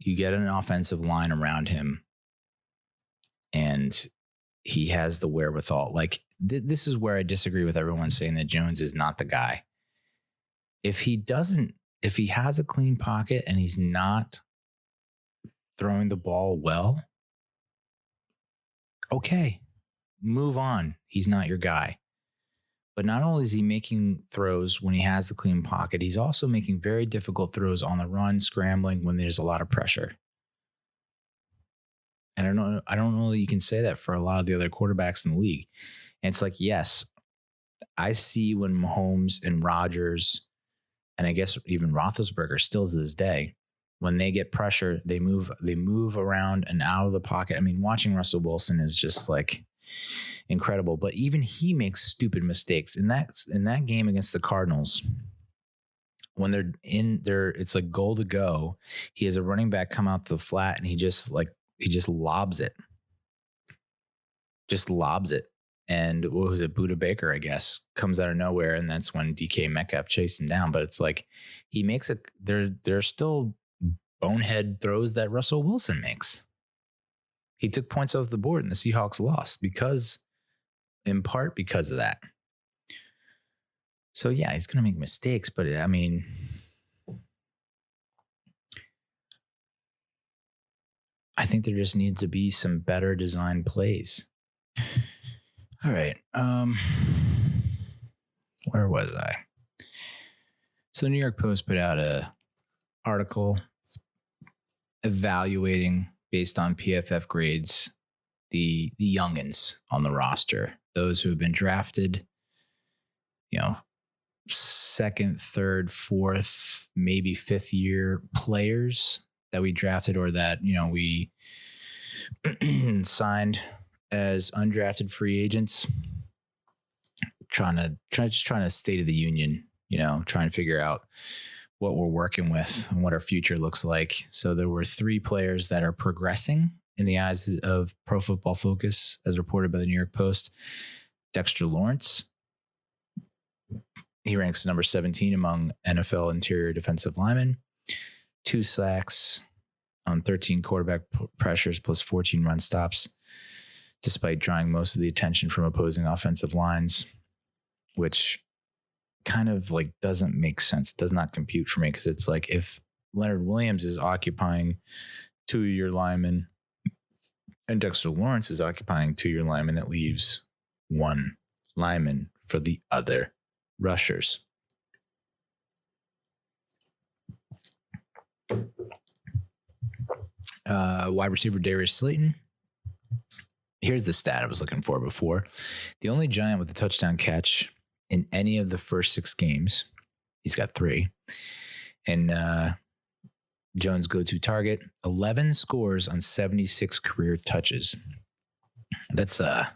You get an offensive line around him and he has the wherewithal. Like this is where I disagree with everyone saying that Jones is not the guy. If he has a clean pocket and he's not throwing the ball well, okay, move on. He's not your guy. But not only is he making throws when he has the clean pocket, he's also making very difficult throws on the run, scrambling when there's a lot of pressure. And I don't know that you can say that for a lot of the other quarterbacks in the league. And it's like, yes, I see when Mahomes and Rodgers, and I guess even Roethlisberger still to this day, when they get pressure, they move around and out of the pocket. I mean, watching Russell Wilson is just like incredible. But even he makes stupid mistakes. In that game against the Cardinals, when they're in there, it's like goal to go. He has a running back come out to the flat and he just lobs it. Just lobs it. And what was it? Buda Baker, I guess, comes out of nowhere. And that's when DK Metcalf chased him down. But it's like he makes it. There's still bonehead throws that Russell Wilson makes. He took points off the board and the Seahawks lost in part because of that. So yeah, he's going to make mistakes, but I mean, I think there just needs to be some better design plays. All right. Where was I? So the New York Post put out a article evaluating, based on PFF grades, the youngins on the roster, those who have been drafted, second, third, fourth, maybe fifth year players that we drafted or that, we signed as undrafted free agents. Trying to state of the union, trying to figure out what we're working with and what our future looks like. So there were 3 players that are progressing in the eyes of Pro Football Focus, as reported by the New York Post. Dexter Lawrence. He ranks number 17 among NFL interior defensive linemen. 2 sacks on 13 quarterback pressures plus 14 run stops, despite drawing most of the attention from opposing offensive lines, which kind of doesn't make sense, does not compute for me, because it's like if Leonard Williams is occupying 2-year linemen and Dexter Lawrence is occupying 2-year linemen, that leaves 1 lineman for the other rushers. Wide receiver Darius Slayton. Here's the stat I was looking for before. The only Giant with a touchdown catch in any of the first 6 games. He's got 3. And Jones' go-to target, 11 scores on 76 career touches. That's, I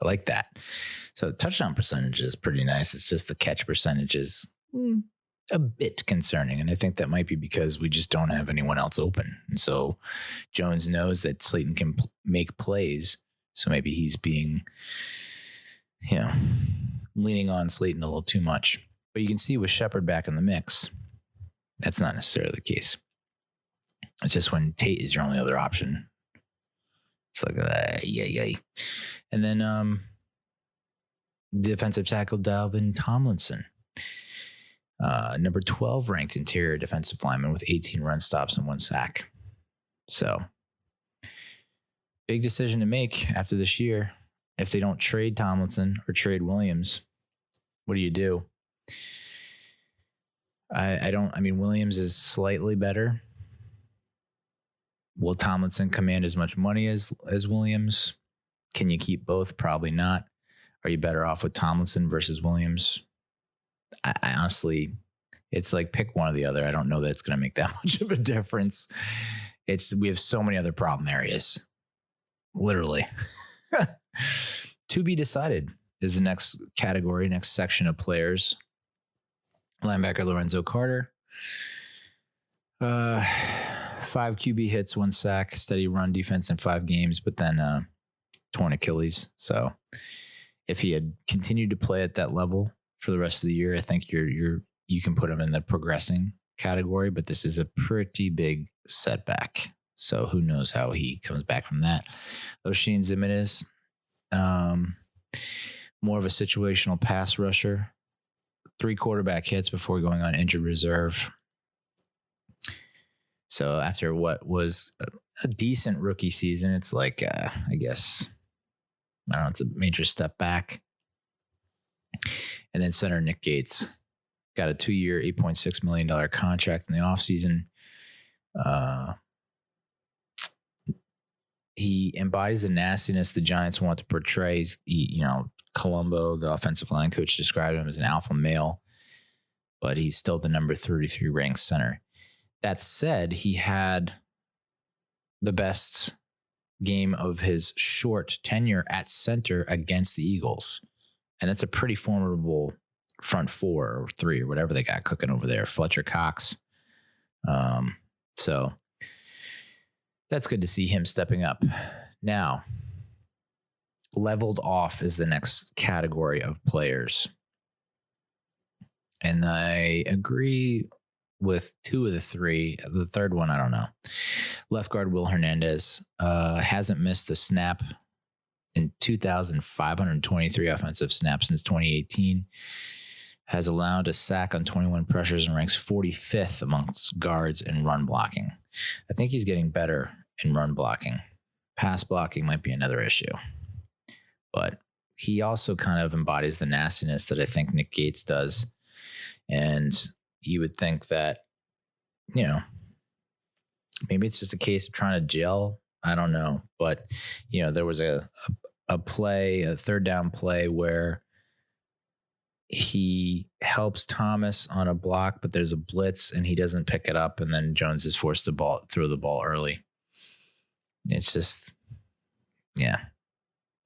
like that. So touchdown percentage is pretty nice. It's just the catch percentage is a bit concerning. And I think that might be because we just don't have anyone else open. And so Jones knows that Slayton can make plays. So maybe he's being, leaning on Slayton a little too much. But you can see with Shepard back in the mix, that's not necessarily the case. It's just when Tate is your only other option. It's like, yay. And then defensive tackle Dalvin Tomlinson. Number 12 ranked interior defensive lineman with 18 run stops and 1 sack. So big decision to make after this year. If they don't trade Tomlinson or trade Williams, what do you do? Williams is slightly better. Will Tomlinson command as much money as Williams? Can you keep both? Probably not. Are you better off with Tomlinson versus Williams? I honestly, it's like pick one or the other. I don't know that it's going to make that much of a difference. We have so many other problem areas. Literally. To be decided is the next category, next section of players. Linebacker Lorenzo Carter. 5 QB hits, 1 sack, steady run defense in 5 games, but then torn Achilles. So if he had continued to play at that level for the rest of the year, I think you can put him in the progressing category, but this is a pretty big setback. So who knows how he comes back from that. Oshane Ximines, more of a situational pass rusher. 3 quarterback hits before going on injured reserve. So after what was a decent rookie season, it's like, I guess, I don't know, it's a major step back. And then center Nick Gates got a 2-year, $8.6 million contract in the offseason. He embodies the nastiness the Giants want to portray. Colombo, the offensive line coach, described him as an alpha male, but he's still the number 33 ranked center. That said, he had the best game of his short tenure at center against the Eagles. And it's a pretty formidable front 4 or 3 or whatever they got cooking over there. Fletcher Cox. So that's good to see him stepping up. Now, leveled off is the next category of players. And I agree with 2 of the 3. The third one, I don't know. Left guard Will Hernandez hasn't missed a snap in 2,523 offensive snaps since 2018. Has allowed a sack on 21 pressures and ranks 45th amongst guards in run blocking. I think he's getting better in run blocking. Pass blocking might be another issue. But he also kind of embodies the nastiness that I think Nick Gates does. And you would think that, maybe it's just a case of trying to gel. I don't know. But, there was a third down play where he helps Thomas on a block, but there's a blitz and he doesn't pick it up. And then Jones is forced to throw the ball early. It's just, yeah.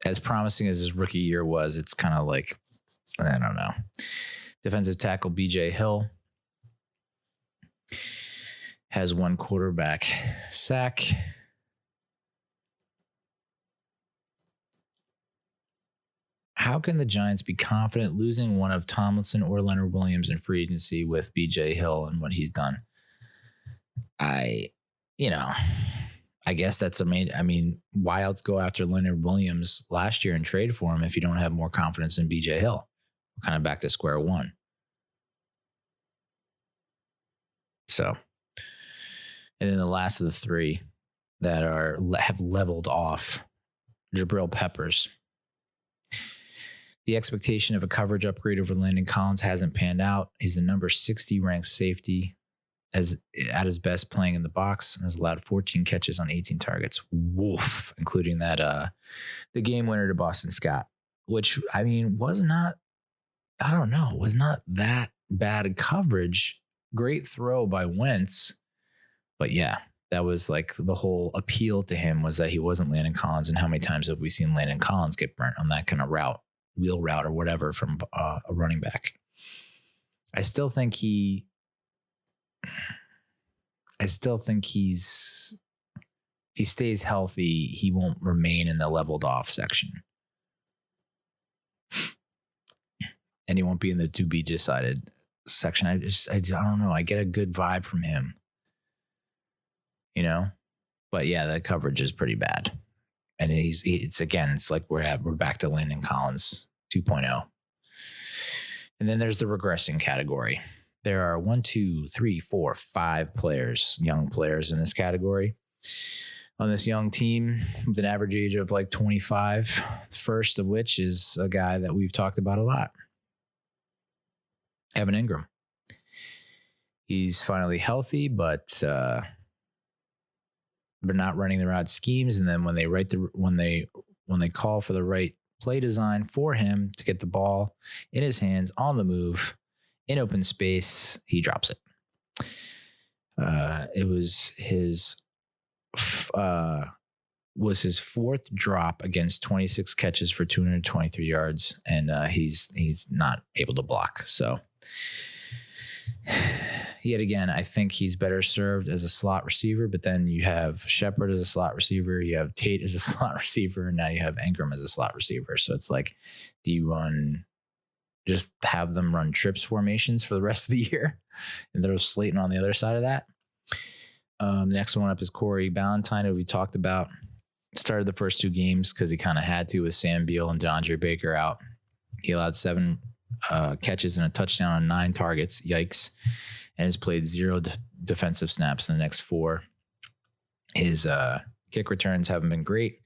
As promising as his rookie year was, it's kind of like, I don't know. Defensive tackle BJ Hill has one quarterback sack. How can the Giants be confident losing one of Tomlinson or Leonard Williams in free agency with BJ Hill and what he's done? I guess that's why else go after Leonard Williams last year and trade for him if you don't have more confidence in BJ Hill? We're kind of back to square one. So, and then the last of the three that have leveled off, Jabril Peppers. The expectation of a coverage upgrade over Landon Collins hasn't panned out. He's the number 60 ranked safety at his best playing in the box and has allowed 14 catches on 18 targets. Woof, including that the game winner to Boston Scott, which was not that bad coverage. Great throw by Wentz. But yeah, that was like the whole appeal to him was that he wasn't Landon Collins. And how many times have we seen Landon Collins get burnt on that kind of wheel route or whatever from a running back? I still think he's if he stays healthy, he won't remain in the leveled off section. And he won't be in the to be decided section. I don't know. I get a good vibe from him. But yeah, that coverage is pretty bad. And it's like we're back to Landon Collins 2.0. And then there's the regressing category. There are 1, 2, 3, 4, 5 players, young players in this category on this young team with an average age of like 25. The first of which is a guy that we've talked about a lot, Evan Ingram. He's finally healthy, but they're not running the right schemes. And then when they call for the right play design for him to get the ball in his hands on the move in open space, he drops it. It was his fourth drop against 26 catches for 223 yards, and he's not able to block. So yet again, I think he's better served as a slot receiver, but then you have Shepard as a slot receiver, you have Tate as a slot receiver, and now you have Ingram as a slot receiver. So it's like, do you just have them run trips formations for the rest of the year and throw Slayton on the other side of that? The next one up is Corey Ballantyne, who we talked about. Started the first 2 games because he kind of had to with Sam Beal and DeAndre Baker out. He allowed 7 catches and a touchdown on 9 targets. Yikes. And has played 0 defensive snaps in the next 4. His kick returns haven't been great.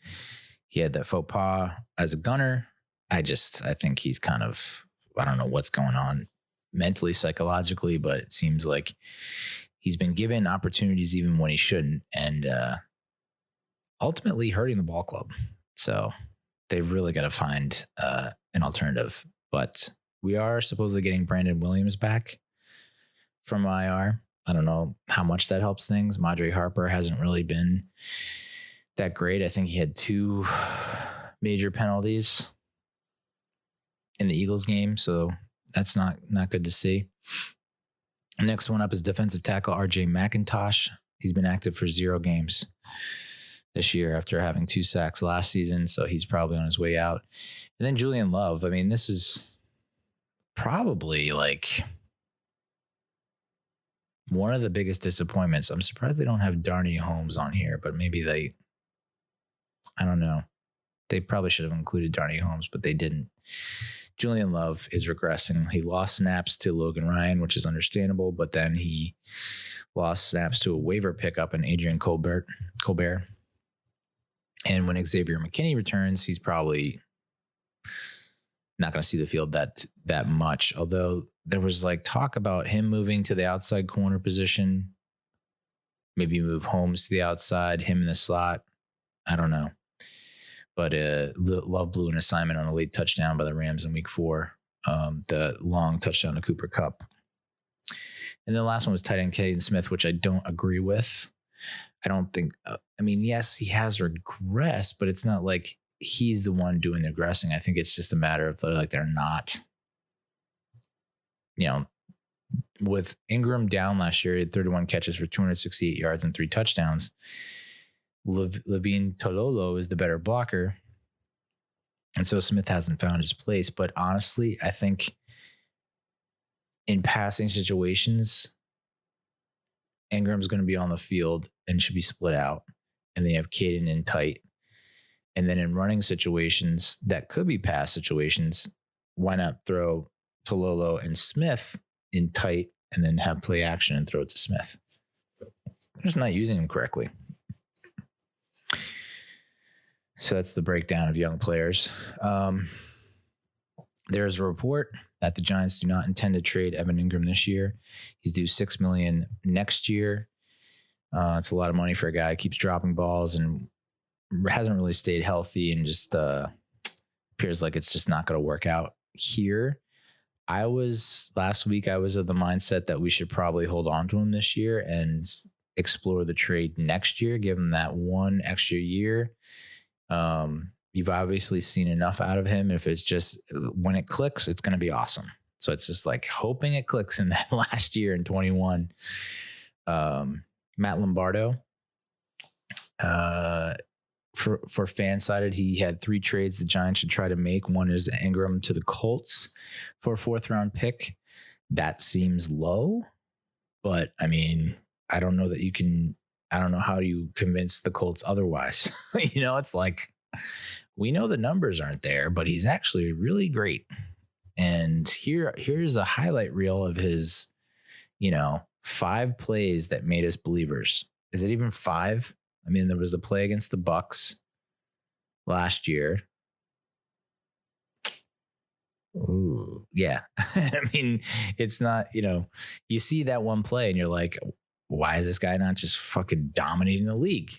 He had that faux pas as a gunner. I think he's kind of, I don't know what's going on mentally, psychologically, but it seems like he's been given opportunities even when he shouldn't, and ultimately hurting the ball club. So they've really got to find an alternative. But we are supposedly getting Brandon Williams back from IR. I don't know how much that helps things. Madre Harper hasn't really been that great. I think he had 2 major penalties in the Eagles game, so that's not good to see. Next one up is defensive tackle RJ McIntosh. He's been active for 0 games this year after having 2 sacks last season, so he's probably on his way out. And then Julian Love. I mean, this is probably like one of the biggest disappointments. I'm surprised they don't have Darnay Holmes on here, but maybe I don't know. They probably should have included Darnay Holmes, but they didn't. Julian Love is regressing. He lost snaps to Logan Ryan, which is understandable, but then he lost snaps to a waiver pickup in Adrian Colbert. And when Xavier McKinney returns, he's probably not going to see the field that much. Although there was like talk about him moving to the outside corner position, maybe move Holmes to the outside, him in the slot. I don't know. But Love blew an assignment on a late touchdown by the Rams in week 4. The long touchdown to Cooper Kupp. And the last one was tight end Caden Smith, which I don't agree with. I don't think, yes, he has regressed, but it's not like he's the one doing the regressing. I think it's just a matter of like they're not, with Ingram down last year, he had 31 catches for 268 yards and 3 touchdowns. Levine Tololo is the better blocker. And so Smith hasn't found his place. But honestly, I think in passing situations, Ingram's going to be on the field and should be split out. And then you have Caden in tight. And then in running situations that could be pass situations, why not throw Tololo and Smith in tight and then have play action and throw it to Smith? They're just not using him correctly. So that's the breakdown of young players. There's a report that the Giants do not intend to trade Evan Ingram this year. He's due $6 million next year. It's a lot of money for a guy who keeps dropping balls and hasn't really stayed healthy and just appears like it's just not going to work out here. Last week I was of the mindset that we should probably hold on to him this year and explore the trade next year, give him that one extra year. You've obviously seen enough out of him. If it's just when it clicks, it's going to be awesome. So it's just like hoping it clicks in that last year in 21. Matt Lombardo, for FanSided, he had 3 trades the Giants should try to make. One is the Ingram to the Colts for a 4th round pick. That seems low, but I don't know that you can. I don't know how you convince the Colts otherwise. It's like, we know the numbers aren't there, but he's actually really great. And here's a highlight reel of his, 5 plays that made us believers. Is it even 5? There was a play against the Bucs last year. Ooh, yeah. It's not, you see that one play and you're like, why is this guy not just fucking dominating the league?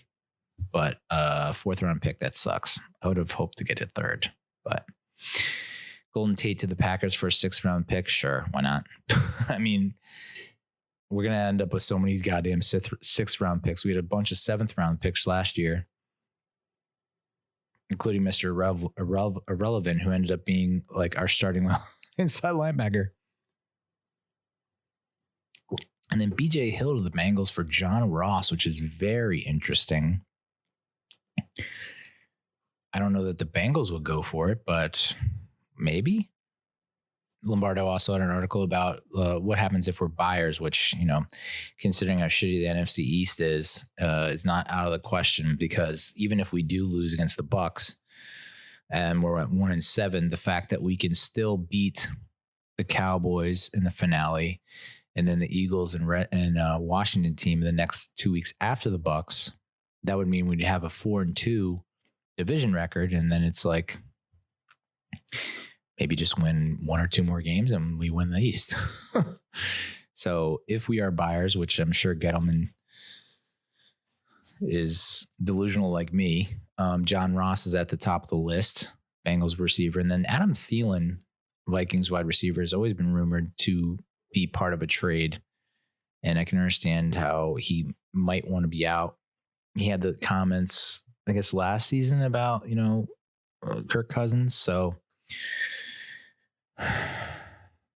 But 4th round pick, that sucks. I would have hoped to get a 3rd, but Golden Tate to the Packers for a 6th round pick. Sure. Why not? We're going to end up with so many goddamn 6th round picks. We had a bunch of 7th round picks last year, including Mr. Irrelevant, who ended up being like our starting inside linebacker. And then BJ Hill to the Bengals for John Ross, which is very interesting. I don't know that the Bengals would go for it, but maybe. Lombardo also had an article about what happens if we're buyers, which, considering how shitty the NFC East is not out of the question, because even if we do lose against the Bucs and we're at 1-7, the fact that we can still beat the Cowboys in the finale and then the Eagles and Washington team in the next 2 weeks after the Bucs, that would mean we'd have a 4-2 division record. And then it's like, maybe just win 1 or 2 more games and we win the East. So if we are buyers, which I'm sure Gettleman is delusional like me, John Ross is at the top of the list, Bengals receiver. And then Adam Thielen, Vikings wide receiver, has always been rumored to be part of a trade. And I can understand how he might want to be out. He had the comments, I guess, last season about, Kirk Cousins. So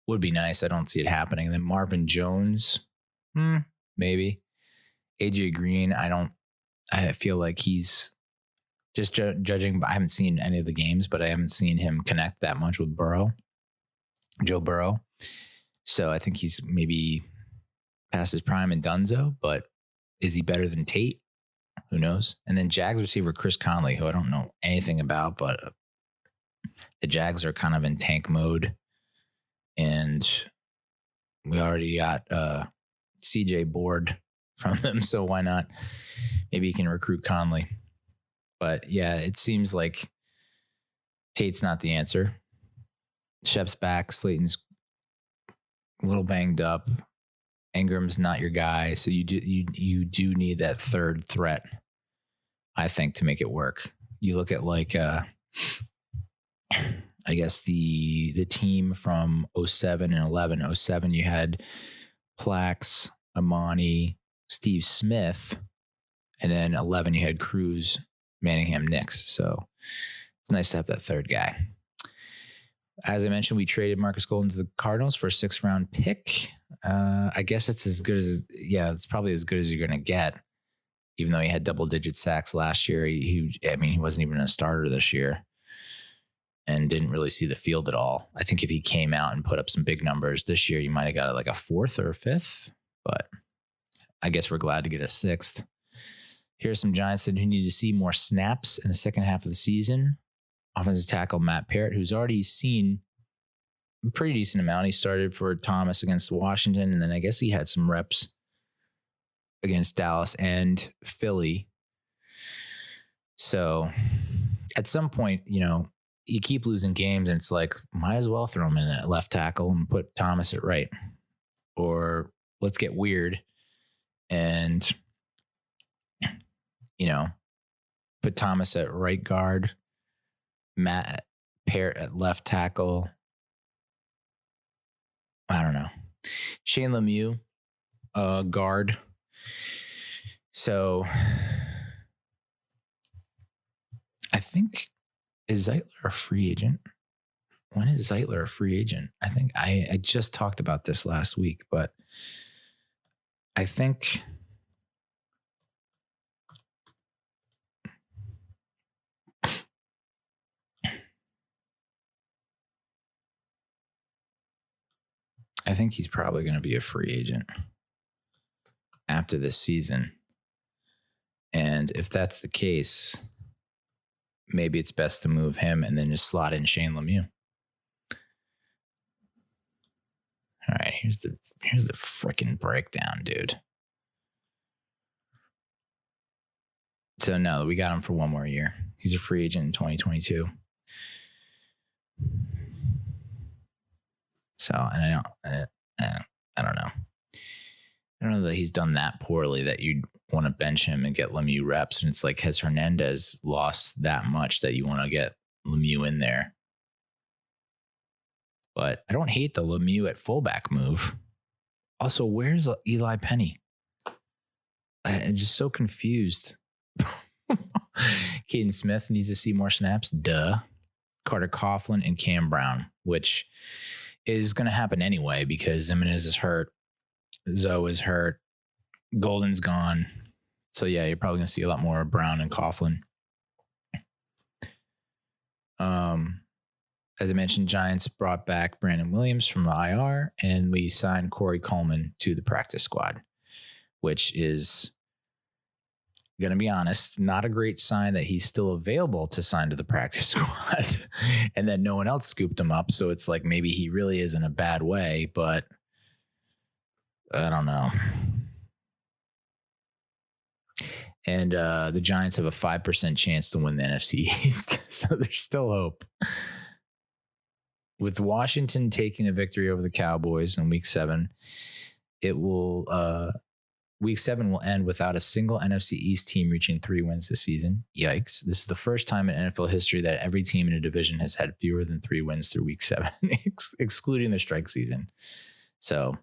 would be nice. I don't see it happening. And then Marvin Jones, maybe. AJ Green, I feel like he's just judging. I haven't seen any of the games, but I haven't seen him connect that much with Joe Burrow. So I think he's maybe past his prime in Dunzo, but is he better than Tate? Who knows? And then Jags receiver Chris Conley, who I don't know anything about, but the Jags are kind of in tank mode. And we already got CJ board from them, so why not? Maybe you can recruit Conley. But yeah, it seems like Tate's not the answer. Shep's back. Slayton's a little banged up. Ingram's not your guy, so you do need that third threat, I think, to make it work. You look at like I guess the team from 07 and 11. 07 you had Plax, Amani, Steve Smith, and then 11 you had Cruz, Manningham, Nix. So it's nice to have that third guy. As I mentioned, we traded Marcus Golden to the Cardinals for a 6th round pick. I guess it's as good as, it's probably as good as you're going to get. Even though he had double-digit sacks last year, he wasn't even a starter this year and didn't really see the field at all. I think if he came out and put up some big numbers this year, you might have got like a 4th or a 5th, but I guess we're glad to get a 6th. Here's some Giants that who need to see more snaps in the second half of the season. Offensive tackle Matt Parrott, who's already seen a pretty decent amount. He started for Thomas against Washington, and then I guess he had some reps against Dallas and Philly. So at some point, you keep losing games, and it's like, might as well throw him in at left tackle and put Thomas at right. Or let's get weird and, put Thomas at right guard, Matt Parrott at left tackle. I don't know. Shane Lemieux, guard. So I think, is Zeitler a free agent? When is Zeitler a free agent? I think I just talked about this last week, but I think he's probably going to be a free agent after this season. And if that's the case, maybe it's best to move him and then just slot in Shane Lemieux. All right, here's the freaking breakdown, dude. So no, we got him for one more year. He's a free agent in 2022. So, and I don't know. I don't know that he's done that poorly that you'd want to bench him and get Lemieux reps. And it's like, has Hernandez lost that much that you want to get Lemieux in there? But I don't hate the Lemieux at fullback move. Also, where's Eli Penny? I'm just so confused. Caden Smith needs to see more snaps. Duh. Carter Coughlin and Cam Brown, which is going to happen anyway because Jimenez is hurt. Zoe is hurt. Golden's gone. So, yeah, you're probably going to see a lot more Brown and Coughlin. As I mentioned, Giants brought back Brandon Williams from IR, and we signed Corey Coleman to the practice squad, which is, going to be honest, not a great sign that he's still available to sign to the practice squad and that no one else scooped him up. So it's like maybe he really is in a bad way, but I don't know. And the Giants have a 5% chance to win the NFC East. So there's still hope. With Washington taking a victory over the Cowboys in Week 7, Week 7 will end without a single NFC East team reaching 3 wins this season. Yikes. This is the first time in NFL history that every team in a division has had fewer than 3 wins through Week 7, excluding the strike season. So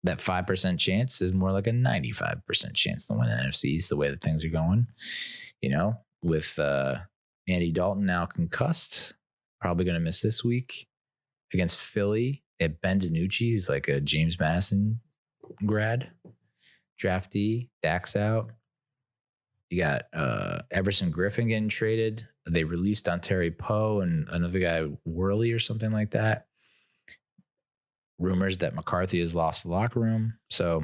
that 5% chance is more like a 95% chance to win the NFC East the way that things are going. With Andy Dalton now concussed, probably going to miss this week against Philly. At Ben DiNucci, who's like a James Madison grad. Draftee, Dak's out. You got Everson Griffin getting traded. They released Dontari Poe and another guy, Worley or something like that. Rumors that McCarthy has lost the locker room. So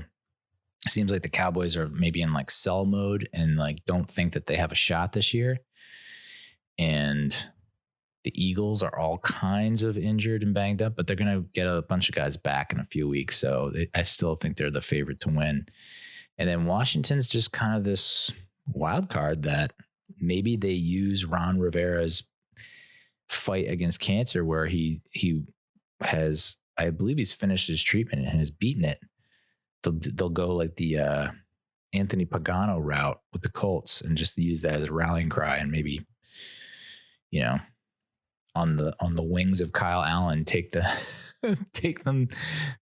it seems like the Cowboys are maybe in like sell mode and like don't think that they have a shot this year. And the Eagles are all kinds of injured and banged up, but they're going to get a bunch of guys back in a few weeks. So I still think they're the favorite to win. And then Washington's just kind of this wild card that maybe they use Ron Rivera's fight against cancer, where he has, I believe he's finished his treatment and has beaten it. They'll go like the Anthony Pagano route with the Colts and just use that as a rallying cry, and maybe, on the wings of Kyle Allen, take them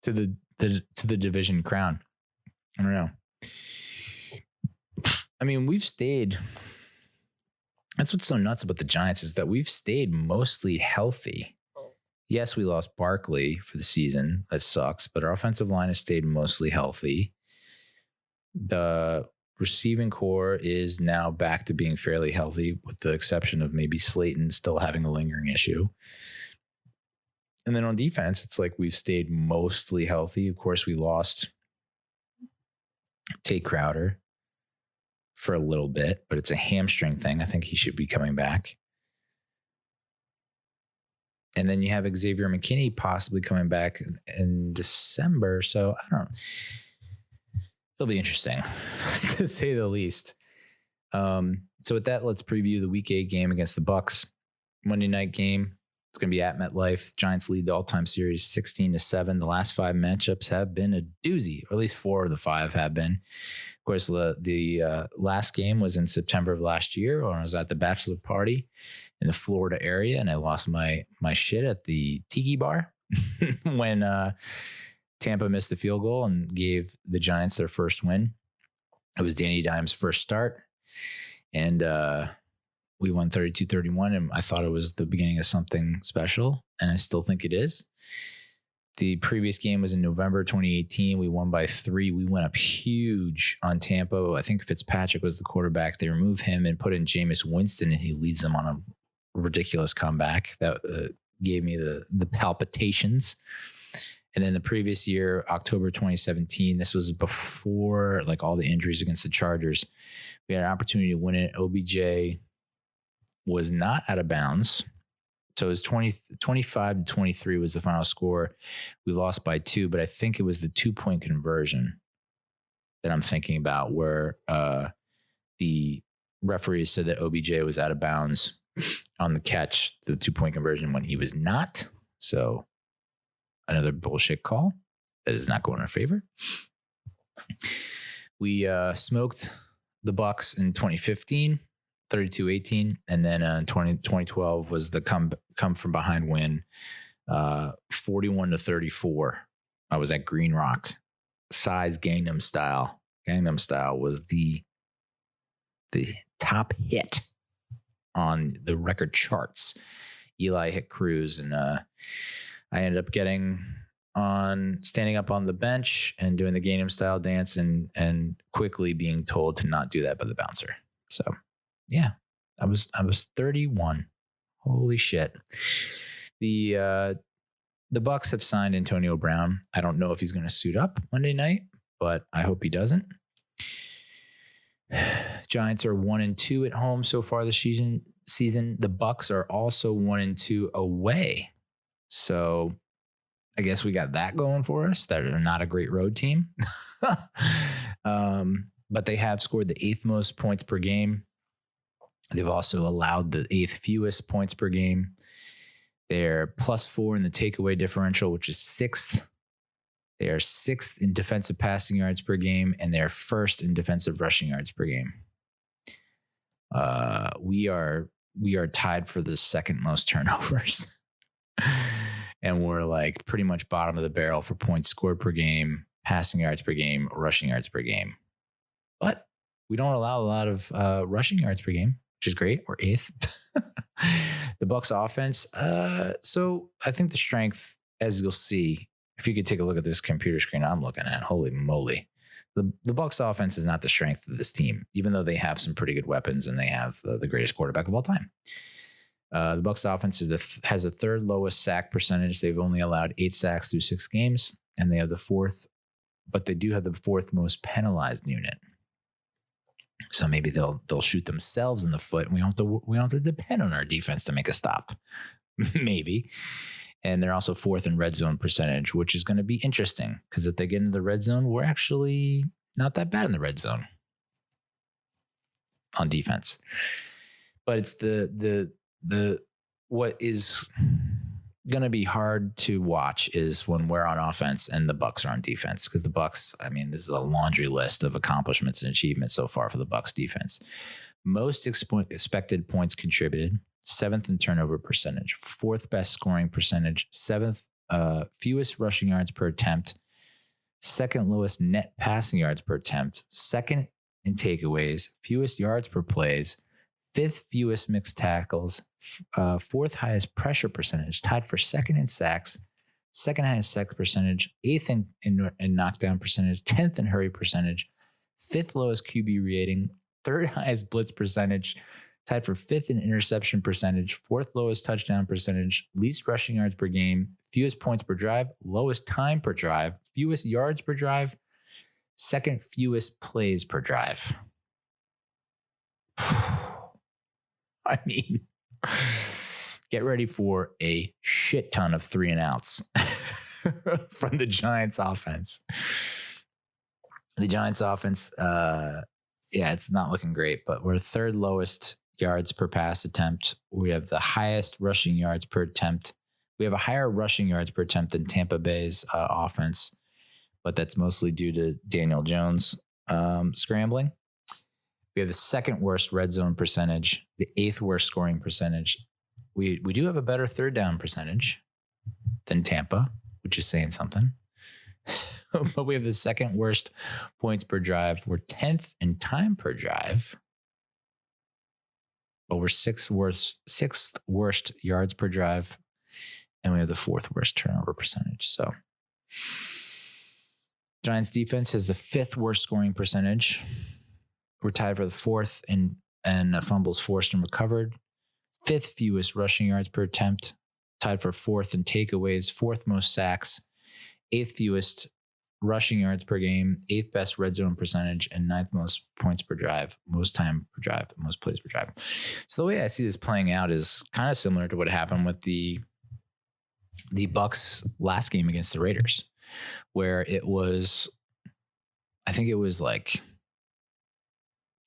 to the division crown. I don't know. I mean, we've stayed. That's what's so nuts about the Giants, is that we've stayed mostly healthy. Yes, we lost Barkley for the season. That sucks. But our offensive line has stayed mostly healthy. The receiving core is now back to being fairly healthy, with the exception of maybe Slayton still having a lingering issue. And then on defense, it's like we've stayed mostly healthy. Of course, we lost Tate Crowder for a little bit, but it's a hamstring thing. I think he should be coming back. And then you have Xavier McKinney possibly coming back in December. So I don't know. It'll be interesting to say the least. So with that, let's preview the Week 8 game against the Bucs. Monday night game. It's going to be at MetLife. Giants lead the all-time series 16-7. The last 5 matchups have been a doozy, or at least 4 of the 5 have been. Of course, the last game was in September of last year when I was at the bachelor party in the Florida area, and I lost my shit at the Tiki Bar when Tampa missed the field goal and gave the Giants their first win. It was Danny Dimes' first start, and we won 32-31, and I thought it was the beginning of something special, and I still think it is. The previous game was in November 2018. We won by 3. We went up huge on Tampa. I think Fitzpatrick was the quarterback. They removed him and put in Jameis Winston, and he leads them on a ridiculous comeback that gave me the palpitations. And then the previous year, October 2017, this was before like all the injuries against the Chargers. We had an opportunity to win it. OBJ was not out of bounds. So it was 25-23 was the final score. We lost by 2, but I think it was the 2-point conversion that I'm thinking about, where the referees said that OBJ was out of bounds on the catch, the 2-point conversion, when he was not. So another bullshit call that is not going in our favor. We smoked the Bucs in 2015. 32-18, and then 2012 was the come from behind win, 41-34. I was at Green Rock. Size Gangnam Style. Gangnam Style was the top hit on the record charts. Eli hit Cruz, and I ended up standing up on the bench and doing the Gangnam Style dance, and quickly being told to not do that by the bouncer. So yeah, I was 31. Holy shit. The Bucs have signed Antonio Brown. I don't know if he's going to suit up Monday night, but I hope he doesn't. Giants are 1-2 at home so far this season. The Bucs are also 1-2 away. So I guess we got that going for us. They're not a great road team. But they have scored the 8th most points per game. They've also allowed the 8th fewest points per game. They're +4 in the takeaway differential, which is 6th. They are 6th in defensive passing yards per game, and they're 1st in defensive rushing yards per game. We are tied for the 2nd most turnovers. And we're like pretty much bottom of the barrel for points scored per game, passing yards per game, rushing yards per game. But we don't allow a lot of rushing yards per game, which is great. We're 8th. The Bucs offense. So I think the strength, as you'll see, if you could take a look at this computer screen I'm looking at, holy moly. The Bucs offense is not the strength of this team, even though they have some pretty good weapons and they have the greatest quarterback of all time. The Bucs offense has the 3rd lowest sack percentage. They've only allowed 8 sacks through 6 games, and they have the 4th, but they do have the 4th most penalized unit. So maybe they'll shoot themselves in the foot, and we don't have to depend on our defense to make a stop. Maybe. And they're also 4th in red zone percentage, which is going to be interesting because if they get into the red zone, we're actually not that bad in the red zone on defense. but it's the what is going to be hard to watch is when we're on offense and the Bucs are on defense, because the Bucs, I mean, this is a laundry list of accomplishments and achievements so far for the Bucs defense. Most expected points contributed, 7th in turnover percentage, 4th best scoring percentage, 7th fewest rushing yards per attempt, 2nd lowest net passing yards per attempt, 2nd in takeaways, fewest yards per plays, 5th fewest mixed tackles, 4th highest pressure percentage, tied for 2nd in sacks, 2nd highest sack percentage, 8th in knockdown percentage, 10th in hurry percentage, 5th lowest QB rating, 3rd highest blitz percentage, tied for 5th in interception percentage, 4th lowest touchdown percentage, least rushing yards per game, fewest points per drive, lowest time per drive, fewest yards per drive, 2nd fewest plays per drive. I mean, get ready for a shit ton of 3 and outs from the Giants offense. The Giants offense, it's not looking great, but we're 3rd lowest yards per pass attempt. We have the highest rushing yards per attempt. We have a higher rushing yards per attempt than Tampa Bay's offense, but that's mostly due to Daniel Jones scrambling. We have the 2nd worst red zone percentage, the 8th worst scoring percentage. We do have a better 3rd down percentage than Tampa, which is saying something. But we have the 2nd worst points per drive. We're 10th in time per drive. But we're 6th worst yards per drive. And we have the 4th worst turnover percentage. So Giants defense has the 5th worst scoring percentage. We're tied for the 4th in fumbles forced and recovered. 5th fewest rushing yards per attempt. Tied for 4th in takeaways. 4th most sacks. 8th fewest rushing yards per game. 8th best red zone percentage. And 9th most points per drive. Most time per drive. Most plays per drive. So the way I see this playing out is kind of similar to what happened with the Bucs last game against the Raiders, where it was, I think it was like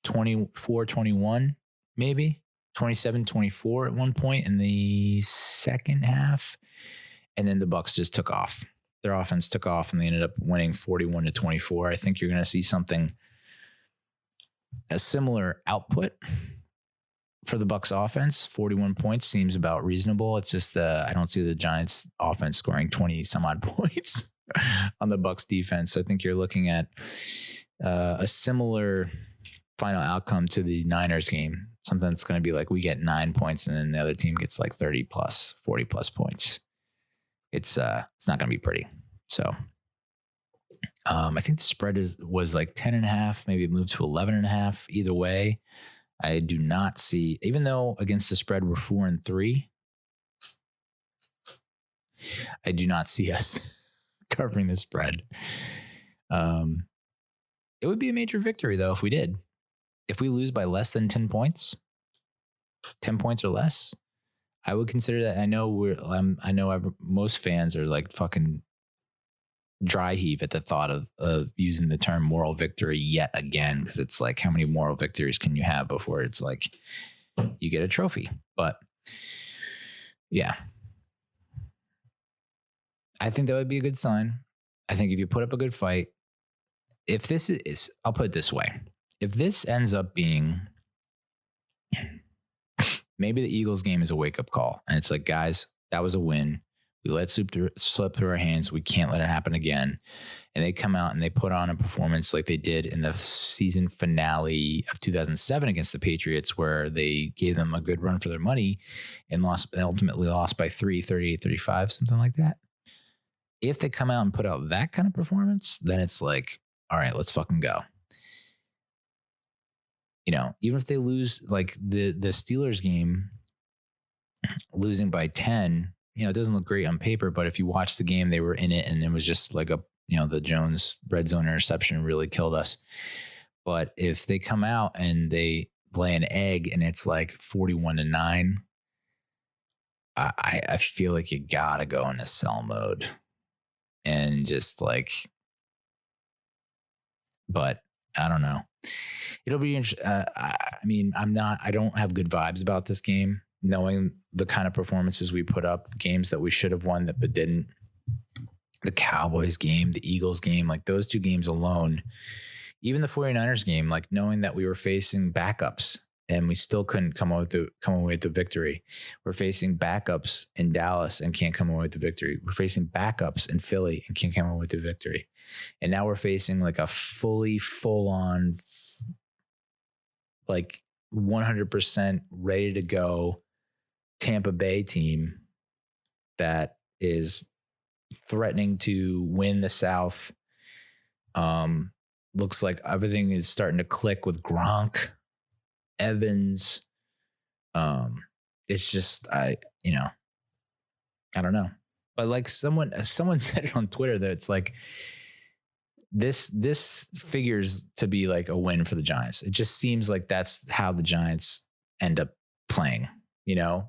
24-21, maybe 27-24 at one point in the second half. And then the Bucs just took off. Their offense took off and they ended up winning 41-24. I think you're going to see a similar output for the Bucs offense. 41 points seems about reasonable. It's just I don't see the Giants offense scoring 20 some odd points on the Bucs defense. I think you're looking at a similar final outcome to the Niners game. Something that's going to be like we get 9 points and then the other team gets like 30 plus, 40 plus points. It's not going to be pretty. So I think the spread was like 10.5, maybe it moved to 11.5. Either way, I do not see, even though against the spread we're 4-3, I do not see us covering the spread. It would be a major victory though if we did. If we lose by less than 10 points, 10 points or less, I would consider that. I know most fans are like fucking dry heave at the thought of using the term moral victory yet again, because it's like, how many moral victories can you have before it's like you get a trophy? But yeah, I think that would be a good sign. I think if you put up a good fight, if this is, I'll put it this way. If this ends up being, maybe the Eagles game is a wake-up call. And it's like, guys, that was a win. We let slip through our hands. We can't let it happen again. And they come out and they put on a performance like they did in the season finale of 2007 against the Patriots, where they gave them a good run for their money and ultimately lost by 38-35, something like that. If they come out and put out that kind of performance, then it's like, all right, let's fucking go. You know, even if they lose, like the Steelers game, losing by 10, you know, it doesn't look great on paper, but if you watch the game, they were in it, and it was just like the Jones red zone interception really killed us. But if they come out and they lay an egg and it's like 41-9, I feel like you gotta go into sell mode and just like, but I don't know. It'll be interesting. I don't have good vibes about this game, knowing the kind of performances we put up, games that we should have won but didn't. The Cowboys game, the Eagles game, like those two games alone, even the 49ers game, like knowing that we were facing backups and we still couldn't come away with the victory. We're facing backups in Dallas and can't come away with the victory. We're facing backups in Philly and can't come away with the victory. And now we're facing like a full on, like 100% ready to go Tampa Bay team that is threatening to win the South. Looks like everything is starting to click with Gronk, Evans. It's just, I don't know. But like someone said it on Twitter that it's like this figures to be like a win for the Giants. It just seems like that's how the Giants end up playing.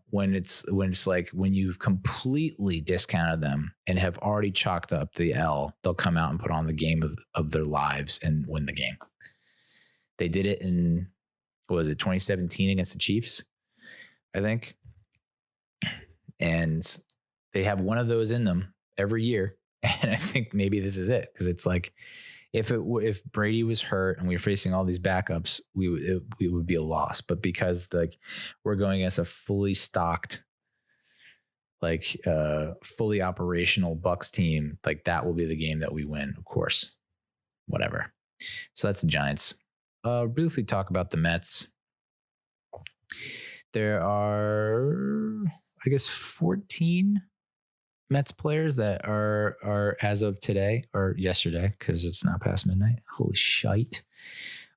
When it's like when you've completely discounted them and have already chalked up the L, they'll come out and put on the game of their lives and win the game. They did it in, 2017 against the Chiefs, I think. And they have one of those in them every year. And I think maybe this is it, because it's like if Brady was hurt and we were facing all these backups, it would be a loss. But because like we're going against a fully stocked, like fully operational Bucs team, like that will be the game that we win, of course. Whatever. So that's the Giants. Briefly talk about the Mets. There are, I guess, 14 Mets players that are as of today or yesterday, because it's not past midnight. Holy shite!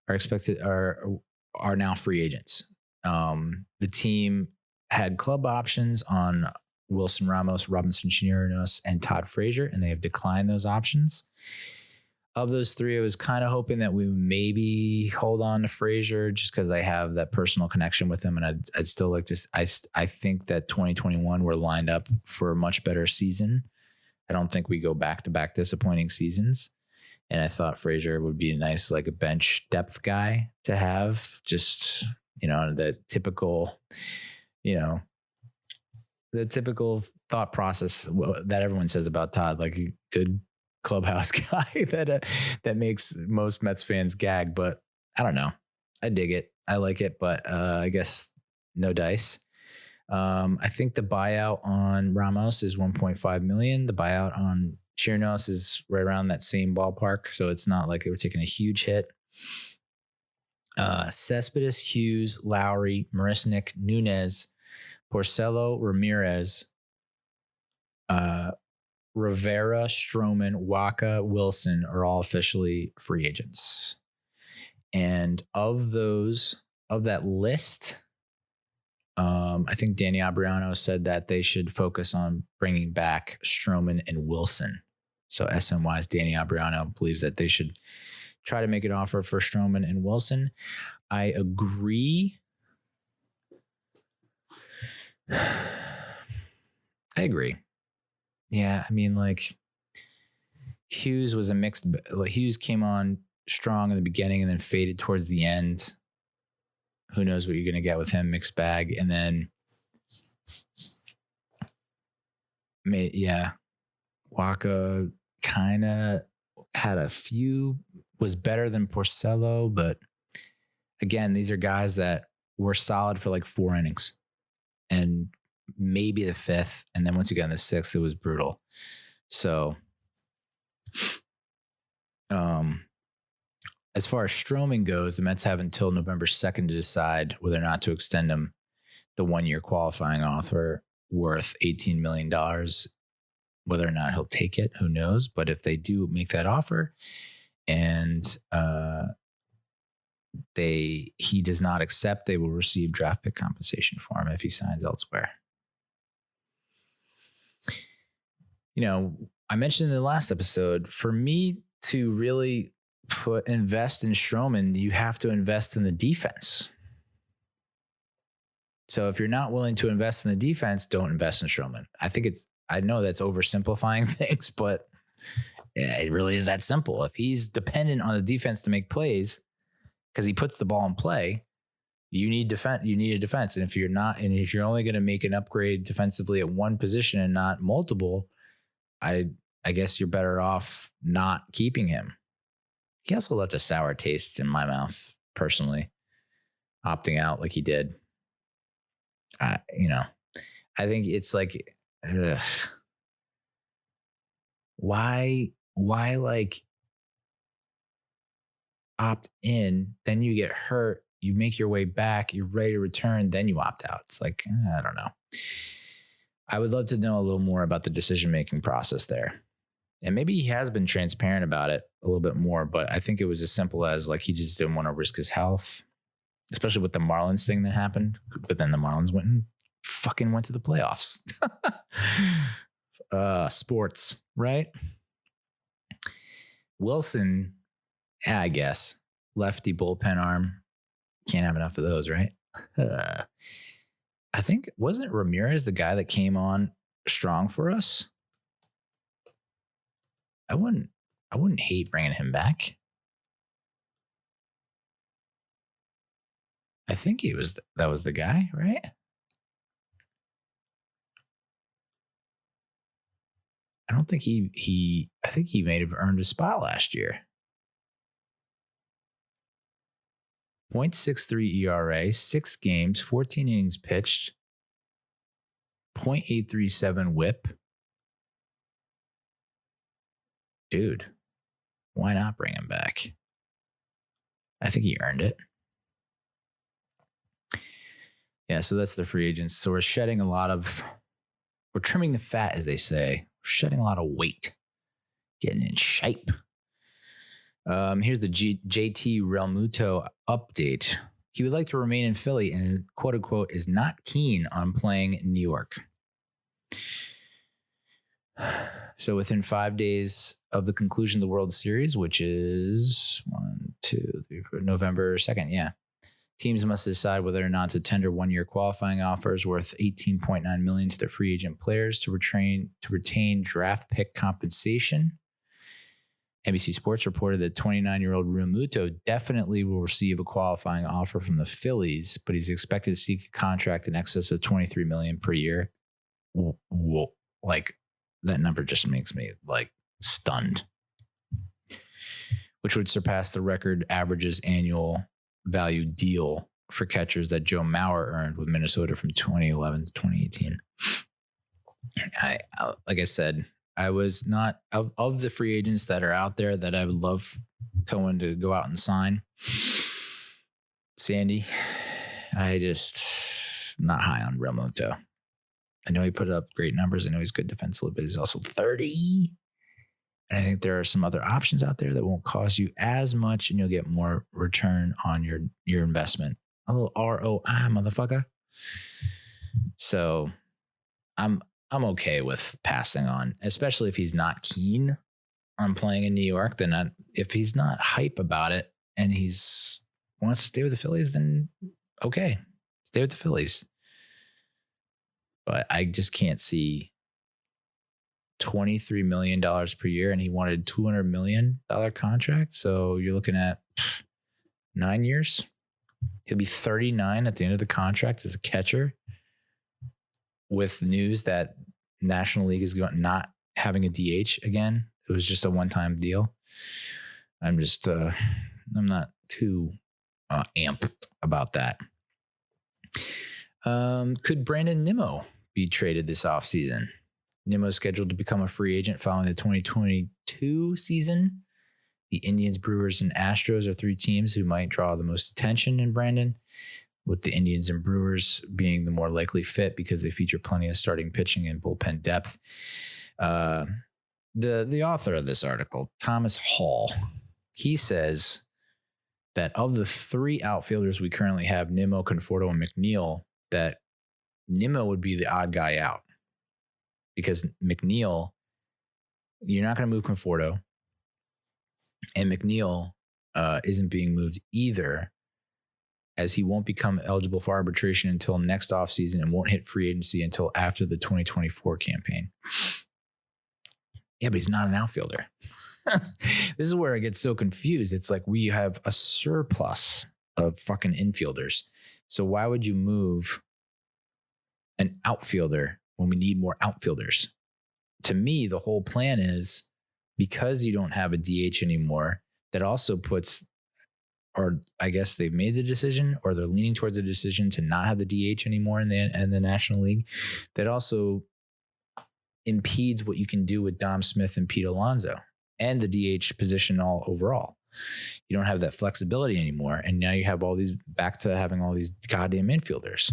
Are now free agents. The team had club options on Wilson Ramos, Robinson Chirinos, and Todd Frazier, and they have declined those options. Of those three, I was kind of hoping that we maybe hold on to Frazier just because I have that personal connection with him, and I'd still like to. I think that 2021 we're lined up for a much better season. I don't think we go back-to-back disappointing seasons, and I thought Frazier would be a nice, like a bench depth guy to have. Just the typical, the typical thought process that everyone says about Todd, like a good clubhouse guy that makes most Mets fans gag. But I don't know. I dig it. I like it, but I guess no dice. I think the buyout on Ramos is $1.5 million. The buyout on Chirinos is right around that same ballpark, so it's not like they were taking a huge hit. Cespedes, Hughes, Lowry, Marisnik, Nunez, Porcello, Ramirez, Rivera, Stroman, Waka, Wilson are all officially free agents. And of that list, I think Danny Abriano said that they should focus on bringing back Stroman and Wilson. So SNY's Danny Abriano believes that they should try to make an offer for Stroman and Wilson. I agree. Yeah, I mean, like Hughes was a mixed. Like Hughes came on strong in the beginning and then faded towards the end. Who knows what you're going to get with him? Mixed bag. And then, Waka kind of had a few, was better than Porcello, but again, these are guys that were solid for like 4 innings and maybe the 5th. And then once you got in the 6th, it was brutal. So, as far as Stroman goes, the Mets have until November 2nd to decide whether or not to extend him the 1-year qualifying offer worth $18 million. Whether or not he'll take it, who knows? But if they do make that offer and he does not accept, they will receive draft pick compensation for him if he signs elsewhere. I mentioned in the last episode, for me to really invest in Stroman, you have to invest in the defense. So if you're not willing to invest in the defense, don't invest in Stroman. I know that's oversimplifying things, but it really is that simple. If he's dependent on the defense to make plays, because he puts the ball in play. You need defense. You need a defense, and if you're only going to make an upgrade defensively at one position and not multiple, I guess you're better off not keeping him. He also left a sour taste in my mouth, personally, opting out like he did. I think it's like, why like opt in, then you get hurt, you make your way back, you're ready to return, then you opt out. It's like, I don't know. I would love to know a little more about the decision-making process there. And maybe he has been transparent about it a little bit more, but I think it was as simple as like he just didn't want to risk his health, especially with the Marlins thing that happened. But then the Marlins went to the playoffs. Sports, right? Wilson, I guess, lefty bullpen arm. Can't have enough of those, right? I think, wasn't Ramirez the guy that came on strong for us? I wouldn't hate bringing him back. I think that was the guy, right? I don't think I think he may have earned a spot last year. 0.63 ERA, 6 games, 14 innings pitched, 0.837 whip. Dude, why not bring him back? I think he earned it. Yeah, so that's the free agents. So we're trimming the fat, as they say. We're shedding a lot of weight, getting in shape. Here's the JT Realmuto update. He would like to remain in Philly and, quote unquote, is not keen on playing in New York. So within 5 days of the conclusion of the World Series, which is November 2nd, yeah, teams must decide whether or not to tender one-year qualifying offers worth $18.9 million to their free agent players to retain draft pick compensation. NBC Sports reported that 29-year-old Realmuto definitely will receive a qualifying offer from the Phillies, but he's expected to seek a contract in excess of $23 million per year. Whoa, like that number just makes me like stunned, which would surpass the record averages annual value deal for catchers that Joe Mauer earned with Minnesota from 2011 to 2018. Like I said, I was not of the free agents that are out there that I would love Cohen to go out and sign. Sandy, I'm not high on Realmuto. I know he put up great numbers. I know he's good defensively, but he's also 30. And I think there are some other options out there that won't cost you as much and you'll get more return on your investment. A little ROI, motherfucker. So I'm okay with passing on, especially if he's not keen on playing in New York. Then if he's not hype about it and he's wants to stay with the Phillies, then okay, stay with the Phillies. But I just can't see $23 million per year, and he wanted $200 million contract. So you're looking at 9 years. He'll be 39 at the end of the contract as a catcher, with news that National League is not having a DH again. It was just a one-time deal. I'm not too amped about that. Could Brandon Nimmo be traded this offseason? Nimmo is scheduled to become a free agent following the 2022 season. The Indians, Brewers, and Astros are 3 teams who might draw the most attention in Brandon, with the Indians and Brewers being the more likely fit because they feature plenty of starting pitching and bullpen depth. The author of this article, Thomas Hall, he says that of the 3 outfielders we currently have, Nimmo, Conforto, and McNeil, that Nimmo would be the odd guy out. Because McNeil, you're not going to move Conforto, and McNeil isn't being moved either, as he won't become eligible for arbitration until next offseason and won't hit free agency until after the 2024 campaign. Yeah, but he's not an outfielder. This is where I get so confused. It's like we have a surplus of fucking infielders. So why would you move an outfielder when we need more outfielders? To me, the whole plan is because you don't have a DH anymore, that also puts, or I guess they've made the decision, or they're leaning towards the decision to not have the DH anymore in the National League. That also impedes what you can do with Dom Smith and Pete Alonso and the DH position all overall. You don't have that flexibility anymore. And now you have all these, back to having all these goddamn infielders.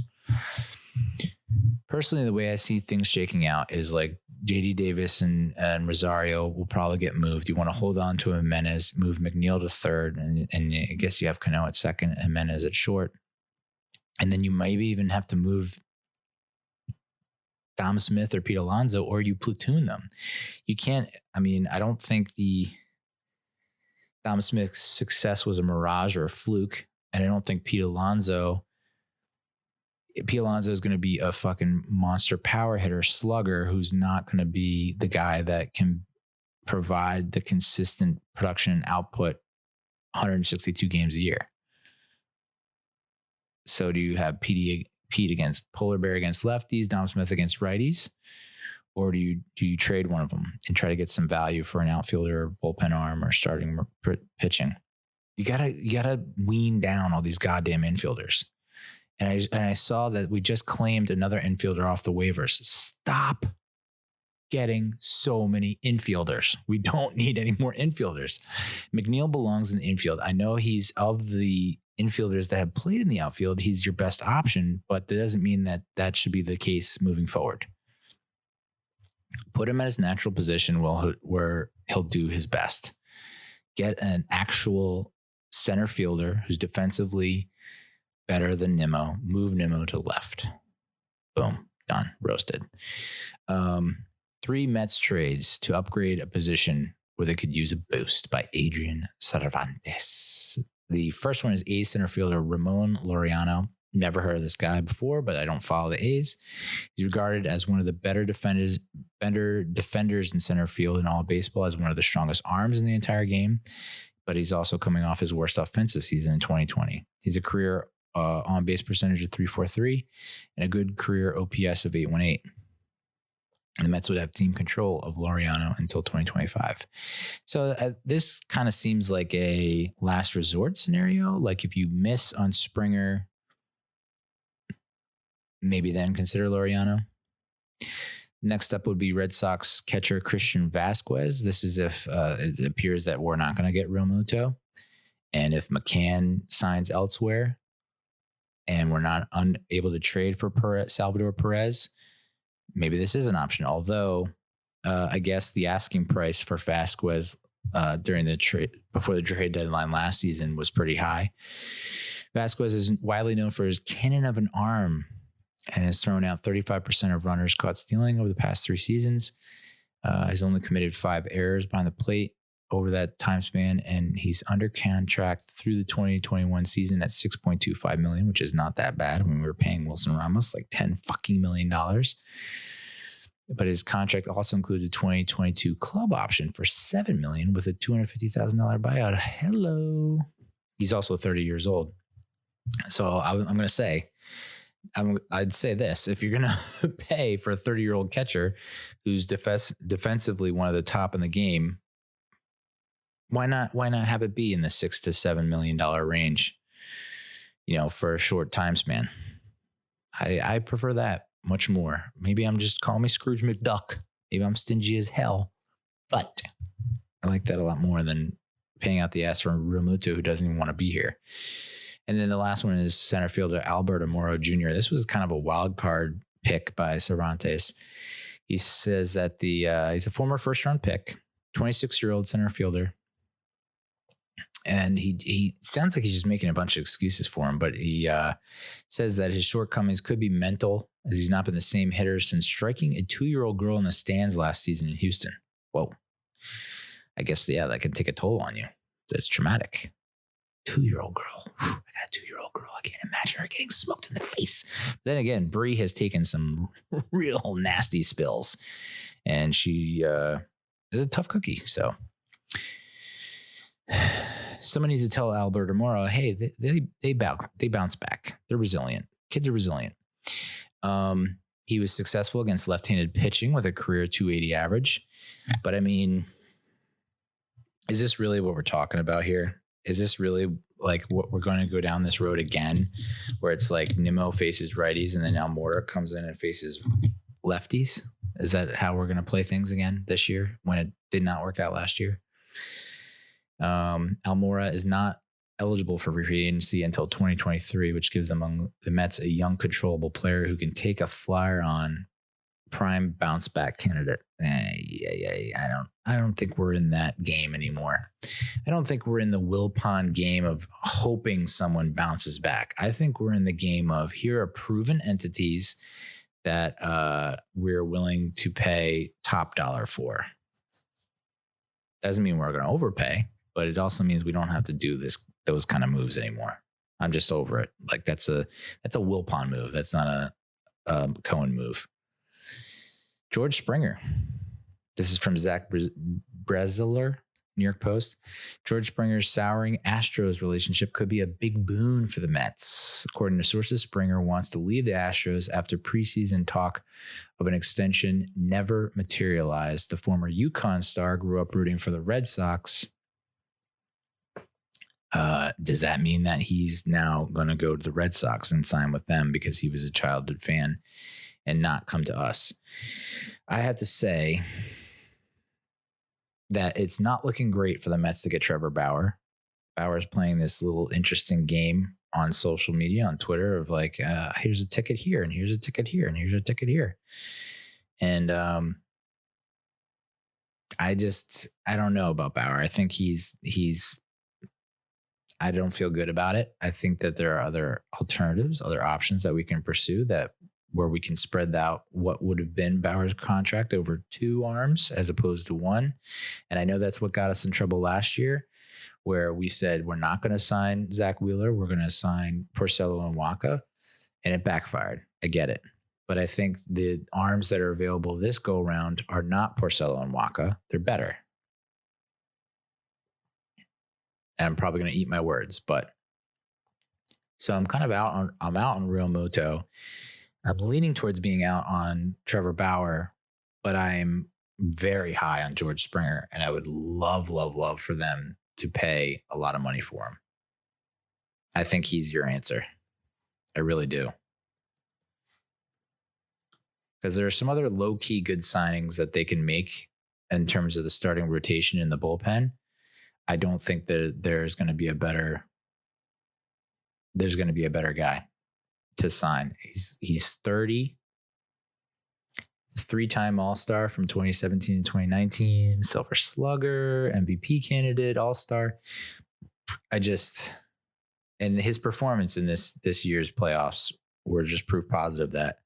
Personally, the way I see things shaking out is like JD Davis and Rosario will probably get moved. You want to hold on to Jimenez, move McNeil to third, and I guess you have Cano at second and Jimenez at short. And then you maybe even have to move Dom Smith or Pete Alonso, or you platoon them. You can't, I mean, I don't think the Dom Smith's success was a mirage or a fluke. And I don't think Pete Alonso is going to be a fucking monster power hitter slugger who's not going to be the guy that can provide the consistent production and output 162 games a year. So do you have Pete against Polar Bear against lefties, Dom Smith against righties? Or do you trade one of them and try to get some value for an outfielder, bullpen arm, or starting pitching? You gotta wean down all these goddamn infielders. And I saw that we just claimed another infielder off the waivers. Stop getting so many infielders. We don't need any more infielders. McNeil belongs in the infield. I know he's of the infielders that have played in the outfield, he's your best option, but that doesn't mean that should be the case moving forward. Put him at his natural position where he'll do his best. Get an actual center fielder who's defensively better than Nimmo. Move Nimmo to left. Boom. Done. Roasted. 3 Mets trades to upgrade a position where they could use a boost by Adrian Cervantes. The first one is A's center fielder Ramon Laureano. Never heard of this guy before, but I don't follow the A's. He's regarded as one of the better defenders in center field in all of baseball, as one of the strongest arms in the entire game. But he's also coming off his worst offensive season in 2020. He's a career on-base percentage of .343 and a good career OPS of .818. And the Mets would have team control of Laureano until 2025. So this kind of seems like a last resort scenario. Like if you miss on Springer, maybe then consider Laureano. Next up would be Red Sox catcher Christian Vasquez. This is if it appears that we're not going to get Realmuto. And if McCann signs elsewhere and we're not unable to trade for Salvador Perez, maybe this is an option. Although I guess the asking price for Vasquez during the trade, before the trade deadline last season, was pretty high. Vasquez is widely known for his cannon of an arm and has thrown out 35% of runners caught stealing over the past 3 seasons. He's only committed 5 errors behind the plate over that time span, and he's under contract through the 2021 season at $6.25 million, which is not that bad. I mean, we were paying Wilson Ramos like $10 fucking million. But his contract also includes a 2022 club option for $7 million with a $250,000 buyout. Hello. He's also 30 years old. So I'm going to say, I'd say this: if you're going to pay for a 30-year-old catcher who's defensively one of the top in the game, why not have it be in the $6 to $7 million range, for a short time span? I prefer that much more. Maybe I'm just, call me Scrooge McDuck. Maybe I'm stingy as hell, but I like that a lot more than paying out the ass for Realmuto, who doesn't even want to be here. And then the last one is center fielder Alberto Moro Jr. This was kind of a wild card pick by Cervantes. He says that he's a former first-round pick, 26-year-old center fielder. And he sounds like he's just making a bunch of excuses for him, but he says that his shortcomings could be mental, as he's not been the same hitter since striking a 2-year-old girl in the stands last season in Houston. Whoa. I guess, that can take a toll on you. That's traumatic. 2-year-old girl. Whew, I got a 2-year-old girl. I can't imagine her getting smoked in the face. But then again, Bree has taken some real nasty spills, and she is a tough cookie. So someone needs to tell Albert Amora, hey, they bounce back. They're resilient. Kids are resilient. He was successful against left-handed pitching with a career 280 average. But I mean, is this really what we're talking about here? Is this really like what we're going to go down this road again, where it's like Nimmo faces righties and then Almora comes in and faces lefties? Is that how we're going to play things again this year when it did not work out last year? Almora is not eligible for free agency until 2023, which gives them the Mets a young, controllable player who can take a flyer on prime bounce back candidate. I don't think we're in that game anymore. I don't think we're in the Wilpon game of hoping someone bounces back. I think we're in the game of here are proven entities that we're willing to pay top dollar for. Doesn't mean we're going to overpay, but it also means we don't have to do those kind of moves anymore. I'm just over it. Like that's a Wilpon move. That's not a Cohen move. George Springer. This is from Zach Brezeler, New York Post. George Springer's souring Astros relationship could be a big boon for the Mets. According to sources, Springer wants to leave the Astros after preseason talk of an extension never materialized. The former UConn star grew up rooting for the Red Sox. Does that mean that he's now going to go to the Red Sox and sign with them because he was a childhood fan and not come to us? I have to say that it's not looking great for the Mets to get Trevor Bauer. Bauer's playing this little interesting game on social media, on Twitter, of like, here's a ticket here, and here's a ticket here, and here's a ticket here. And I don't know about Bauer. I think I don't feel good about it. I think that there are other alternatives, other options that we can pursue where we can spread out what would have been Bauer's contract over 2 arms as opposed to 1. And I know that's what got us in trouble last year, where we said, we're not going to sign Zach Wheeler. We're going to sign Porcello and Waka. And it backfired. I get it. But I think the arms that are available this go around are not Porcello and Waka. They're better. And I'm probably going to eat my words, but so I'm kind of out on Realmuto. I'm leaning towards being out on Trevor Bauer, but I'm very high on George Springer, and I would love for them to pay a lot of money for him. I think he's your answer. I really do. Because there are some other low-key good signings that they can make in terms of the starting rotation in the bullpen. I don't think that there's going to be a better guy to sign. He's 30, 3-time All-Star from 2017 and 2019, Silver Slugger, MVP candidate, All-Star. And his performance in this year's playoffs were just proof positive that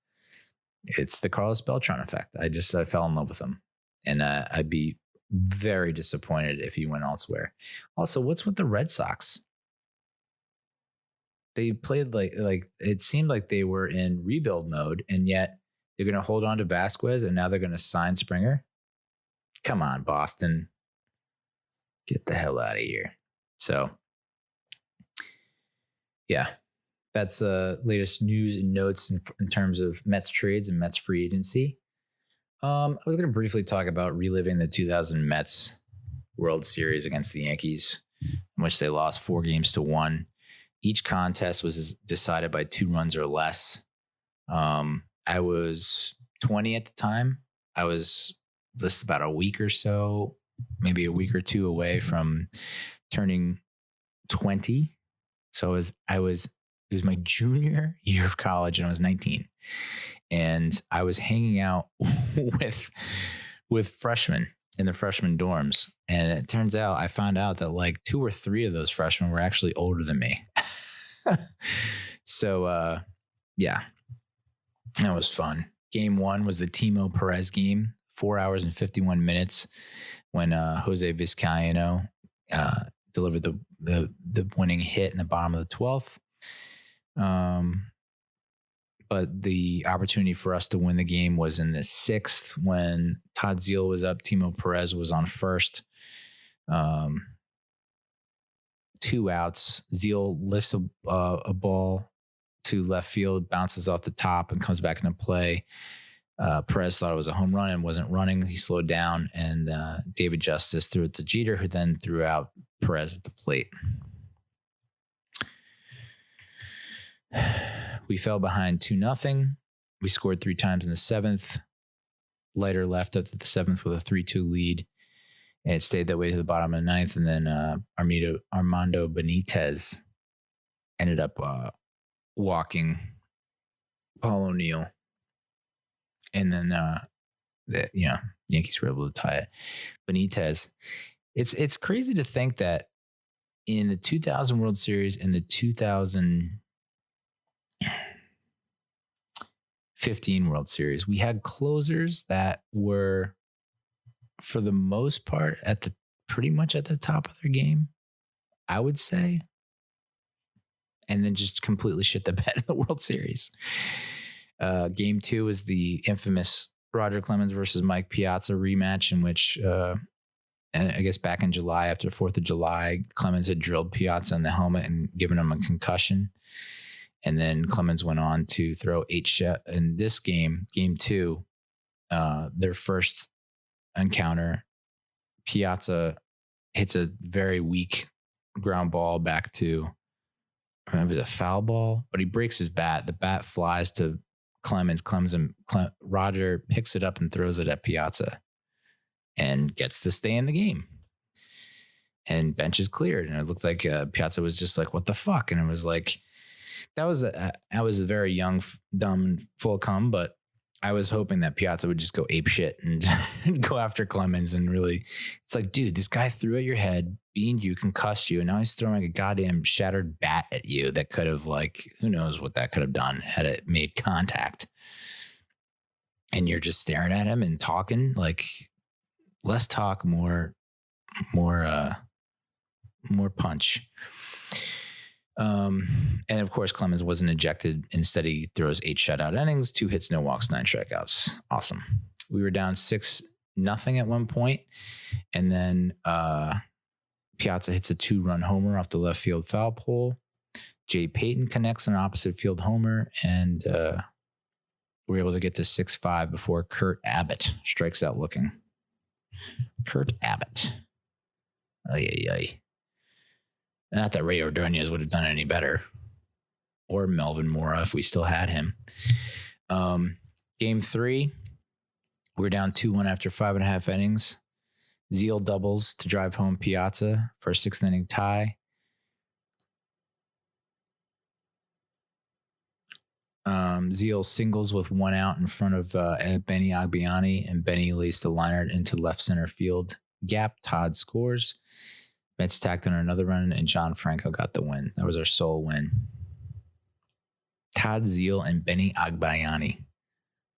it's the Carlos Beltran effect. I fell in love with him, and I'd be very disappointed if he went elsewhere. Also, what's with the Red Sox? They played like it seemed like they were in rebuild mode, and yet they're going to hold on to Vasquez, and now they're going to sign Springer. Come on, Boston. Get the hell out of here. So, yeah, that's latest news and notes in terms of Mets trades and Mets free agency. I was going to briefly talk about reliving the 2000 Mets World Series against the Yankees, in which they lost 4-1. Each contest was decided by 2 runs or less. I was 20 at the time. I was just about a week or so, maybe a week or 2 away from turning 20. So it was my junior year of college, and I was 19. And I was hanging out with freshmen in the freshman dorms. And it turns out I found out that like 2 or 3 of those freshmen were actually older than me. So, yeah, that was fun. Game 1 was the Timo Perez game, 4 hours and 51 minutes when Jose Vizcaino delivered the winning hit in the bottom of the 12th. But the opportunity for us to win the game was in the 6th when Todd Zeile was up. Timo Perez was on first. 2 outs. Zeal lifts a ball to left field, bounces off the top, and comes back into play. Perez thought it was a home run and wasn't running. He slowed down, and David Justice threw it to Jeter, who then threw out Perez at the plate. We fell behind 2-0. We scored 3 times in the 7th. Leiter left up to the 7th with a 3-2 lead, and it stayed that way to the bottom of the 9th. And then Armando Benitez ended up walking Paul O'Neill. And then, Yankees were able to tie it. Benitez, it's crazy to think that in the 2000 World Series and the 2015 World Series, we had closers that were, for the most part, pretty much at the top of their game, I would say, and then just completely shit the bed in the World Series. Game 2 is the infamous Roger Clemens versus Mike Piazza rematch, in which I guess back in July, after the 4th of July, Clemens had drilled Piazza in the helmet and given him a concussion. And then Clemens went on to throw 8 shots. In this game, Game 2, their first encounter, Piazza hits a very weak ground ball back to, it was a foul ball, but he breaks his bat. The bat flies to Clemens. Roger picks it up and throws it at Piazza and gets to stay in the game. And bench is cleared. And it looked like Piazza was just like, what the fuck? And it was like, I was a very young, dumb, full cum, but I was hoping that Piazza would just go ape shit and go after Clemens. And really, it's like, dude, this guy threw at your head, beamed you, concussed you, and now he's throwing a goddamn shattered bat at you that could have, like, who knows what that could have done had it made contact. And you're just staring at him and talking, like, less talk, more punch. And of course, Clemens wasn't ejected. Instead, he throws 8 shutout innings, 2 hits, no walks, 9 strikeouts. Awesome. We were down 6-0 at one point, and then Piazza hits a 2-run homer off the left field foul pole. Jay Payton connects an opposite field homer, and we're able to get to 6-5 before Kurt Abbott strikes out looking. Kurt Abbott. Ay. Not that Ray Ordonez would have done any better, or Melvin Mora if we still had him. Game 3, we're down 2-1 after 5.5 innings. Zeal doubles to drive home Piazza for a 6th inning tie. Zeal singles with 1 out in front of Benny Agbayani, and Benny lays the liner into left center field gap. Todd scores. Mets tacked on another run, and John Franco got the win. That was our sole win. Todd Zeal and Benny Agbayani,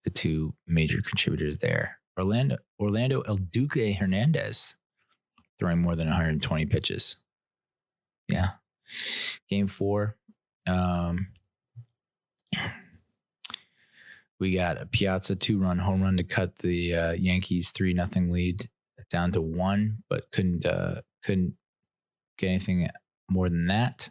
the 2 major contributors there. Orlando El Duque Hernandez throwing more than 120 pitches. Yeah. Game 4. We got a Piazza 2-run home run to cut the Yankees 3-0 lead down to 1, but couldn't get anything more than that.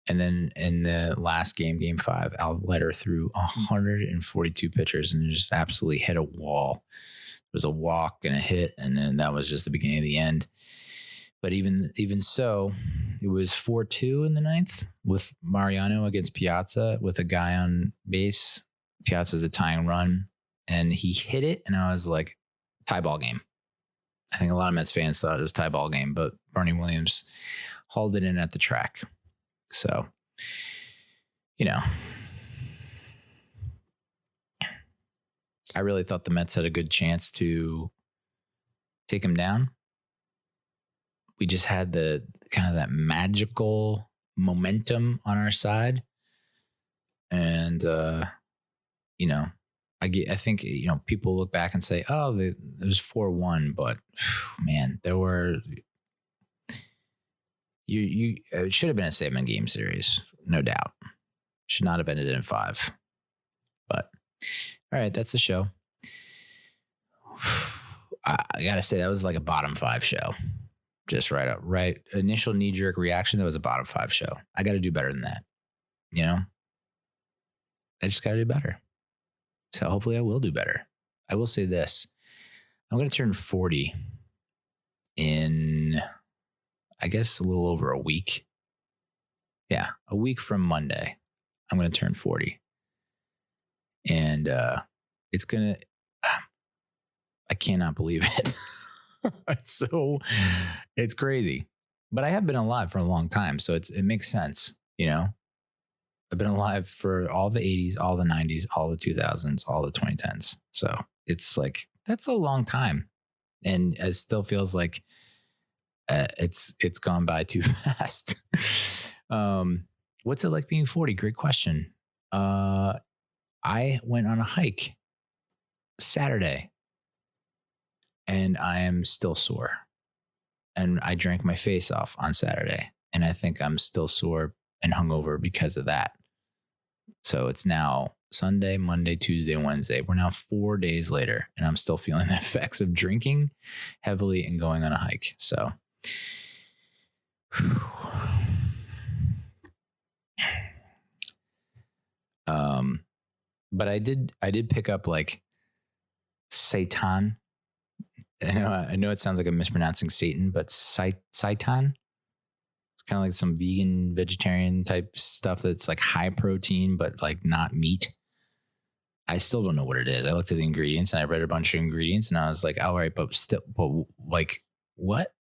And then in the last game, Game 5, Al Leiter threw 142 pitchers and just absolutely hit a wall. It was a walk and a hit, and then that was just the beginning of the end. But even so, it was 4-2 in the 9th with Mariano against Piazza with a guy on base. Piazza's the tying run, and he hit it, and I was like, tie ball game. I think a lot of Mets fans thought it was tie ball game, but Bernie Williams hauled it in at the track. So, I really thought the Mets had a good chance to take him down. We just had the kind of that magical momentum on our side. And, I think, people look back and say, oh, it was 4-1, but man, there were, it should have been a 7-game series, no doubt. Should not have ended in 5. But all right, that's the show. I gotta say, that was like a bottom 5 show. just right initial knee-jerk reaction. That was a bottom 5 show. I got to do better than that. You know, I just got to do better. So hopefully I will do better. I will say this. I'm going to turn 40 in, I guess, a little over a week. Yeah, a week from Monday, I'm going to turn 40. And it's going to, I cannot believe it. It's crazy. But I have been alive for a long time, so it makes sense, you know? I've been alive for all the 80s, all the 90s, all the 2000s, all the 2010s. So it's like, that's a long time. And it still feels like it's gone by too fast. What's it like being 40? Great question. I went on a hike Saturday and I am still sore. And I drank my face off on Saturday. And I think I'm still sore and hungover because of that. So it's now Sunday, Monday, Tuesday, Wednesday. We're now 4 days later, and I'm still feeling the effects of drinking heavily and going on a hike. So, but I did pick up like seitan. I know it sounds like I'm mispronouncing Satan, but seitan. Kind of like some vegan, vegetarian type stuff that's like high protein, but like not meat. I still don't know what it is. I looked at the ingredients and I read a bunch of ingredients and I was like, all right, but like, what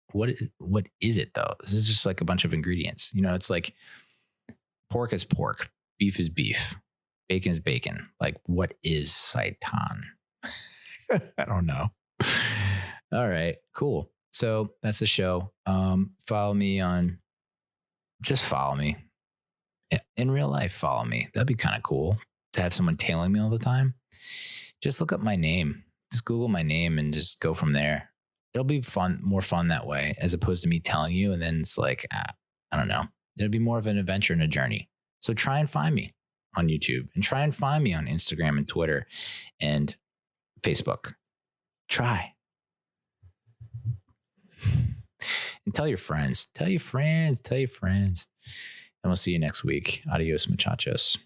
is it though? This is just like a bunch of ingredients. You know, it's like pork is pork, beef is beef, bacon is bacon. Like, what is seitan? I don't know. All right, cool. So that's the show. Follow me in real life. Follow me. That'd be kind of cool to have someone tailing me all the time. Just look up my name. Just Google my name and just go from there. It'll be more fun that way, as opposed to me telling you. And then it's like, I don't know. It'll be more of an adventure and a journey. So try and find me on YouTube and try and find me on Instagram and Twitter and Facebook. Try. And tell your friends. And we'll see you next week. Adios, muchachos.